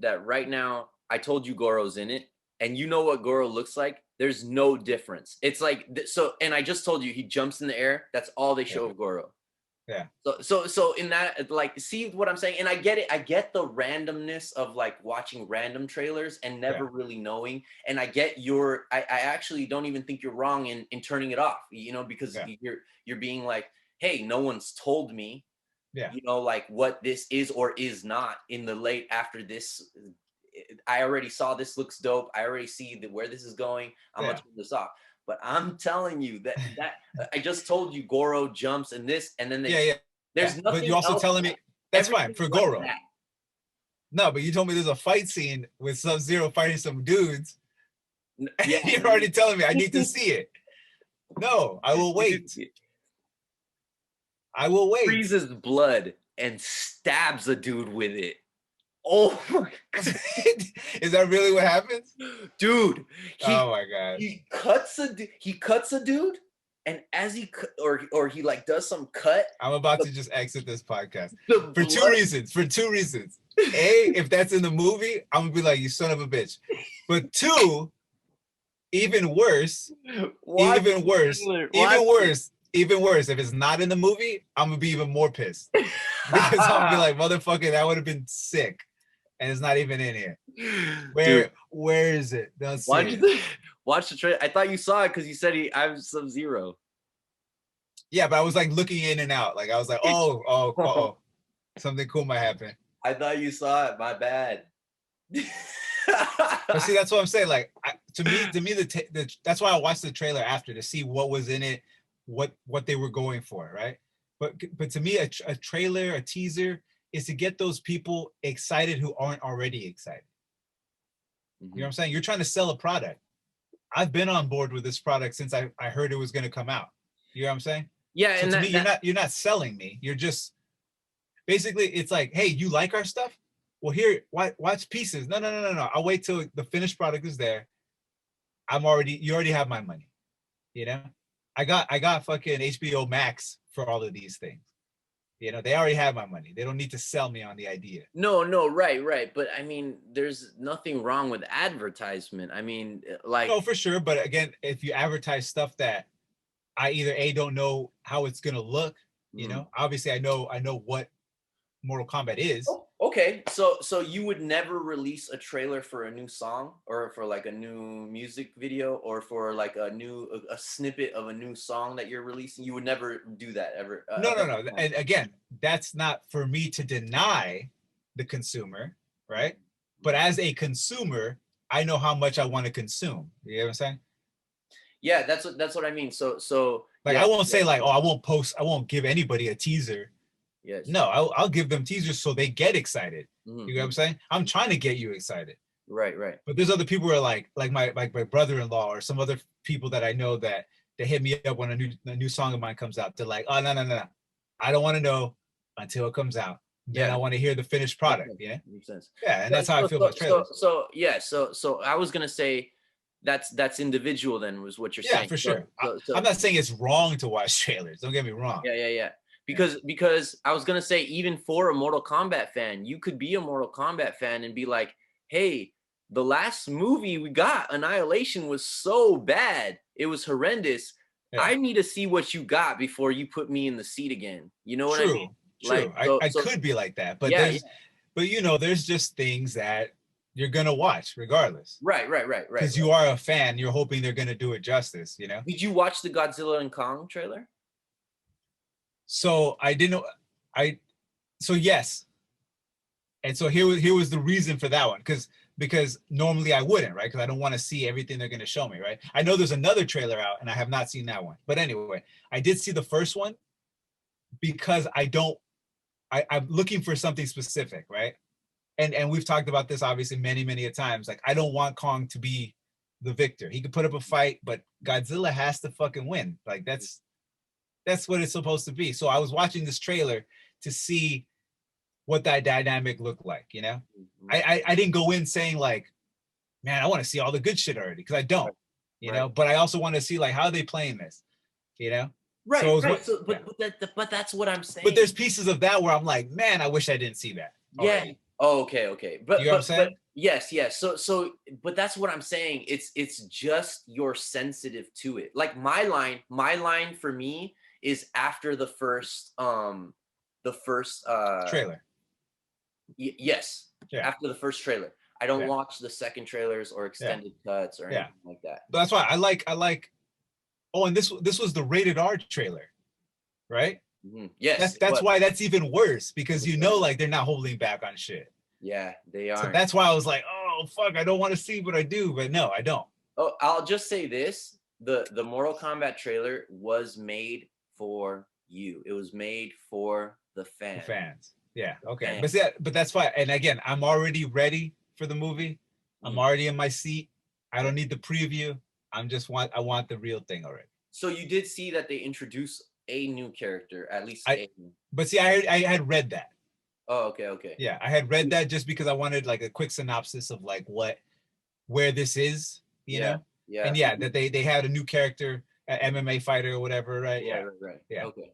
A: that right now. I told you Goro's in it, and you know what Goro looks like. There's no difference. It's like so, and I just told you he jumps in the air. That's all they
B: yeah,
A: show of Goro.
B: yeah,
A: So in that, like, see what I'm saying? And I get it. I get the randomness of like watching random trailers and
B: yeah,
A: never really knowing. And I get your. I actually don't even think you're wrong in turning it off. You know, because
B: yeah,
A: you're being like, hey, no one's told me,
B: yeah,
A: you know, like what this is or is not in the late after this. I already saw this looks dope. I already see where this is going. I'm gonna
B: yeah,
A: turn this off. But I'm telling you that I just told you Goro jumps and this, and then
B: yeah,
A: they
B: yeah, yeah.
A: there's
B: But you
A: nothing
B: also
A: else.
B: telling me that's fine
A: Everything's
B: for
A: like
B: Goro.
A: that.
B: No, but you told me there's a fight scene with Sub-Zero fighting some dudes.
A: Yeah,
B: You're already telling me I need to see it. No, I will
A: you do
B: wait.
A: see it.
B: I will wait.
A: Freezes blood and stabs a dude with it. Oh my god,
B: Is that really what happens?
A: dude!
B: Oh my god.
A: He cuts a dude, and as or he like does some cut.
B: I'm about
A: The,
B: to just exit this podcast
A: the
B: for two
A: blood.
B: reasons. For two reasons. A, if that's in the movie, I'm gonna be like, you son of a bitch. But two, even worse,
A: Watch the
B: even
A: Watch
B: worse, even worse. If it's not in the movie, I'm gonna be even more pissed because I'm gonna be like, motherfucker, that would have been sick, and it's not even in here.
A: Dude,
B: Where is it? Don't see
A: watch
B: it.
A: the watch the trailer. I thought you saw it because you said I'm Sub-Zero.
B: Yeah, but I was like looking in and out. Like I was like, oh, something cool might happen.
A: I thought you saw it. My bad.
B: But see, that's what I'm saying. Like to me, that's why I watched the trailer after to see what was in it, what they were going for, right? But to me, a trailer, a teaser, is to get those people excited who aren't already excited. You know what I'm saying? You're trying to sell a product. I've been on board with this product since I heard it was going to come out. You know what I'm saying?
A: Yeah,
B: So
A: and
B: to me, you're not selling me. You're just basically, it's like, hey, you like our stuff? Well, here, watch pieces. No. I'll wait till the finished product is there. You already have my money. You know, I got fucking HBO Max for all of these things. You know, they already have my money. They don't need to sell me on the idea.
A: no, right. But I mean, there's nothing wrong with advertisement. I mean, like,
B: No, for sure. But again, if you advertise stuff that I either A, don't know how it's gonna look, you know, obviously I know what Mortal Kombat is.
A: Oh, okay, so you would never release a trailer for a new song or for like a new music video or for like a snippet of a new song that you're releasing? You would never do that ever?
B: No. And again, that's not for me to deny the consumer, right? But as a consumer, I know how much I want to consume. You know what I'm saying?
A: Yeah, that's what I mean. So
B: like
A: yeah,
B: I won't say like, oh, I won't give anybody a teaser.
A: yes.
B: No, I'll give them teasers so they get excited.
A: Mm-hmm.
B: You know what I'm saying? I'm trying to get you excited.
A: Right.
B: But there's other people who are like my brother-in-law or some other people that I know that they hit me up when a new song of mine comes out. They're like, oh no. I don't want to know until it comes out. Then
A: Yeah.
B: I want to hear the finished product. Yeah.
A: Makes sense.
B: Yeah, and that's how I feel about trailers.
A: So I was gonna say that's individual then was what you're saying.
B: Yeah, for sure. I'm not saying it's wrong to watch trailers. Don't get me wrong.
A: Yeah. Because I was gonna say, even for a Mortal Kombat fan, you could be a Mortal Kombat fan and be like, hey, the last movie we got, Annihilation, was so bad. It was horrendous. Yeah. I need to see what you got before you put me in the seat again. You know what I mean?
B: True. Like, I could be like that, but but you know, there's just things that you're gonna watch regardless.
A: Right.
B: Because you are a fan, you're hoping they're gonna do it justice. You know.
A: Did you watch the Godzilla and Kong trailer?
B: So I didn't. So yes. And so here was the reason for that one, because normally I wouldn't, right? Because I don't want to see everything they're going to show me, right? I know there's another trailer out and I have not seen that one. But anyway, I did see the first one because I'm looking for something specific, right? And we've talked about this obviously many a times. Like, I don't want Kong to be the victor. He could put up a fight, but Godzilla has to fucking win. Like, that's what it's supposed to be. So I was watching this trailer to see what that dynamic looked like, you know? I didn't go in saying like, man, I want to see all the good shit already, because I don't, you know, but I also want to see like, how are they playing this, you know?
A: Right. So, but that's what I'm saying.
B: But there's pieces of that where I'm like, man, I wish I didn't see that already.
A: Yeah. Oh, okay. But,
B: you know what I'm saying?
A: Yes. So, but that's what I'm saying. It's just you're sensitive to it. Like my line for me is after the first
B: trailer.
A: Yes. Yeah. After the first trailer. I don't watch the second trailers or extended cuts or anything like that.
B: But that's why I like. Oh, and this was the rated R trailer, right?
A: Mm-hmm. Yes.
B: That's why that's even worse, because you know, like, they're not holding back on shit.
A: Yeah, they are.
B: So that's why I was like, oh fuck, I don't want to see what I do, but no, I don't.
A: Oh, I'll just say this: the Mortal Kombat trailer was made for you. It was made for the fans.
B: The fans. Yeah. Okay. But that's why. And again, I'm already ready for the movie. I'm already in my seat. I don't need the preview. I want the real thing already.
A: So you did see that they introduced a new character, at least.
B: But see, I had read that.
A: Oh, okay.
B: Yeah, I had read that just because I wanted like a quick synopsis of like where this is, you know? Yeah. And that they had a new character, an MMA fighter or whatever, right? Yeah.
A: Right.
B: Yeah.
A: Okay.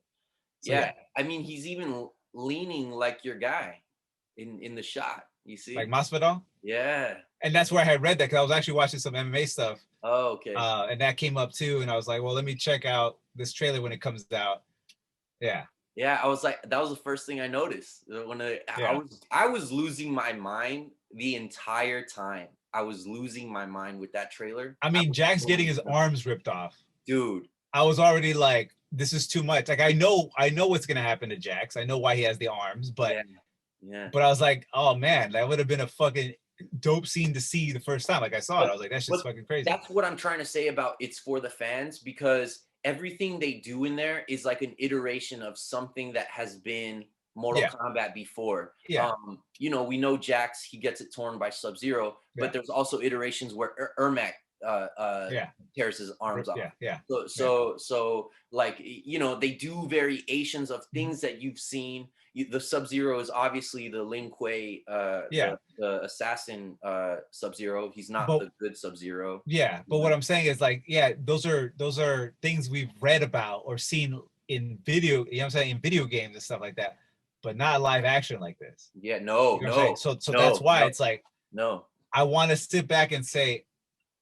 A: So, I mean, he's even leaning like your guy in the shot. You see,
B: like Masvidal.
A: Yeah.
B: And that's where I had read that, because I was actually watching some MMA stuff.
A: Oh, okay.
B: And that came up too, and I was like, well, let me check out this trailer when it comes out. Yeah.
A: Yeah, I was like, that was the first thing I noticed when I was losing my mind the entire time. I was losing my mind with that trailer.
B: I mean, Jack's getting his arms ripped off.
A: Dude.
B: I was already like, this is too much. Like, I know what's gonna happen to Jax. I know why he has the arms, but But I was like, oh man, that would have been a fucking dope scene to see the first time. Like, I saw it, I was like, that's just fucking crazy.
A: That's what I'm trying to say about it's for the fans, because everything they do in there is like an iteration of something that has been Mortal Kombat before.
B: Yeah.
A: You know, we know Jax, he gets it torn by Sub-Zero, but there's also iterations where Ermac tears his arms off.
B: Yeah.
A: So like, you know, they do variations of things that you've seen. The Sub-Zero is obviously the Lin Kuei, the assassin Sub-Zero. He's not the good Sub-Zero.
B: Yeah, but what I'm saying is like, those are things we've read about or seen in video, you know what I'm saying, in video games and stuff like that, but not live action like this.
A: Yeah, no.
B: So that's why it's like,
A: no.
B: I want to sit back and say,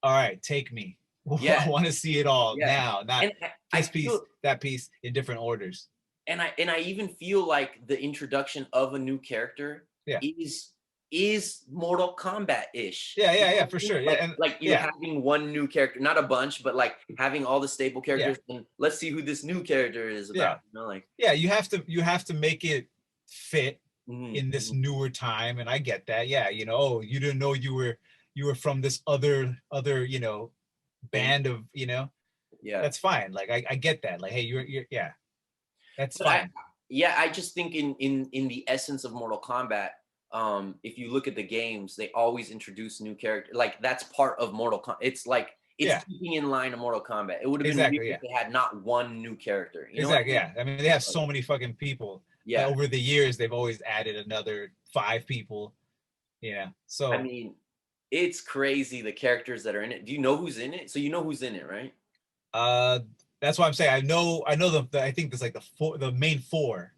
B: all right, take me. I want to see it all now, not this piece, that piece in different orders.
A: and I even feel like the introduction of a new character
B: Yeah.
A: is Mortal Kombat-ish.
B: Yeah, for sure. Yeah, and
A: Like you're having one new character, not a bunch, but like having all the staple characters, and let's see who this new character is about. You know, like
B: you have to make it fit in this newer time, and I get that. Yeah, you know, oh, you didn't know you were from this other you know, band of, you know.
A: Yeah,
B: that's fine. Like I get that. Like, hey, you're yeah, that's
A: but
B: fine.
A: I just think in the essence of Mortal Kombat, if you look at the games, they always introduce new characters. Like that's part of Mortal Kombat. It's like it's keeping in line of Mortal Kombat. It would have been weird if they had not one new character. You know what I mean?
B: Yeah. I mean, they have so many fucking people.
A: Yeah.
B: Over the years, they've always added another 5 people. Yeah. So
A: I mean, it's crazy the characters that are in it. Do you know who's in it? So you know who's in it, right?
B: That's why I'm saying I know the I think there's like the main 4,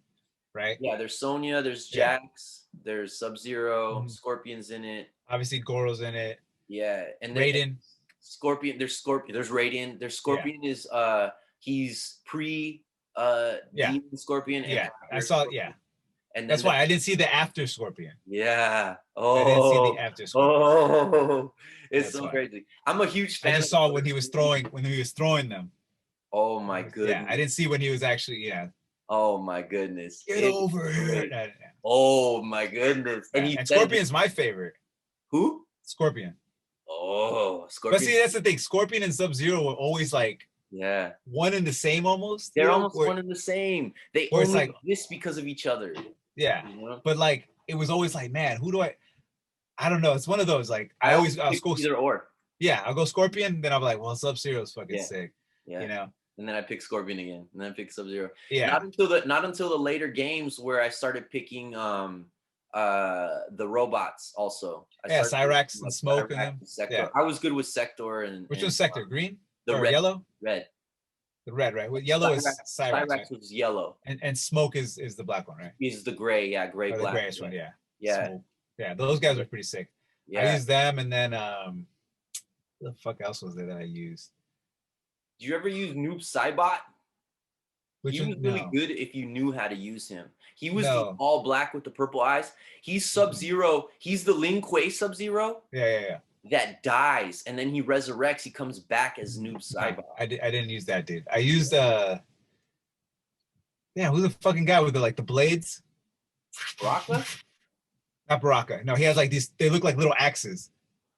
B: right?
A: Yeah, there's Sonya, there's Jax, there's Sub-Zero, Scorpion's in it.
B: Obviously, Goro's in it.
A: Yeah, and
B: Raiden.
A: Scorpion, there's Raiden. There's Scorpion is he's pre Demon Scorpion. And
B: I saw and that's why I didn't see the after Scorpion.
A: Yeah.
B: Oh, I didn't see the after Scorpion.
A: Oh, it's so crazy. I'm a huge fan.
B: I just saw when he was throwing them.
A: Oh my goodness.
B: Yeah, I didn't see when he was actually
A: Oh my goodness.
B: Get over here.
A: Oh my goodness.
B: And Scorpion's my favorite.
A: Who?
B: Scorpion.
A: Oh, Scorpion.
B: But see, that's the thing. Scorpion and Sub-Zero were always like one and the same almost.
A: They're almost one and the same. They only exist because of each other.
B: Yeah. You know? But like it was always like, man, who do I don't know. It's one of those like I'll go
A: either or.
B: Yeah, I'll go Scorpion, then I'm like, well, Sub-Zero's fucking sick. Yeah. You know?
A: And then I pick Scorpion again, and then I pick Sub-Zero.
B: Yeah.
A: Not until the later games where I started picking the robots also.
B: Cyrax and Smoke and them.
A: Sector. I was good with Sector and
B: which one's Sector? Green?
A: The
B: red, yellow?
A: Red.
B: The red, right? Well, yellow is Cyrax.
A: Cyrax was yellow.
B: And Smoke is the black one, right?
A: Is the gray, gray black.
B: The grayish one,
A: Yeah.
B: Smoke. Yeah, those guys are pretty sick. Yeah. I used them, and then what the fuck else was there that I used?
A: Did you ever use Noob Saibot?
B: He
A: was really good if you knew how to use him. He was the all black with the purple eyes. He's Sub-Zero. He's the Lin Kuei Sub-Zero.
B: Yeah.
A: That dies, and then he resurrects. He comes back as Noob Saibot.
B: I didn't use that, dude. I used who's the fucking guy with the blades?
A: Baraka?
B: Not Baraka. No, he has like these. They look like little axes.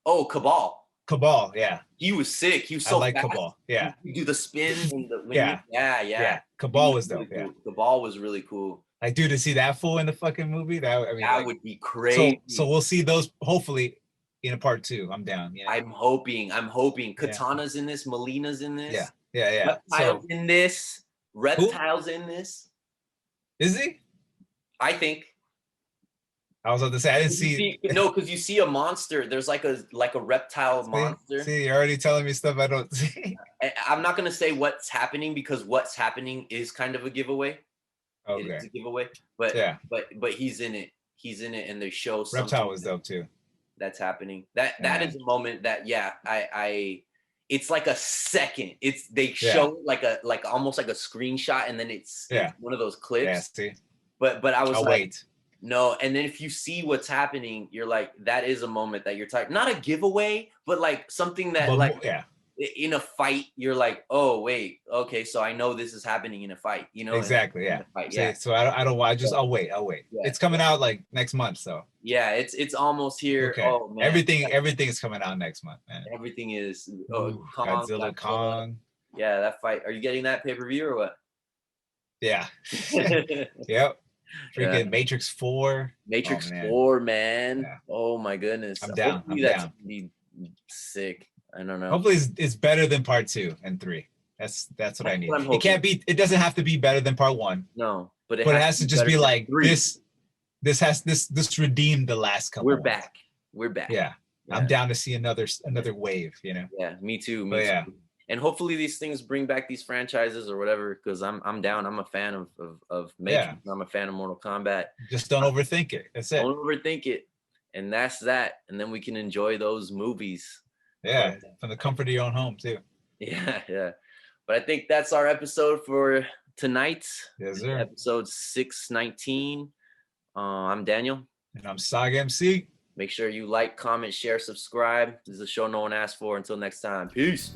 A: Oh, Cabal.
B: Cabal, yeah.
A: He was sick. He was so
B: fast.
A: Cabal.
B: Yeah.
A: You do the spins and the
B: yeah. Cabal was dope.
A: Really
B: yeah.
A: Cool. Cabal was really cool.
B: Like, dude, to see that fool in the fucking movie, that
A: would be crazy.
B: So we'll see those hopefully in a part 2. I'm down. You know?
A: I'm hoping. Katana's in this. Melina's in this.
B: Yeah.
A: Reptile's in this. Reptile's in this.
B: Is he?
A: I think.
B: I was about to say I didn't see.
A: No, because you see a monster. There's like a reptile monster.
B: See, you're already telling me stuff I don't see.
A: I'm not gonna say what's happening because what's happening is kind of a giveaway.
B: Okay.
A: It's a giveaway, but he's in it. He's in it, and they show something.
B: Reptile was dope too.
A: That's happening. That is a moment that I. It's like a second. They show like almost like a screenshot, and then it's one of those clips.
B: Yeah. See.
A: But I was
B: wait.
A: No, and then if you see what's happening, you're like, that is a moment that you're typing. Not a giveaway, but like something that in a fight, you're like, oh wait, okay, so I know this is happening in a fight, you know?
B: Exactly, yeah. So I'll wait. Yeah. It's coming out like next month, so.
A: Yeah, it's almost here.
B: Okay. Oh man. Everything is coming out next month, man.
A: Everything is.
B: Kong.
A: Yeah, that fight. Are you getting that pay-per-view or what?
B: Yeah. Yep. Freaking Matrix 4.
A: Matrix 4, man. Yeah. Oh my goodness.
B: I'm down.
A: That's gonna be sick. I don't know.
B: Hopefully it's better than part 2 and 3. That's what I need. It doesn't have to be better than part 1.
A: No, but it
B: has to just be like this redeemed the last couple.
A: We're back.
B: Yeah. I'm down to see another wave, you know.
A: Yeah, me too.
B: Yeah.
A: And hopefully these things bring back these franchises or whatever, because I'm down. I'm a fan of Matrix. I'm a fan of Mortal Kombat.
B: Just don't overthink it. That's it.
A: Don't overthink it. And that's that. And then we can enjoy those movies.
B: Yeah, from the comfort of your own home too.
A: Yeah. But I think that's our episode for tonight.
B: Yes, sir.
A: Episode 619. I'm Daniel.
B: And I'm Saga MC.
A: Make sure you like, comment, share, subscribe. This is a show no one asked for. Until next time. Peace.